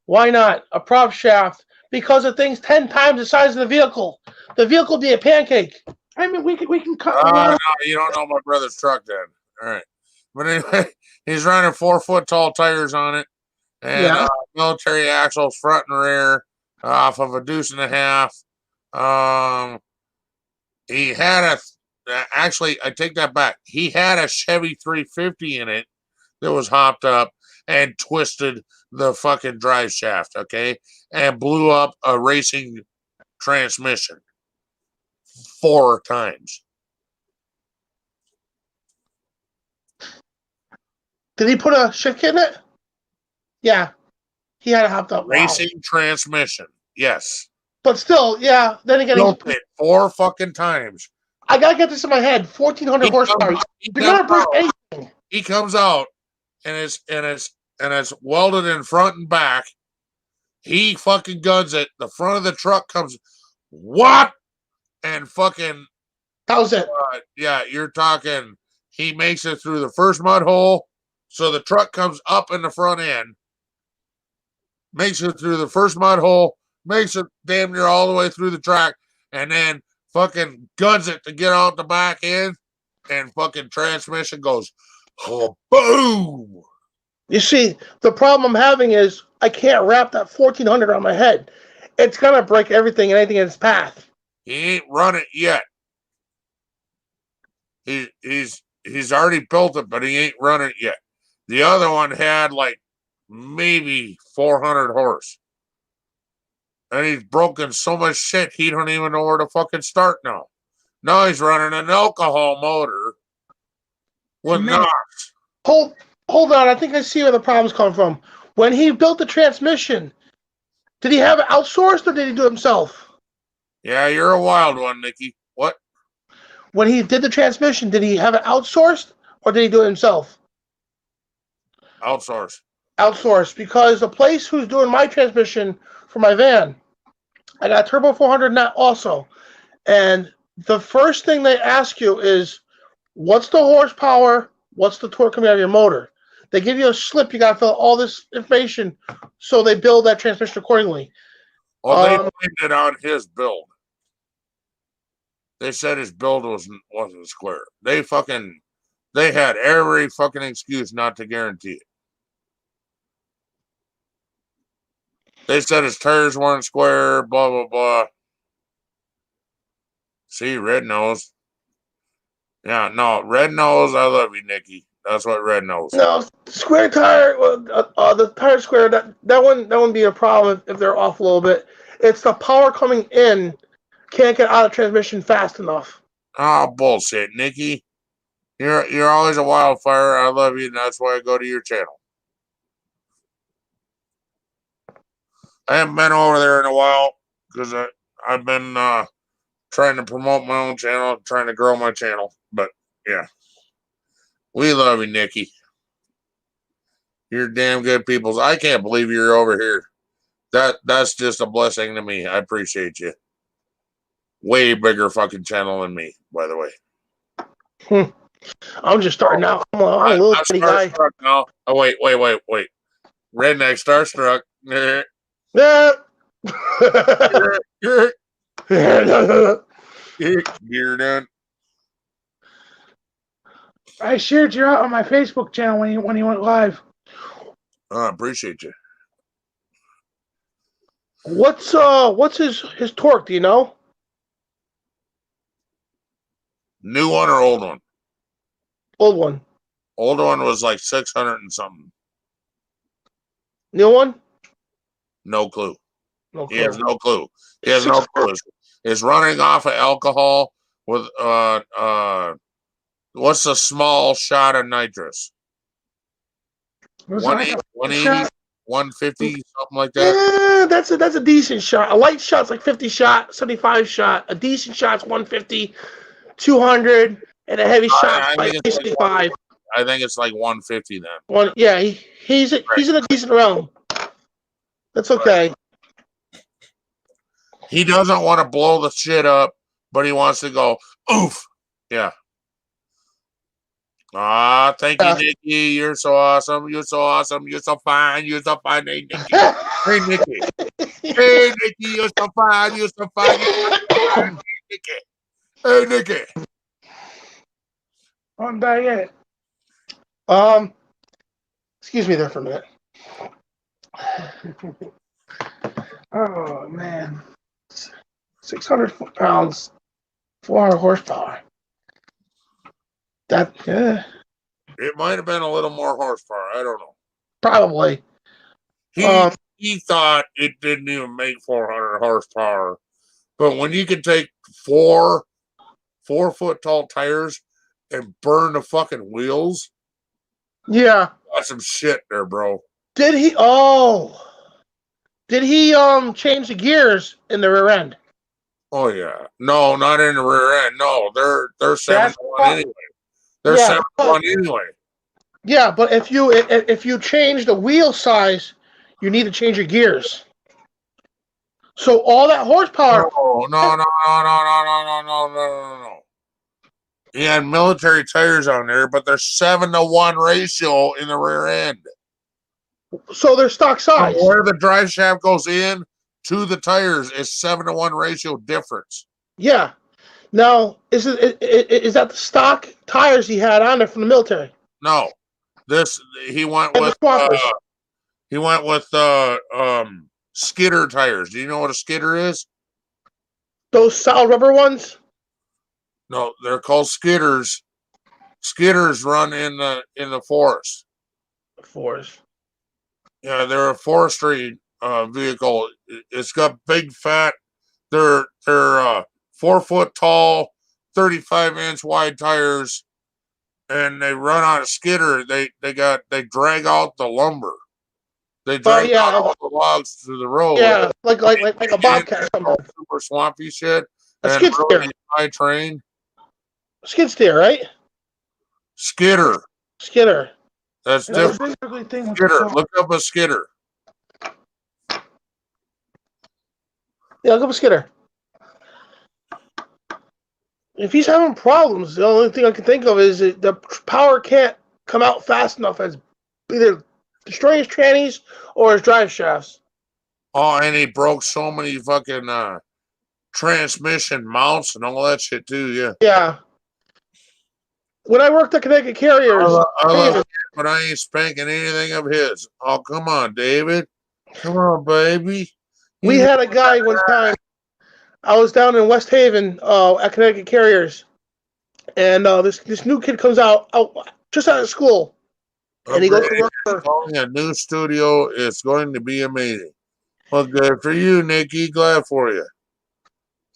Why not a prop shaft? Because the thing's 10 times the size of the vehicle. The vehicle be a pancake. I mean, we can cut. No, you don't know my brother's truck then. All right. But anyway, he's running 4-foot tall tires on it and military axles front and rear off of a deuce and a half. He had actually, I take that back. He had a Chevy 350 in it that was hopped up and twisted the fucking drive shaft, okay, and blew up a racing transmission 4 times. Did he put a shift kit in it? Yeah. He had a hopped up racing transmission. Yes. But still, yeah. Then again, built it 4 fucking times. I gotta get this in my head. 1,400 horsepower. You're gonna break anything. He comes out and it's welded in front and back. He fucking guns it. The front of the truck comes what? And fucking how's it? Yeah, you're talking. He makes it through the first mud hole, so the truck comes up in the front end. Makes it through the first mud hole, makes it damn near all the way through the track, and then fucking guns it to get out the back end, and fucking transmission goes, oh, boom. You see, the problem I'm having is I can't wrap that 1,400 on my head. It's gonna break everything and anything in its path. He ain't run it yet. He's already built it, but he ain't run it yet. The other one had like maybe 400 horse. And he's broken so much shit, he don't even know where to fucking start now. Now he's running an alcohol motor with NOx. Hold on, I think I see where the problems come from. When he built the transmission, did he have it outsourced or did he do it himself? Yeah, you're a wild one, Nikki. What? When he did the transmission, did he have it outsourced or did he do it himself? Outsourced. Outsourced, because the place who's doing my transmission for my van, I got Turbo 400 net also. And the first thing they ask you is, what's the horsepower? What's the torque coming out of your motor? They give you a slip. You got to fill out all this information, so they build that transmission accordingly. Well, they blamed it on his build. They said his build wasn't square. They had every fucking excuse not to guarantee it. They said his tires weren't square, blah, blah, blah. See, Red knows. Yeah, no, Red knows. I love you, Nikki. That's what Red knows. No, square tire, the tire square, that wouldn't be a problem if they're off a little bit. It's the power coming in can't get out of transmission fast enough. Oh, bullshit, Nikki. You're always a wildfire. I love you, and that's why I go to your channel. I haven't been over there in a while because I've been trying to promote my own channel, trying to grow my channel. But yeah, we love you, Nikki. You're damn good people. I can't believe you're over here. That's just a blessing to me. I appreciate you. Way bigger fucking channel than me, by the way. I'm just starting out. I'm a little bitty guy. Now. Oh, wait. Redneck Starstruck. Yeah. You're done. I shared you out on my Facebook channel when he went live. I appreciate you. What's his torque? Do you know? New one or old one? Old one. Old one was like 600 and something. New one? No clue. No He has clue. no clue. He has no clue. It's running off of alcohol with what's a small shot of nitrous? Was it 180, like a 180, shot? 150, something like that. Yeah, that's a decent shot. A light shot's like 50 shot, 75 shot. A decent shot's 150, 200, and a heavy shot's I like think it's like 65. I think it's like 150 then. One, yeah, he's in a decent realm. That's okay. He doesn't want to blow the shit up, but he wants to go, oof. Yeah. Thank you, Yeah. Nikki. You're so awesome. You're so awesome. You're so fine. You're so fine. Hey, Nikki. Hey, Nikki. Hey, Nikki. You're so fine. You're so fine. You're so fine. Hey, Nikki. Hey, Nikki. On diet. Excuse me there for a minute. Oh man. 600 pounds, 400 horsepower. That, yeah, It might have been a little more horsepower. I don't know. probably. He thought it didn't even make 400 horsepower. But when you can take four 4-foot tall tires and burn the fucking wheels, Yeah. that's some shit there, bro. Did he change the gears in the rear end? Oh yeah. No, not in the rear end. No, they're 7 to 1 anyway. They're Yeah, 7 to 1 anyway. Yeah, but if you change the wheel size, you need to change your gears. So all that horsepower. No. He had military tires on there, but they're 7 to 1 ratio in the rear end. So they're stock size. Where the drive shaft goes in to the tires is 7 to 1 ratio difference. Yeah. Now, is that the stock tires he had on there from the military? No, he went And with the swappers. skidder tires. Do you know what a skidder is? Those solid rubber ones. No, they're called skidders. Skidders run in the forest. Force. Yeah, they're a forestry vehicle. It's got big fat. They're 4-foot tall, 35-inch wide tires, and they run on a skidder. They drag out the lumber. They drag out all the logs to the road. Yeah, like a bobcat. Super swampy shit. A And skid steer. really high train. Skid steer, right? Skidder. Skidder. That's different. Skidder. Look up a skidder. Yeah, look up a skidder. If he's having problems, the only thing I can think of is that the power can't come out fast enough as either destroying his trannies or his drive shafts. Oh, and he broke so many fucking transmission mounts and all that shit too. Yeah. Yeah. When I worked at Connecticut Carriers, I love it, but I ain't spanking anything of his. Oh, come on, David. Come on, baby. We had a guy one time. I was down in West Haven at Connecticut Carriers, and this new kid comes out just out of school, and he goes to work for a new studio. It's going to be amazing. Well, good for you, Nikki. Glad for you.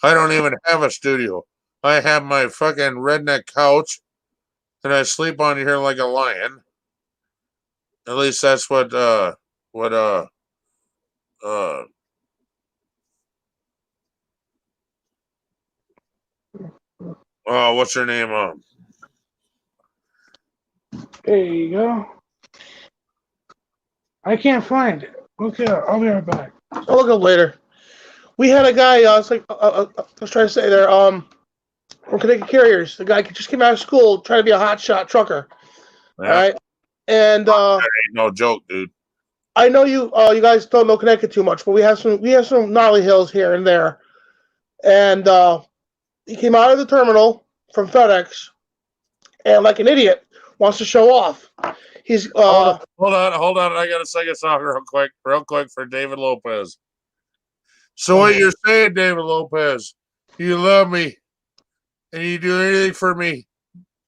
I don't even have a studio. I have my fucking redneck couch, and I sleep on here like a lion. At least that's what what's her name? There you go. I can't find it. Okay, I'll be right back. I'll look up later. We had a guy. I was trying to say there. From Connecticut Carriers, the guy just came out of school trying to be a hotshot trucker. Yeah. All right, and that ain't no joke, dude. I know you guys don't know Connecticut too much, but we have some gnarly hills here and there. And he came out of the terminal from FedEx, and like an idiot, wants to show off. He's hold on. I gotta sing a song real quick for David Lopez. So what you're saying, David Lopez? You love me, and you do anything for me,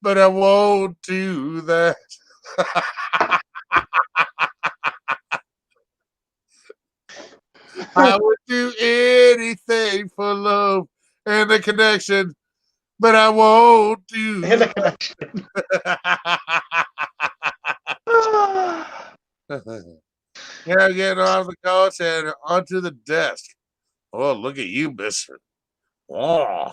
but I won't do that. I would do anything for love and the connection, but I won't do. And the connection. Yeah, getting off the couch and onto the desk. Oh, look at you, mister. Oh,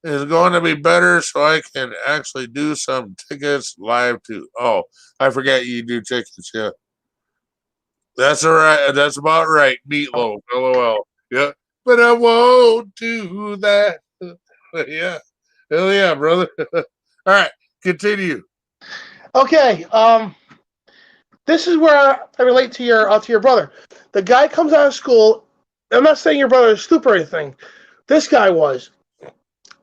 it's going to be better so I can actually do some tickets live too. Oh, I forgot you do tickets. Yeah. That's all right. That's about right. Meatloaf. LOL. Yeah. But I won't do that. Yeah. Hell yeah, brother. All right. Continue. Okay. This is where I relate to your brother. The guy comes out of school. I'm not saying your brother is stupid or anything. This guy was.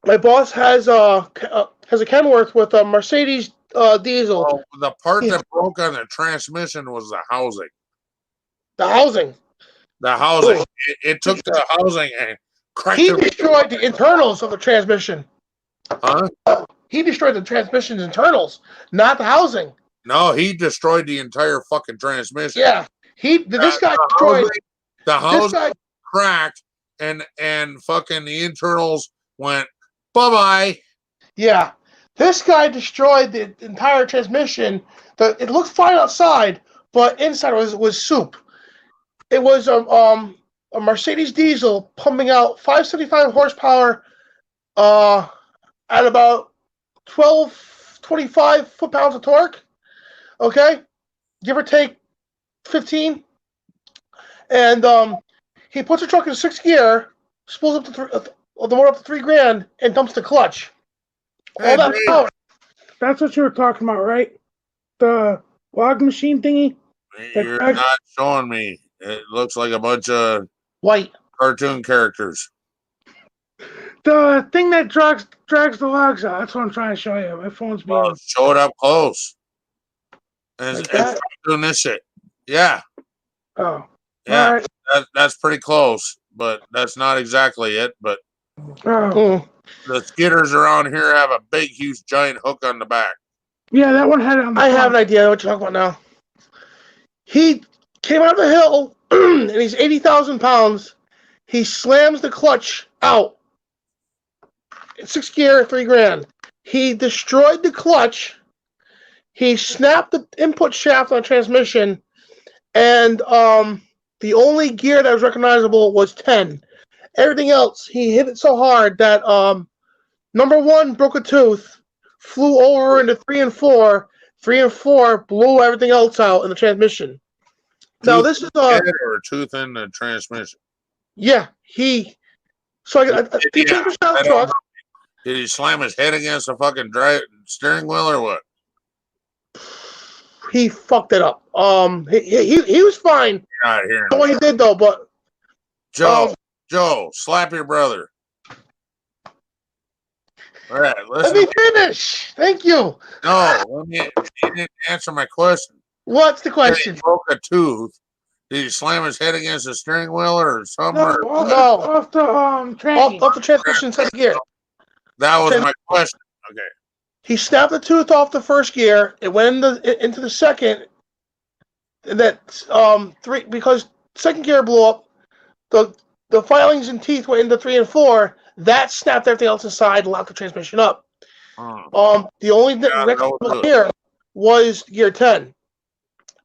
My boss has a Kenworth with a Mercedes diesel. Oh, the part that broke on the transmission was the housing. The housing. The housing. It took the housing and cracked He it. destroyed the internals of the transmission. Huh? He destroyed the transmission's internals, not the housing. No, he destroyed the entire fucking transmission. Yeah. This guy destroyed. The This housing guy. cracked and fucking the internals went bye-bye. Yeah. This guy destroyed the entire transmission. It looked fine outside, but inside was soup. It was a Mercedes diesel pumping out 575 horsepower at about 25 foot-pounds of torque. Okay? Give or take 15. And he puts the truck in 6th gear, spools up the motor up to $3,000, and dumps the clutch. Hey, All that Dave. power. That's what you were talking about, right? The log machine thingy? You're not showing me. It looks like a bunch of White. cartoon characters. The thing that drags the logs out. That's what I'm trying to show you. My phone's being... Well, show it up close. And Like that? doing this shit. Yeah. Oh. Yeah. All right. That's pretty close, but that's not exactly it. But Oh. the skidders around here have a big, huge, giant hook on the back. Yeah, that one had it on the I have front. an idea what you're talking about now. He came out of the hill, and he's 80,000 pounds. He slams the clutch out. 6th gear, $3,000. He destroyed the clutch. He snapped the input shaft on the transmission, and the only gear that was recognizable was 10. Everything else, he hit it so hard that number 1 broke a tooth, flew over into 3 and 4. 3 and 4 blew everything else out in the transmission. Now this is Head or a tooth in the transmission. yeah, he. So he transmission out of the truck. Did he slam his head against the fucking steering wheel or what? He fucked it up. He was fine. You're not hearing What he did though, but Joe, slap your brother. All right, let listen. me finish. Thank you. No, you didn't answer my question. What's the question? He broke a tooth. Did he slam his head against the steering wheel or something? No, or- off the tranny. Off the transmission set gear. That was my question. Okay. He snapped the tooth off the 1st gear. It went into the 2nd. And that 3 because 2nd gear blew up. The filings and teeth went into 3 and 4. That snapped everything else inside and locked the transmission up. The only recognizable gear was gear 10.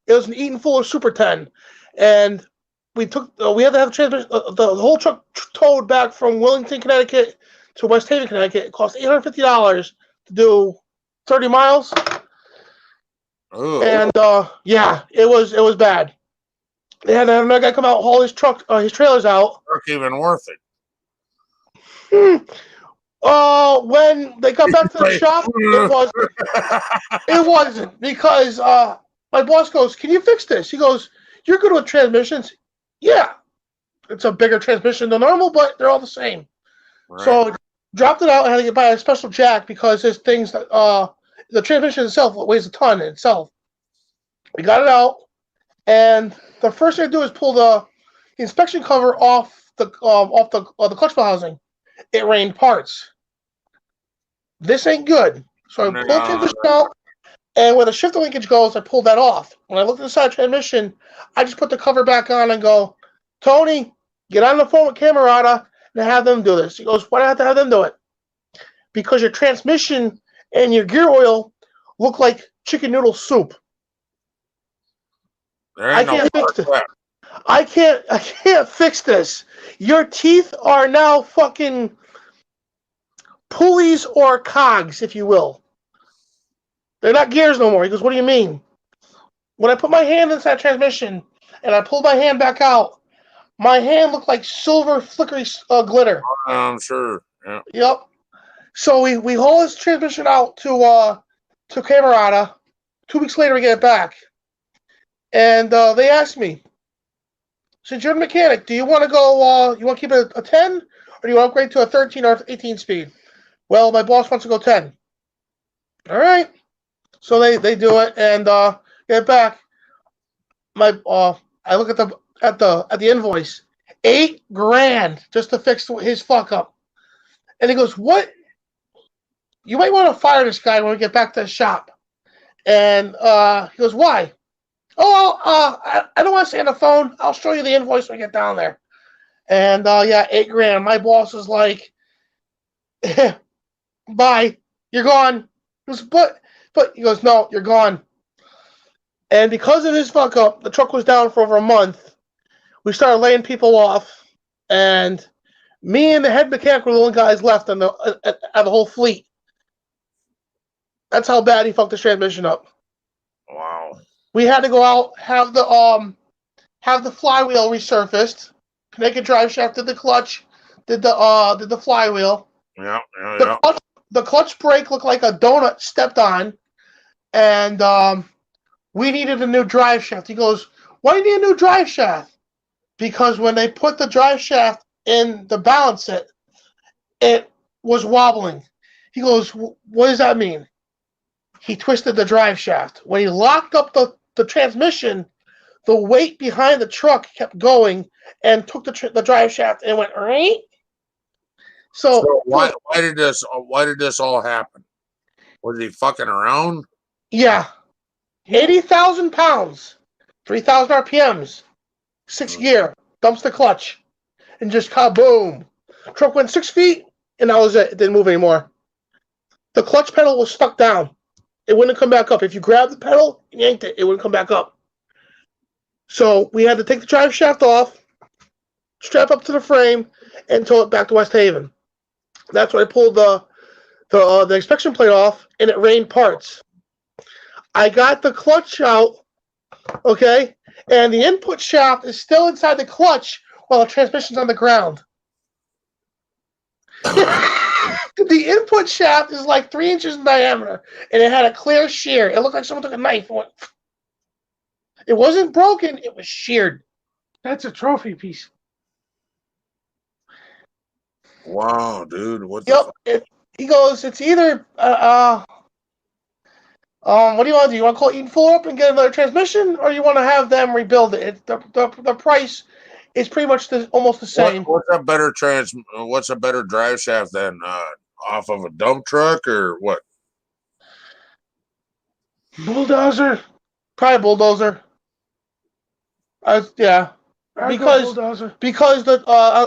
It was an Eaton Fuller Super 10, and we had to have the transmission. The whole truck towed back from Wellington, Connecticut, to West Haven, Connecticut. It cost $850 to do 30 miles. Ooh. And yeah, it was bad. They had to have another guy come out, haul his trailers out. Work even worth it. When they got back to the shop, it wasn't because my boss goes, "Can you fix this?" He goes, "You're good with transmissions." Yeah, it's a bigger transmission than normal, but they're all the same. Right. So dropped it out and had to buy a special jack because there's things that the transmission itself weighs a ton in itself. We got it out, and the first thing I do is pull the inspection cover off the clutch bell housing. It rained parts. This ain't good. So I pulled the transmission out, and where the shifter linkage goes, I pulled that off. When I looked inside the transmission, I just put the cover back on and go, "Tony, get on the phone with Camerata and have them do this. He goes, why do I have to have them do it? Because your transmission and your gear oil look like chicken noodle soup. I can't fix it. I can't fix this. Your teeth are now fucking pulleys or cogs, if you will. They're not gears no more. He goes, what do you mean? When I put my hand inside transmission and I pulled my hand back out, my hand looked like silver flickery glitter. I'm sure. Yeah. Yep. So we haul his transmission out to Camerata. 2 weeks later, we get it back. And they asked me, since you're the mechanic, do you want to go, you want to keep it a 10? Or do you want to upgrade to a 13 or 18 speed? Well, my boss wants to go 10. All right. So they do it and get it back. I look at the invoice, $8,000 just to fix his fuck up. And he goes, what? You might want to fire this guy when we get back to the shop. And he goes, why? Oh, I don't want to say on the phone. I'll show you the invoice when we get down there. And yeah, $8,000. My boss is like, bye, you're gone. He goes, but he goes, no, you're gone. And because of his fuck up, the truck was down for over a month. We started laying people off, and me and the head mechanic were the only guys left on the whole fleet. That's how bad he fucked the transmission up. Wow. We had to go out, have the flywheel resurfaced, connect a drive shaft, did the clutch, did the flywheel. Yeah. The clutch brake looked like a donut stepped on, and we needed a new drive shaft. He goes, why do you need a new drive shaft? Because when they put the drive shaft in to balance it, it was wobbling. He goes, what does that mean? He twisted the drive shaft. When he locked up the transmission, the weight behind the truck kept going and took the drive shaft and went right. So why did this all happen? Was he fucking around? Yeah. 80,000 pounds, 3,000 RPMs, 6 gear, dumps the clutch, and just kaboom. Truck went 6 feet, and that was it. It didn't move anymore. The clutch pedal was stuck down. It wouldn't come back up. If you grabbed the pedal and yanked it, it wouldn't come back up. So we had to take the drive shaft off, strap up to the frame, and tow it back to West Haven. That's when I pulled the inspection plate off, and it rained parts. I got the clutch out, okay, and the input shaft is still inside the clutch while the transmission's on the ground. The input shaft is like 3 inches in diameter, and it had a clear shear. It looked like someone took a knife and went. It wasn't broken, it was sheared. That's a trophy piece. Wow, dude. What the fuck? He goes, it's either what do you want to do? You want to call Eaton Fuller up and get another transmission, or you want to have them rebuild it? The price is pretty much almost the same. What's a better drive shaft than off of a dump truck or what? Bulldozer, probably bulldozer. Yeah, because the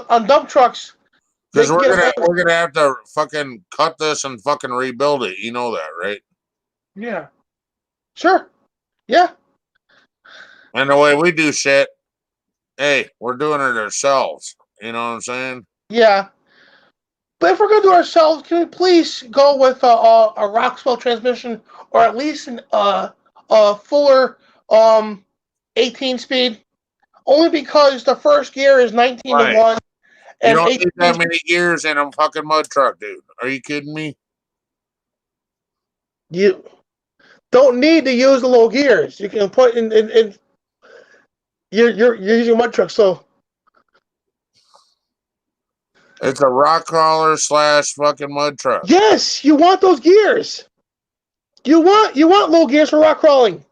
on dump trucks. Because we're gonna have to fucking cut this and fucking rebuild it. You know that, right? Yeah. Sure. Yeah. And the way we do shit, hey, we're doing it ourselves. You know what I'm saying? Yeah. But if we're gonna do it ourselves, can we please go with a Roxwell transmission, or at least a Fuller 18 speed? Only because the first gear is 19 to 1. You don't need that many gears in a fucking mud truck, dude. Are you kidding me? You don't need to use the low gears. You can put in you're using a mud truck, so it's a rock crawler / fucking mud truck. Yes, you want those gears. You want low gears for rock crawling.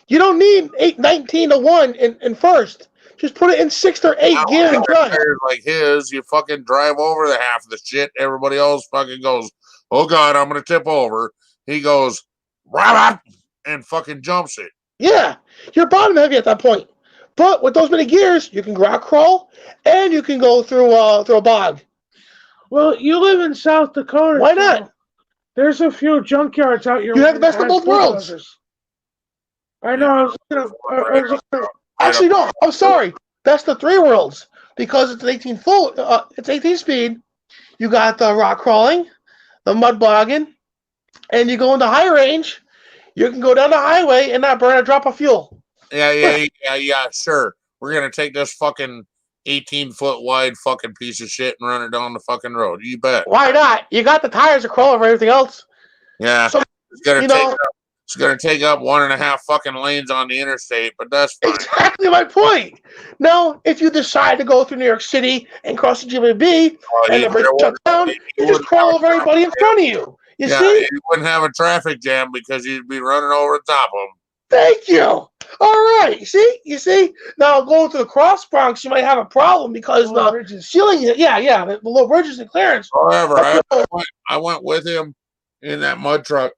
You don't need 19 to 1 in first. Just put it in 6th or 8th gear and drive. Like his, you fucking drive over the half of the shit. Everybody else fucking goes, oh God, I'm gonna tip over. He goes, rah, and fucking jumps it. Yeah, you're bottom heavy at that point. But with those many gears, you can rock crawl and you can go through a bog. Well, you live in South Dakota. Why not? There's a few junkyards out here. You have the best of both worlds. I know. Actually, no. I'm sorry. Best of three worlds because it's 18 full. It's 18 speed. You got the rock crawling, the mud bogging, and you go into high range. You can go down the highway and not burn a drop of fuel. Yeah. Sure. We're gonna take this fucking 18-foot wide fucking piece of shit and run it down the fucking road. You bet. Why not? You got the tires to crawl over everything else. Yeah. So, it's gonna take up 1.5 fucking lanes on the interstate, but that's fine. Exactly my point. Now, if you decide to go through New York City and cross the GBB and the bridge shuts down, you just crawl over everybody in front of you. You see? You wouldn't have a traffic jam because you'd be running over the top of them. Thank you. All right. You see? Now, going to the Cross Bronx, you might have a problem because the ceiling, the low bridges and clearance. However, I went with him in that mud truck.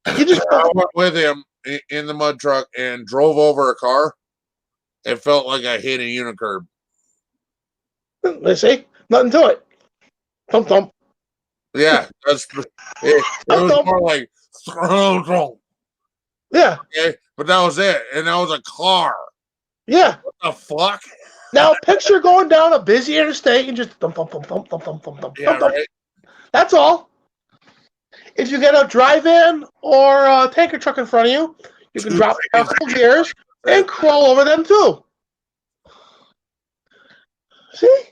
I went with him in the mud truck and drove over a car. It felt like I hit a unicurb. Let's see. Nothing to it. Thump, thump. Yeah, it was more like thump. Yeah. Okay, but that was it. And that was a car. Yeah. What the fuck? Now picture going down a busy interstate and just thump, thump, thump, thump, thump, thump, thump, thump. Yeah, right. That's all. If you get a drive-in or a tanker truck in front of you, you can drop down full gears and crawl over them too. See?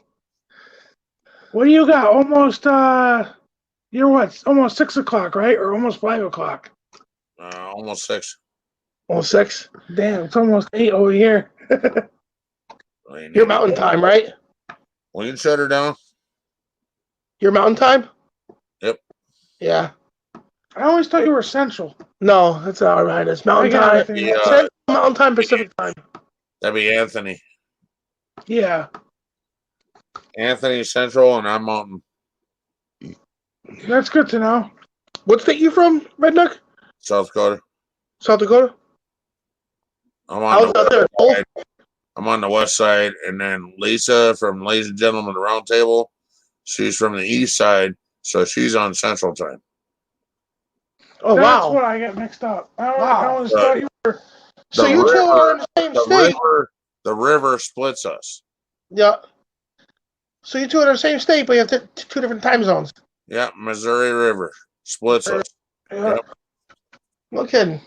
What do you got? Almost, you're what? Almost 6 o'clock, right? Or almost 5 o'clock? Almost 6. Almost 6? Damn, it's almost 8 over here. Your mountain time, right? We can shut her down. Your mountain time? Yep. Yeah. I always thought you were Central. No, that's all right. It's mountain time. Central, mountain time, Pacific time. That'd be Anthony. Yeah. Anthony Central and I'm Mountain. That's good to know. What state you from, Redneck? South Dakota. South Dakota? I'm on the west side, and then Lisa from Ladies and Gentlemen the Round Table, she's from the east side, so she's on Central Time. Oh, That's wow. what I get mixed up. I always thought you were... So you two are in the same state. The river splits us. Yeah. So you two are in the same state, but you have two different time zones. Yeah, Missouri River splits us. Yeah. Yep. No kidding.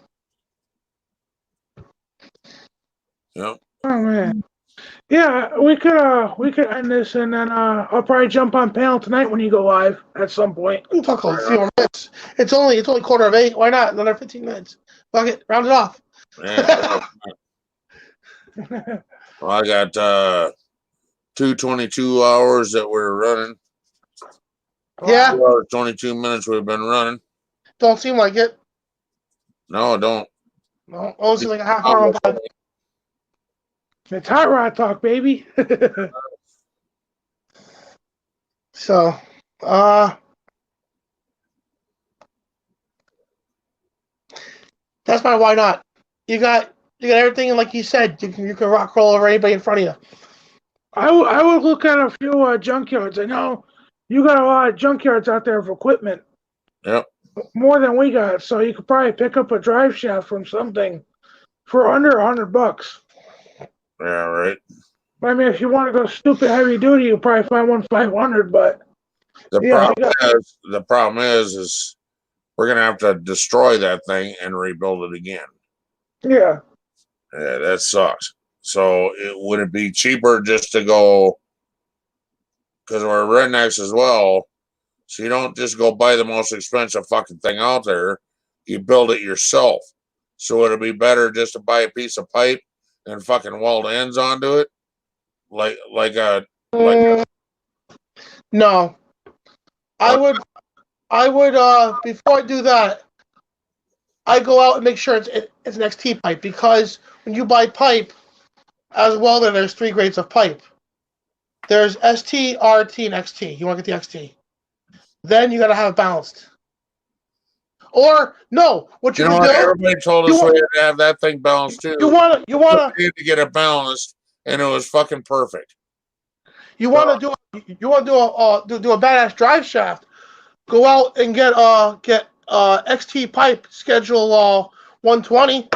Yep. Oh man. Yeah, we could end this and then I'll probably jump on panel tonight when you go live at some point. We'll talk a few more minutes. It's only 8:15. Why not? Another 15 minutes. Fuck it. Round it off. Yeah. Well, I got 222 hours that we're running. Yeah. 2 hours, 22 minutes we've been running. Don't seem like it. No, don't. No, it seems like a half hour. It's hot rod talk, baby. So, that's my why not. You got everything, and like you said, you can rock roll over anybody in front of you. I would look at a few junkyards. I know you got a lot of junkyards out there of equipment. Yep. More than we got, so you could probably pick up a drive shaft from something for under $100. Yeah, right. I mean, if you want to go stupid heavy duty, you probably find one 500. But the problem is we're gonna have to destroy that thing and rebuild it again. Yeah, that sucks. So would it be cheaper just to go? Because we're rednecks as well. So you don't just go buy the most expensive fucking thing out there. You build it yourself. So would it be better just to buy a piece of pipe and fucking weld ends onto it? No. I would before I do that, I go out and make sure it's an XT pipe, because when you buy pipe as well, then there's 3 grades of pipe. There's ST, RT, and XT. You want to get the XT. Then you got to have it balanced. Or no, what you You know can what? do? Everybody told You us we want- had to have that thing balanced too. You wanna We had to get it balanced, and it was fucking perfect. do a badass drive shaft. Go out and get XT pipe schedule 120.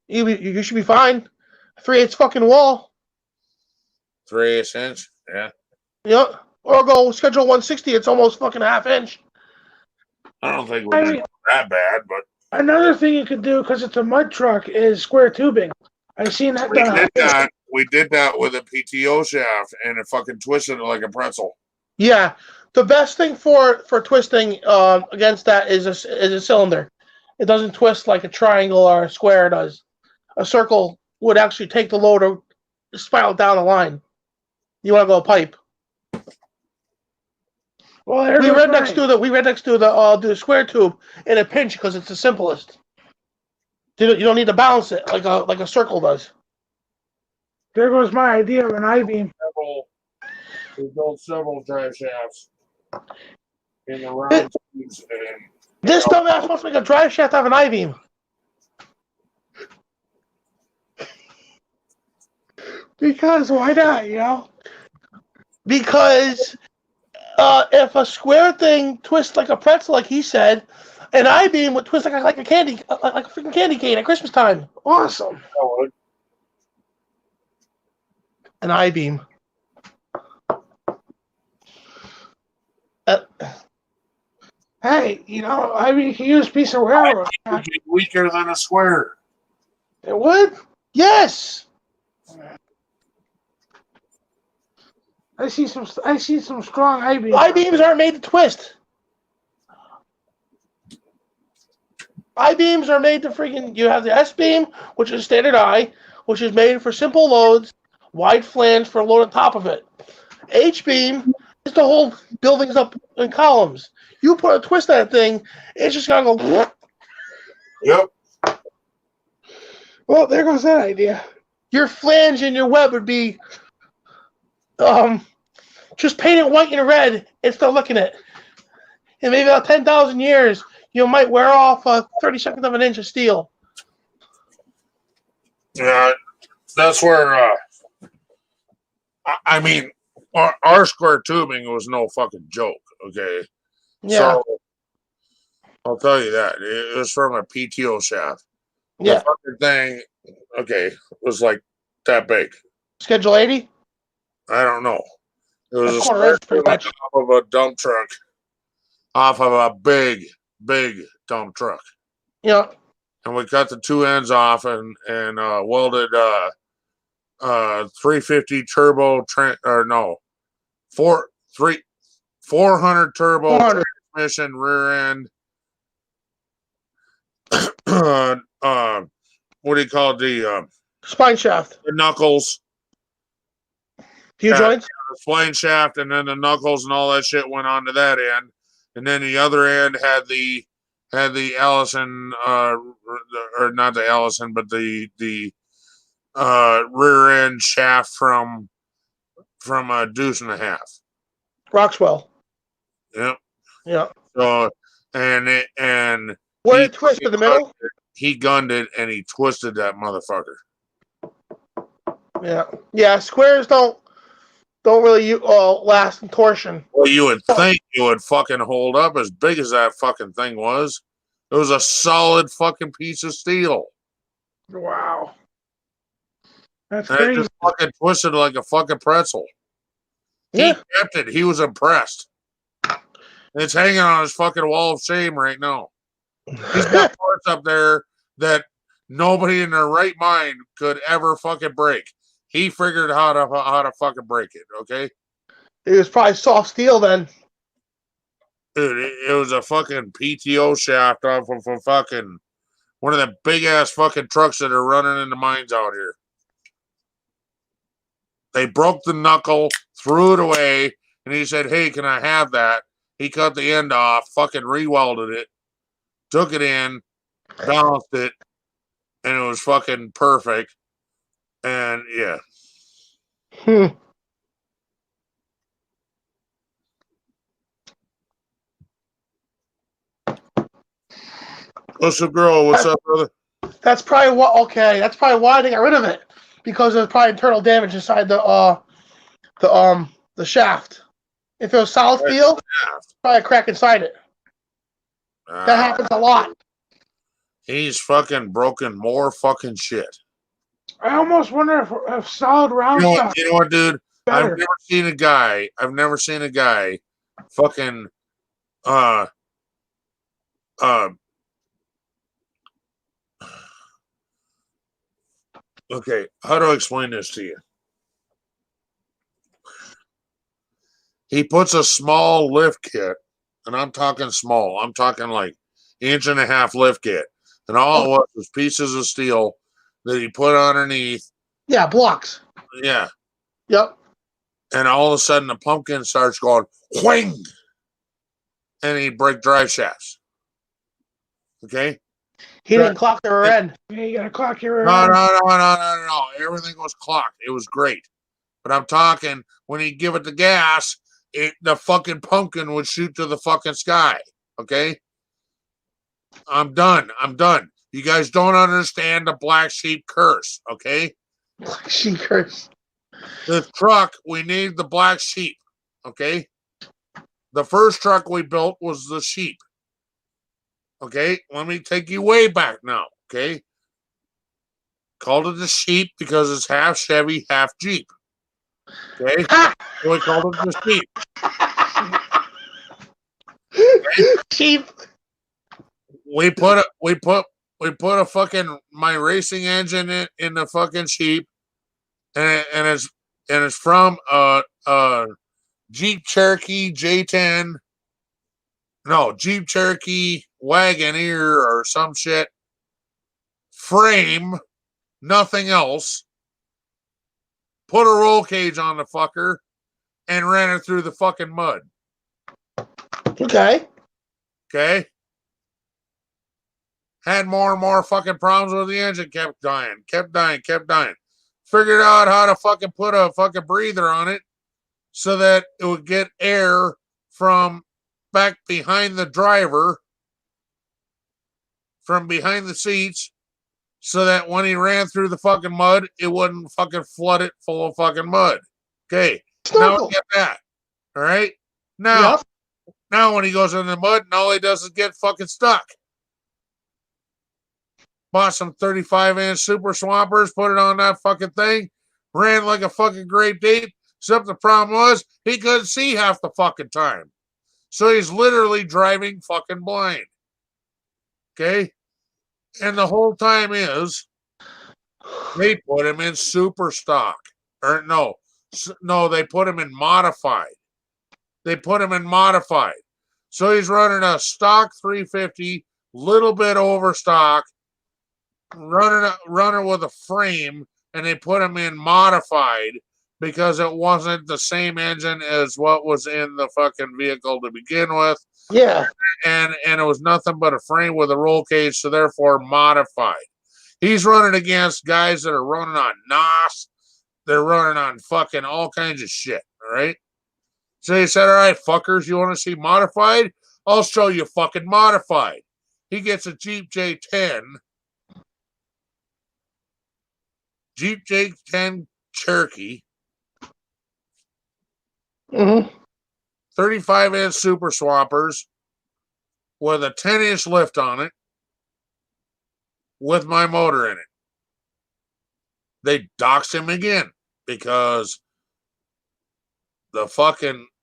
You should be fine. 3/8 fucking wall. 3/8 inch. Yeah. Yeah. Or go schedule 160. It's almost fucking half inch. I don't think we're that bad, but Another thing you could do, because it's a mud truck, is square tubing. I've seen that done. we did that with a PTO shaft, and it fucking twisted it like a pretzel. Yeah. The best thing for twisting against that is a cylinder. It doesn't twist like a triangle or a square does. A circle would actually take the load or spiral down the line. You want to go a pipe. Well, we read next to the square tube in a pinch because it's the simplest. You don't need to balance it like a circle does. There goes my idea of an I-beam. We built several drive shafts in the round tubes. This dumbass wants to make a drive shaft out of an I-beam. Because why not, you know? Because if a square thing twists like a pretzel, like he said, an I-beam would twist like a candy, like a freaking candy cane at Christmas time. Awesome. An I-beam. Hey, you know, I mean, you can use a piece of railroad. It would be weaker than a square. It would? Yes. I see some strong I-beams. I-beams aren't made to twist. I-beams are made to freaking. You have the S-beam, which is standard I, which is made for simple loads, wide flange for a load on top of it. H-beam is to hold buildings up in columns. You put a twist on that thing, it's just gonna go. Yep. Well, there goes that idea. Your flange and your web would be just paint it white and red and start looking at it. And maybe about 10,000 years, you might wear off 32nd of an inch of steel. Yeah, that's where, I mean, our square tubing was no fucking joke, okay? Yeah. So, I'll tell you that. It was from a PTO shaft. Yeah. The fucking thing, okay, was like that big. Schedule 80? I don't know. It was a quarter inch, pretty much. off of a dump truck. Off of a big dump truck. Yeah. And we cut the two ends off and welded 350 turbo 400 turbo 400. transmission rear end. What do you call it? The Spine shaft. the knuckles, Few joints? the spline shaft, and then the knuckles and all that shit went onto that end. And then the other end had the Allison, or not the Allison, but the rear end shaft from a deuce and a half. Roxwell. Yep. Yeah. So and Where it twist in the middle? He gunned it and he twisted that motherfucker. Yeah. Yeah. Squares don't really last in torsion. Well, you would think it would fucking hold up as big as that fucking thing was. It was a solid fucking piece of steel. Wow. That's And crazy. it just fucking twisted like a fucking pretzel. Yeah. He kept it. He was impressed. It's hanging on his fucking wall of shame right now. He's got parts up there that nobody in their right mind could ever fucking break. He figured how to fucking break it, okay? It was probably soft steel then. Dude, it was a fucking PTO shaft off of a fucking one of the big ass fucking trucks that are running in the mines out here. They broke the knuckle, threw it away, and he said, "Hey, can I have that?" He cut the end off, fucking re-welded it, took it in, balanced it, and it was fucking perfect. And yeah. What's up, girl? What's up, brother? That's probably what. Okay, that's probably why they got rid of it, because there's probably internal damage inside the shaft. If it was solid steel, probably a crack inside it. That happens a lot. He's fucking broken more fucking shit. I almost wonder if solid round stuff. You know what, dude? Better. I've never seen a guy fucking okay, how do I explain this to you? He puts a small lift kit, and I'm talking small. I'm talking like 1.5 inch lift kit. And all it was pieces of steel that he put underneath. Yeah, blocks. Yeah. Yep. And all of a sudden the pumpkin starts going whang, and he'd break drive shafts. Okay? He didn't clock the rear end. Yeah, you gotta clock your rear No. end. Everything was clocked. It was great. But I'm talking when he give it the gas, the fucking pumpkin would shoot to the fucking sky. Okay? I'm done. You guys don't understand the black sheep curse, okay? Black sheep curse. The truck, we need the black sheep, okay? The first truck we built was the sheep. Okay? Let me take you way back now, okay? Called it the sheep because it's half Chevy, half Jeep. Okay? So we called it the sheep. Okay? Sheep. We put a fucking my racing engine in the fucking Jeep, and it's from Jeep Cherokee J10. No, Jeep Cherokee Wagoneer or some shit. Frame, nothing else. Put a roll cage on the fucker and ran it through the fucking mud. Okay. Okay. Had more and more fucking problems with the engine. Kept dying. Figured out how to fucking put a fucking breather on it so that it would get air from back behind the driver, from behind the seats, so that when he ran through the fucking mud, it wouldn't fucking flood it full of fucking mud. Okay. Now we get that. All right. Now when he goes in the mud, and all he does is get fucking stuck. Bought some 35-inch super swampers, put it on that fucking thing, ran like a fucking Great Dane, except the problem was he couldn't see half the fucking time. So he's literally driving fucking blind. Okay? And the whole time is they put him in super stock. Or no, they put him in modified. So he's running a stock 350, little bit over stock, running with a frame, and they put him in modified because it wasn't the same engine as what was in the fucking vehicle to begin with. Yeah. And it was nothing but a frame with a roll cage, so therefore modified. He's running against guys that are running on NOS. They're running on fucking all kinds of shit, all right? So he said, all right, fuckers, you want to see modified? I'll show you fucking modified. He gets a Jeep J10. Jeep J10 Cherokee. 35-inch super swampers with a 10-inch lift on it with my motor in it. They doxed him again because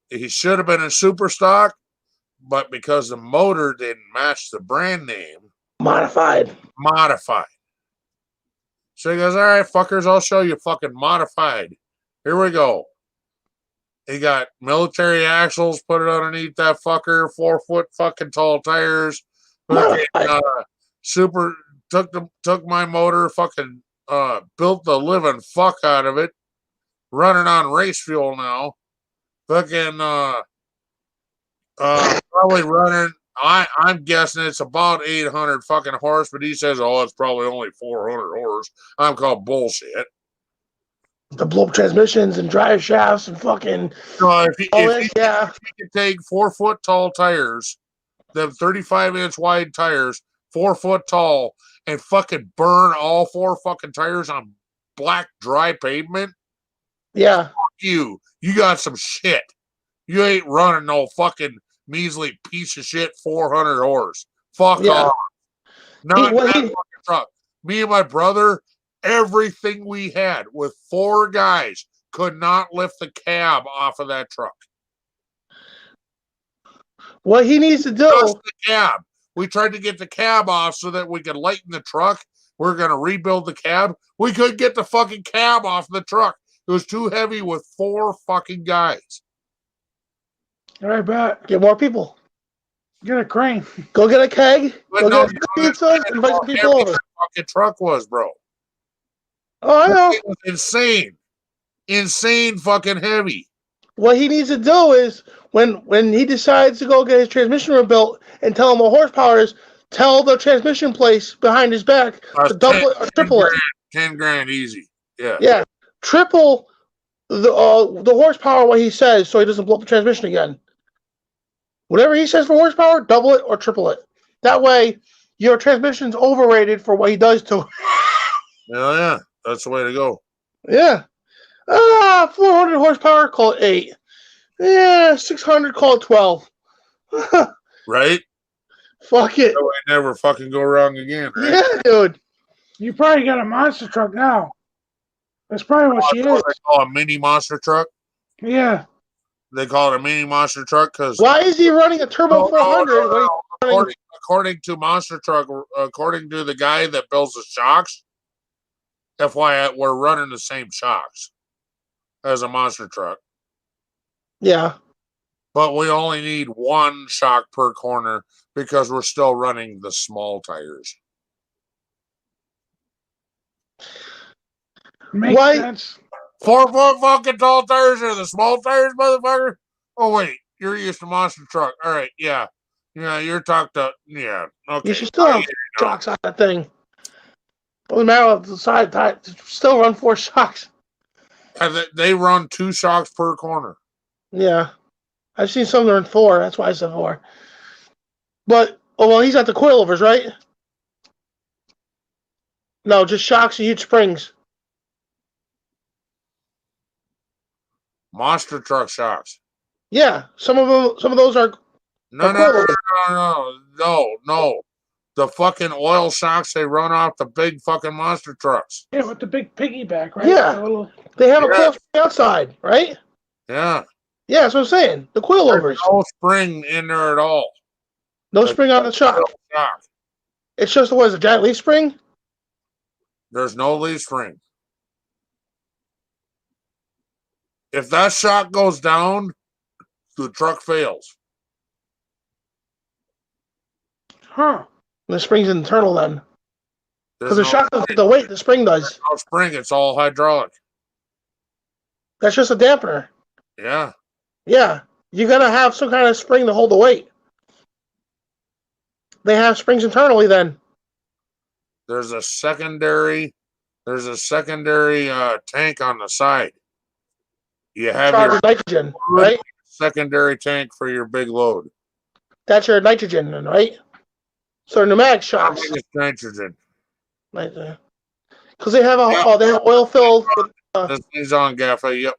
he should have been in super stock, but because the motor didn't match the brand name, modified. So he goes, all right, fuckers, I'll show you fucking modified. Here we go. He got military axles, put it underneath that fucker, 4-foot fucking tall tires. Super took my motor, fucking built the living fuck out of it. Running on race fuel now. Fucking probably running. I'm guessing it's about 800 fucking horse, but he says, oh, it's probably only 400 horse. I'm called bullshit. The blow transmissions and drive shafts and fucking. If you could take 4-foot tall tires, them 35-inch wide tires, 4 foot tall, and fucking burn all 4 fucking tires on black dry pavement. Yeah. You got some shit. You ain't running no fucking measly piece of shit 400 horse. Fuck Yeah. off. Not Well, that fucking truck. Me and my brother, everything we had with 4 guys could not lift the cab off of that truck. what he needs to Just do, the cab. We tried to get the cab off so that we could lighten the truck. We're going to rebuild the cab. We couldn't get the fucking cab off the truck. It was too heavy with 4 fucking guys. All right, bet. get more people. Get a crane. Go get a keg. But Go no, get some pizza. Invite some people heavy over. that fucking truck was, bro. Oh, I know. It was insane. Insane fucking heavy. What he needs to do is when he decides to go get his transmission rebuilt and tell him what horsepower is, tell the transmission place behind his back to double it or triple it. 10 grand easy. Yeah. Yeah, triple the horsepower what he says, so he doesn't blow up the transmission again. Whatever he says for horsepower, double it or triple it. That way, your transmission's overrated for what he does to it. Yeah. That's the way to go. Yeah. 400 horsepower, call it 8. Yeah, 600, call it 12. Right? Fuck it. So I never fucking go wrong again, right? Yeah, dude. You probably got a monster truck now. That's probably what she That's is. what they call a mini monster truck. Yeah. They call it a mini monster truck because Why is he running a turbo 400 when he's running? according to monster truck, according to the guy that builds the shocks, FYI, we're running the same shocks as a monster truck, Yeah. but we only need 1 shock per corner because we're still running the small tires. Makes Why- sense. 4 foot fucking tall tires are the small tires, motherfucker. Oh wait, you're used to monster truck. All right, yeah, you're talked up. Yeah, okay. You should still have shocks on that thing. Doesn't matter what the side tire, still run 4 shocks. They run 2 shocks per corner. Yeah. I've seen some that run 4, that's why I said 4. But, oh well, he's got the coilovers, right? No, just shocks and huge springs. Monster truck shocks. Yeah, some of those are. No. The fucking oil shocks they run off the big fucking monster trucks. Yeah, with the big piggyback, right? Yeah. The little- They have a Yeah. coil spring outside, right? Yeah. Yeah, that's what I'm saying. The coilovers. There's no spring in there at all. No spring on the shock. Shock. It's just what is a giant leaf spring? There's no leaf spring. If that shock goes down, the truck fails. Huh. The spring's internal then. There's Because the shock doesn't get the weight the spring does. no spring. It's all hydraulic. That's just a dampener. Yeah. Yeah. You gotta have some kind of spring to hold the weight. They have springs internally then. There's a secondary tank on the side. You have Charge your of nitrogen, right? secondary tank for your big load. That's your nitrogen then, right? So pneumatic shocks. It's nitrogen. Because they have oil filled. This thing's on Gaffa. Yep.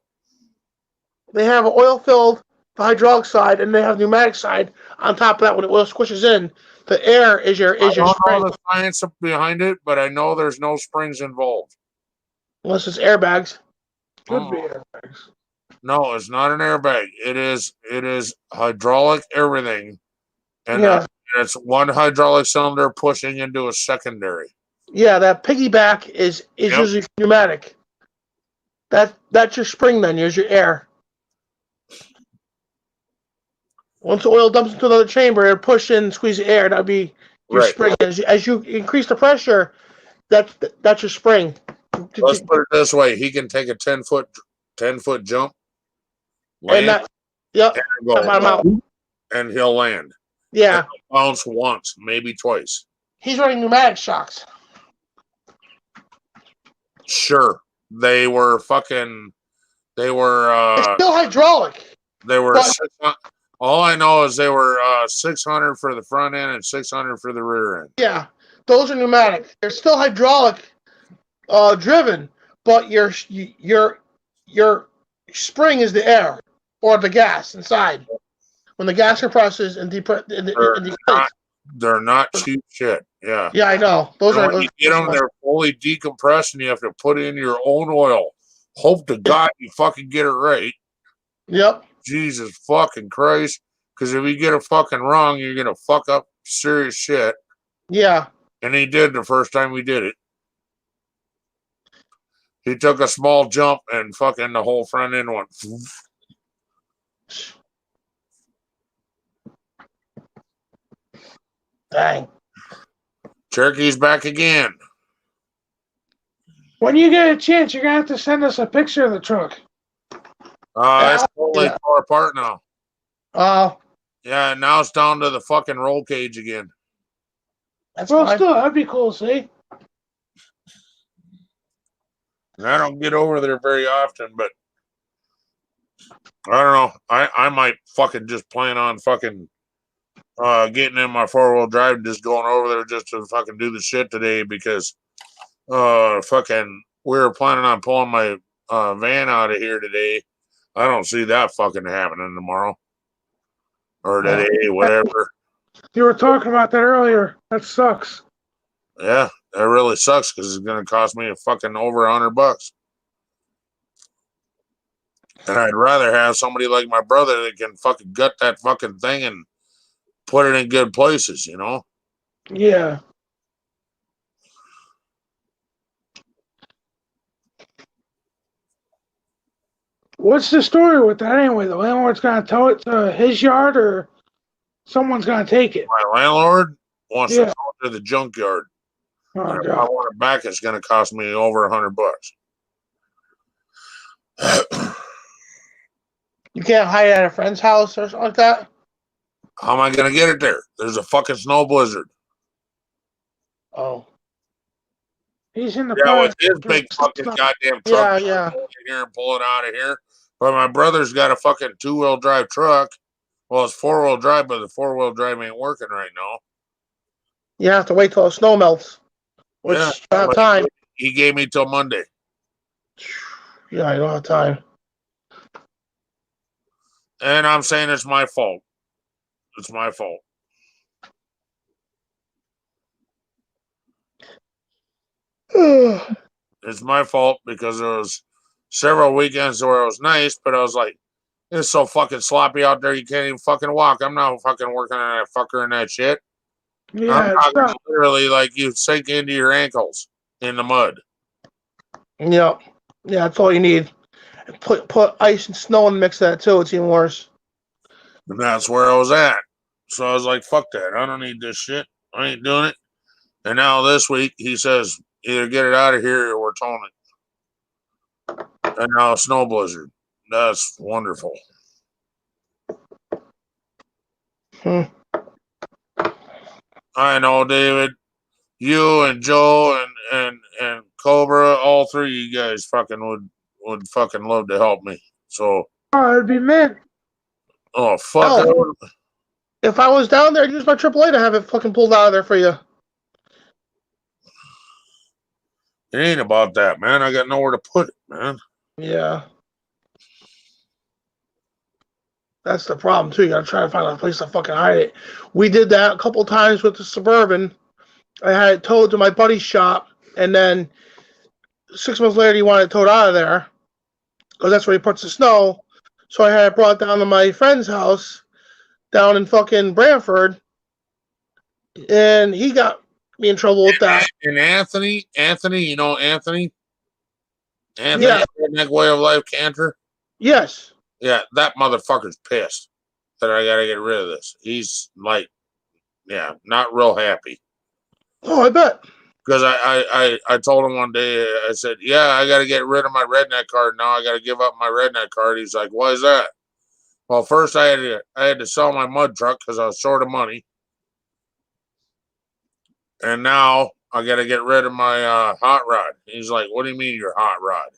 They have an oil filled the hydraulic side, and they have pneumatic side on top of that. When the oil squishes in, the air is your I don't spring. know the science behind it, but I know there's no springs involved. Unless it's airbags. Could be airbags. No, it's not an airbag. It is hydraulic everything, and Yeah. it's 1 hydraulic cylinder pushing into a secondary. Yeah, that piggyback is Yep. usually pneumatic. That's your spring then. Here's your air. Once the oil dumps into another chamber, it push in, squeeze the air. That'd be your Right. spring. As you increase the pressure, that's your spring. Let's put it this way: he can take a 10-foot jump, land, And that, yep, and go, I'm out. and he'll land. Yeah, Bounce once, maybe twice. he's running pneumatic shocks. Sure, they were It's still hydraulic. they were But- All I know is they were 600 for the front end and 600 for the rear end. Yeah, those are pneumatic. They're still hydraulic driven, but your spring is the air or the gas inside. When the gas compresses and deflates. They're not cheap shit. Yeah. Yeah, I know. Those And are. when you get them, they're fully decompressed, and you have to put in your own oil. Hope to God you fucking get it right. Yep. Jesus fucking Christ. Because if you get it fucking wrong, you're going to fuck up serious shit. Yeah. And he did the first time we did it. He took a small jump and fucking the whole front end went. Dang. Cherokee's back again. When you get a chance, you're gonna have to send us a picture of the truck. It's totally far apart now. Oh. Yeah, now it's down to the fucking roll cage again. That's Well, fine. still, that'd be cool. See, And I don't get over there very often, but I don't know. I might fucking just plan on fucking getting in my 4-wheel drive and just going over there just to fucking do the shit today because fucking we were planning on pulling my van out of here today. I don't see that fucking happening tomorrow or today, whatever. you were talking about that earlier. That sucks. Yeah, that really sucks because it's gonna cost me a fucking over $100. And I'd rather have somebody like my brother that can fucking gut that fucking thing and put it in good places, you know? Yeah. What's the story with that anyway? The landlord's gonna tow it to his yard, or someone's gonna take it? My landlord wants to Yeah. go to the junkyard. Oh, And if I God. want it back, it's going to cost me over $100. You can't hide at a friend's house or something like that? How am I going to get it there? There's a fucking snow blizzard. Oh. He's in the Yeah, with front. his big fucking goddamn Yeah, truck. yeah. Pull it in here and pull it out of here. But my brother's got a fucking 2-wheel drive truck. Well, it's 4-wheel drive, but the 4-wheel drive ain't working right now. You have to wait till the snow melts. Which Yeah, you don't have but time. he gave me till Monday. Yeah, I don't have time. And I'm saying it's my fault. It's my fault. It's my fault because there was several weekends where it was nice, but I was like, it's so fucking sloppy out there, you can't even fucking walk. I'm not fucking working on that fucker and that shit. Yeah, I'm it's talking not- literally like you sink into your ankles in the mud. Yep. Yeah, that's all you need. Put ice and snow in the mix of that too. It's even worse. And that's where I was at. So I was like, fuck that. I don't need this shit. I ain't doing it. And now this week, he says, either get it out of here or we're towing it. And now a snow blizzard. That's wonderful. I know, David. You and Joe and Cobra, all three of you guys fucking would fucking love to help me. So, Oh, it'd be mint. oh fuck. Oh. If I was down there, I'd use my AAA to have it fucking pulled out of there for you. It ain't about that, man. I got nowhere to put it, man. Yeah. That's the problem too. You gotta try to find a place to fucking hide it. We did that a couple times with the Suburban. I had it towed to my buddy's shop, and then 6 months later he wanted it towed out of there because that's where he puts the snow. So I had it brought down to my friend's house down in fucking Brantford, and he got me in trouble with that. And Anthony, you know Anthony? Anthony, Yeah. Redneck Way of Life Cantor? Yes. Yeah, that motherfucker's pissed that I gotta get rid of this. He's like, yeah, not real happy. Oh, I bet. Because I told him one day, I said, yeah, I got to get rid of my redneck card now. I got to give up my redneck card. He's like, why is that? Well, first I had to sell my mud truck because I was short of money. And now I got to get rid of my hot rod. He's like, what do you mean your hot rod?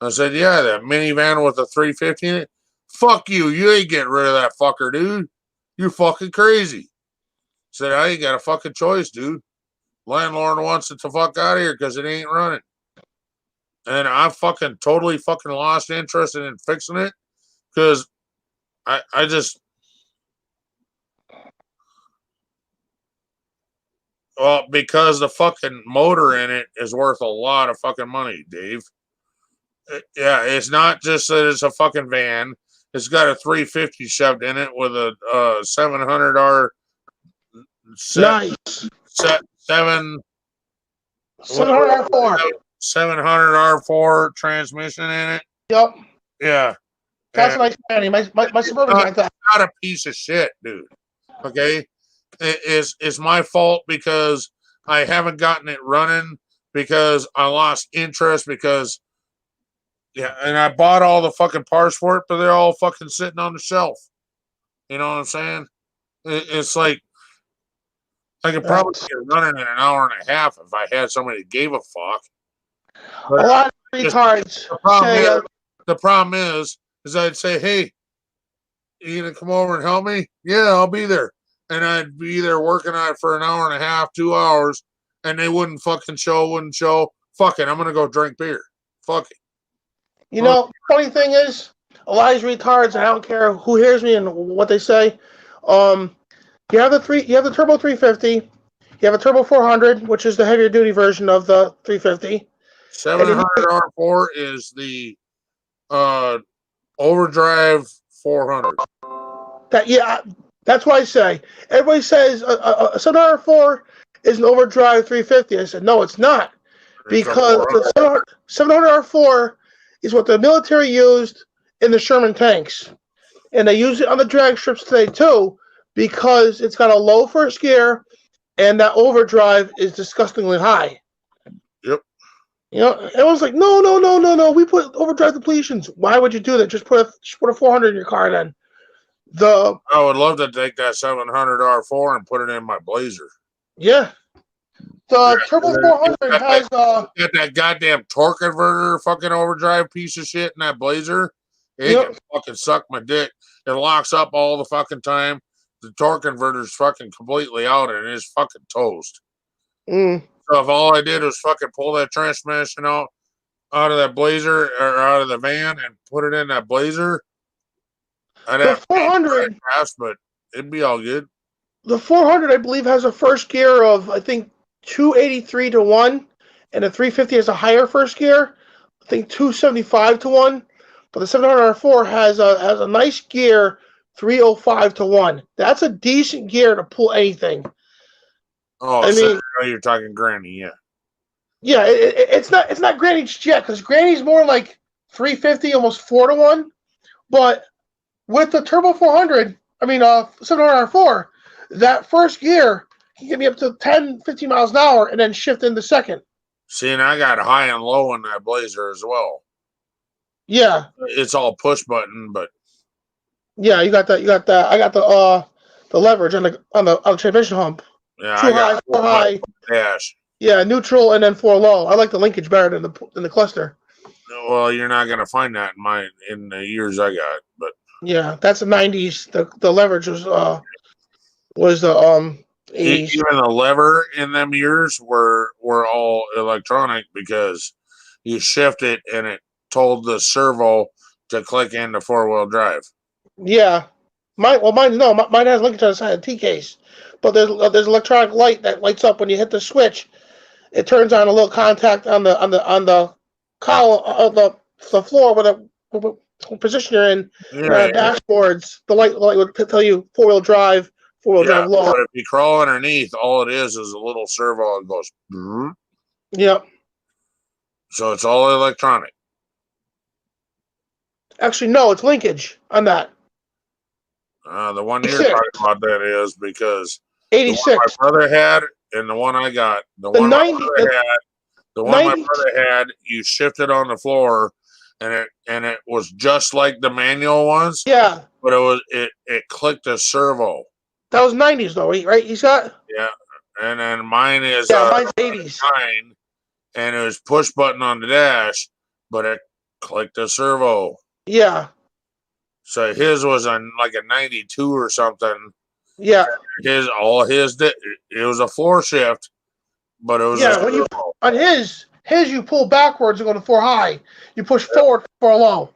I said, yeah, that minivan with a 350 in it. Fuck you. You ain't getting rid of that fucker, dude. You fucking crazy. Said, I ain't got a fucking choice, dude. Landlord wants it to fuck out of here because it ain't running. And I fucking totally fucking lost interest in fixing it because I just, well, because the fucking motor in it is worth a lot of fucking money, Dave. Yeah, it's not just that it's a fucking van. It's got a 350 shoved in it with a 700R Nice. seven 704. 700R4 transmission in it. Yep. Yeah. That's And nice, Manny. My Suburban like that. not a piece of shit, dude. Okay? It's my fault because I haven't gotten it running because I lost interest because yeah, and I bought all the fucking parts for it, but they're all fucking sitting on the shelf. You know what I'm saying? It's like I could probably get it running in an hour and a half if I had somebody that gave a fuck. A lot of retards say, the problem is I'd say, hey, you gonna come over and help me? Yeah, I'll be there. And I'd be there working on it for an hour and a half, 2 hours, and they wouldn't fucking wouldn't show. Fuck it, I'm gonna go drink beer. Fuck it. you know, funny thing is, a lot of these retards, and I don't care who hears me and what they say. You have the turbo 350, you have a turbo 400, which is the heavier duty version of the 350. 700R4 is the overdrive 400. That's why I say. Everybody says a 700R4 is an overdrive 350. I said no, it's not, because the 700R4 is what the military used in the Sherman tanks, and they use it on the drag strips today too, because it's got a low first gear, and that overdrive is disgustingly high. Yep. You know, everyone's like, no. We put overdrive depletions. Why would you do that? Just put a 400 in your car then. I would love to take that 700R4 and put it in my Blazer. Yeah. The Turbo 400 has got that goddamn torque converter fucking overdrive piece of shit in that Blazer. It can fucking suck my dick. It locks up all the fucking time. The torque converter's fucking completely out and it's fucking toast. Mm. So if all I did was fucking pull that transmission out of that Blazer or out of the van and put it in that Blazer, I'd The have 400 fast, but it'd be all good. The 400, I believe, has a first gear of, I think, 283 to 1, and the 350 has a higher first gear, I think 275 to 1. But the 700R4 has a nice gear, 305 to 1. That's a decent gear to pull anything. Oh, I mean, you're talking Granny, yeah. Yeah, it's not Granny just yet, because Granny's more like 350, almost 4 to 1. But with the Turbo 400, 700R4, that first gear can get me up to 10, 15 miles an hour and then shift into second. See, and I got high and low in that Blazer as well. Yeah. It's all push button, but yeah, you got that. I got the leverage on the transmission hump. Yeah, 2 high, 4 high. Dash. Yeah, neutral and then 4 low. I like the linkage better than the cluster. Well, you're not gonna find that in the years I got, but yeah, that's the 90s. The leverage was the 80s. Even the lever in them years were all electronic because you shift it and it told the servo to click into 4-wheel drive. Yeah, mine has linkage on the side of the T case, but there's electronic light that lights up when you hit the switch. It turns on a little contact on the column of the floor with a position you're in. Dashboards, the light would tell you 4-wheel drive. 4-wheel drive low. But if you crawl underneath, all it is a little servo and goes. Yep. So it's all electronic. Actually, no, it's linkage on that. The one you're talking about that is because 86. The one my brother had and the one I got. The one my brother had, you shifted on the floor, and it was just like the manual ones. Yeah. But it clicked a servo. That was 90s though, right? You got? Yeah, and then mine is mine's 80s. And it was push button on the dash, but it clicked a servo. Yeah. So his was on like a 92 or something. Yeah. It was a 4 shift, but it was Yeah, when you on his you pull backwards and go to 4 high. You push forward for low.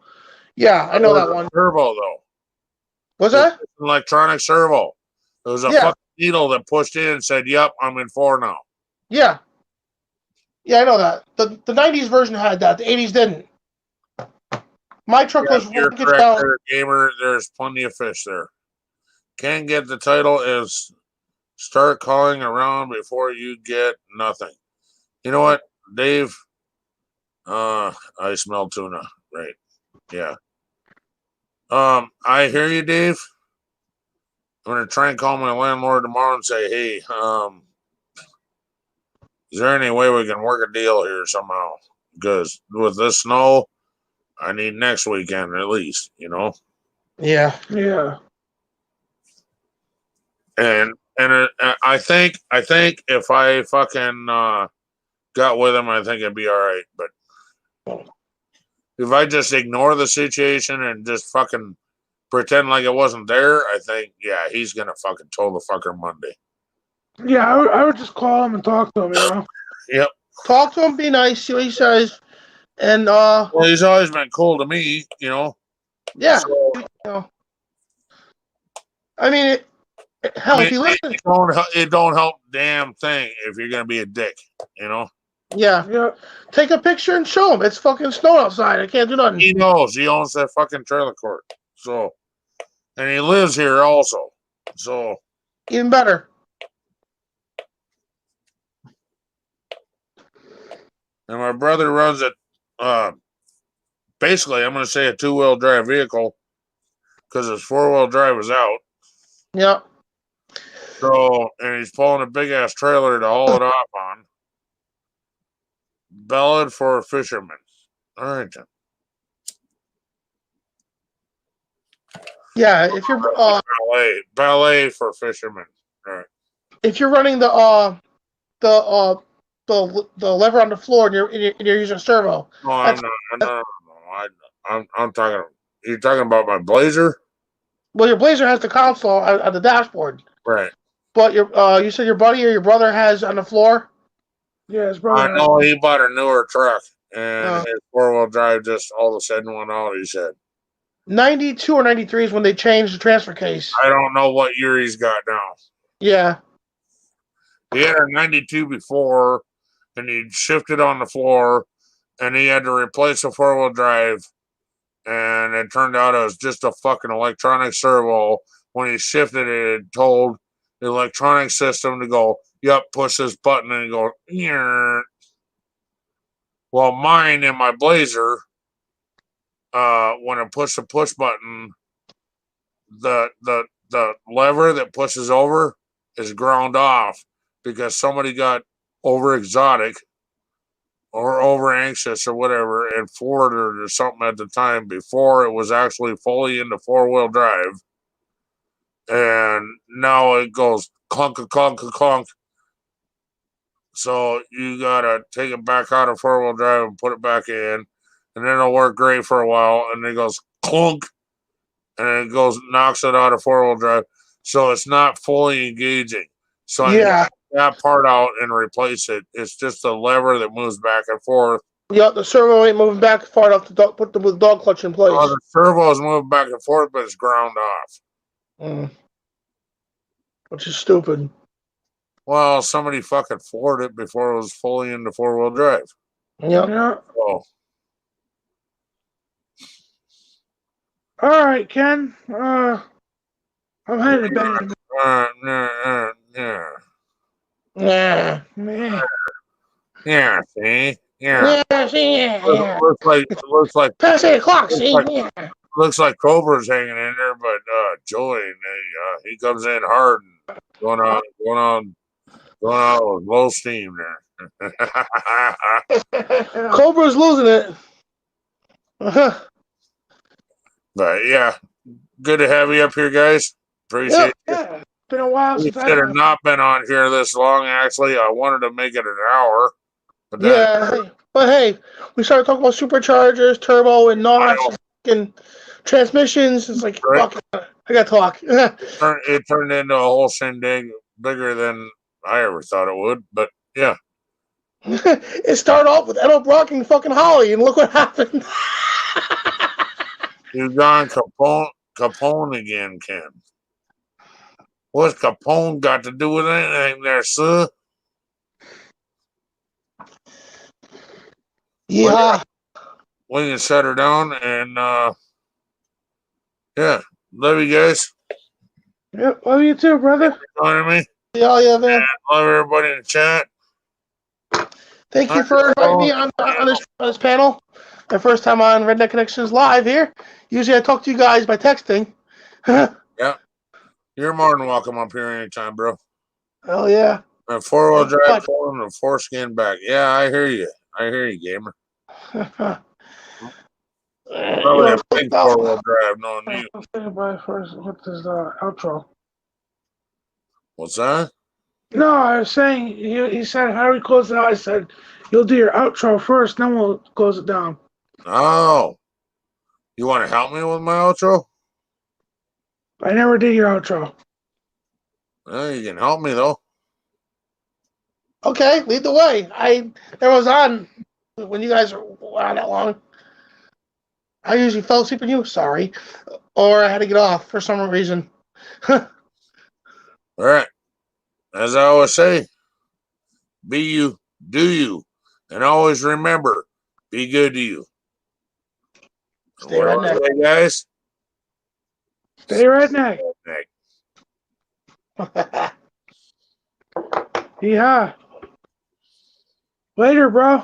Yeah, I know that one. Turbo though. What's that? An electronic servo. It was a Yeah. fucking needle that pushed in and said, "Yep, I'm in 4 now." Yeah. Yeah, I know that. The 90s version had that. The 80s didn't. My truck was You're one gets correct down. there, gamer. There's plenty of fish there. Can't get the title is start calling around before you get nothing. You know what, Dave? I smell tuna. Right. Yeah. I hear you, Dave. I'm gonna try and call my landlord tomorrow and say, hey, is there any way we can work a deal here somehow? Because with this snow, I need next weekend at least, you know. Yeah. Yeah. And I think if I fucking got with him, I think it'd be all right. But if I just ignore the situation and just fucking pretend like it wasn't there, I think he's gonna fucking tow the fucker Monday. Yeah, I would just call him and talk to him, you know. Yep. Talk to him, be nice, see what he says. And well, he's always been cool to me, you know. Yeah. So, you know. I mean, hell, if he listens, it don't help damn thing if you're gonna be a dick, you know. Yeah. Take a picture and show him. It's fucking snow outside. I can't do nothing. He knows. He owns that fucking trailer court. So, and he lives here also. So, even better. And my brother runs it. Basically, I'm going to say a 2-wheel drive vehicle because his 4-wheel drive is out. Yeah. So, and he's pulling a big ass trailer to haul it off on. Ballad for a fisherman. All right, then. Yeah, if you're ballet for fishermen. All right. If you're running the lever on the floor and you're using servo. No, I'm not. No. I'm talking. You're talking about my Blazer. Well, your Blazer has the console on the dashboard. Right. But you said your buddy or your brother has on the floor. Yeah, his brother. I know he bought a newer truck, and his 4-wheel drive just all of a sudden went out. He said 92 or 93 is when they changed the transfer case. I don't know what year he's got now. Yeah. He had a 92 before, and he shifted on the floor, and he had to replace a 4-wheel drive, and it turned out it was just a fucking electronic servo. When he shifted it, it told the electronic system to go, yep, push this button, and go, yeah. Well, mine in my Blazer, when I push the push button, the lever that pushes over is ground off because somebody got over exotic or over anxious or whatever and forwarded or something at the time before it was actually fully into 4-wheel drive. And now it goes clunk, clunk, clunk. So you gotta take it back out of 4-wheel drive and put it back in, and then it'll work great for a while. And then it goes clunk, and it goes knocks it out of 4-wheel drive. So it's not fully engaging. So I take that part out and replace it. It's just a lever that moves back and forth. Yeah, the servo ain't moving back far enough to put the dog clutch in place. The servo is moving back and forth, but it's ground off. Which is stupid. Well, somebody fucking floored it before it was fully into 4-wheel drive. Yeah. Oh. All right, Ken. I'm headed to bed. Yeah. Yeah, see? Yeah. Yeah. Looks like past 8 o'clock, see? Looks like Cobra's hanging in there, but Joey, he comes in hard and going on with low steam there. Cobra's losing it. But yeah, good to have you up here, guys. Appreciate it. Yeah. Been a while We since should have not been on here this long. Actually, I wanted to make it an hour. But but hey, we started talking about superchargers, turbo, and NOS, and transmissions. It's like, Right. fuck, I gotta talk. It turned into a whole shindig bigger than I ever thought it would. But yeah, It started off with Ed O'Brock and fucking Holly, and look what happened. you've gone Capone again, Ken. What's Capone got to do with anything there, sir? Yeah. We can shut her down and yeah. Love you guys. Yep, love you too, brother. Joining me. Yeah, man. Love everybody in the chat. Thank you for inviting me on this panel. My first time on Redneck Connections Live here. Usually I talk to you guys by texting. You're more than welcome up here anytime, bro. Hell yeah. And 4-wheel drive pulling and foreskin back. Yeah, I hear you. Gamer. Probably a big 4-wheel drive, knowing you. First, what is the outro? What's that? No, I was saying, he said, how do we close it out? I said, you'll do your outro first, then we'll close it down. Oh. You want to help me with my outro? I never did your outro. Well, you can help me, though. Okay, lead the way. I was on when you guys were on that long. I usually fell asleep on you, sorry. Or I had to get off for some reason. All right. As I always say, be you, do you, and always remember, be good to you. Stay redneck. Hey, guys. Stay redneck. Yeah. Later, bro.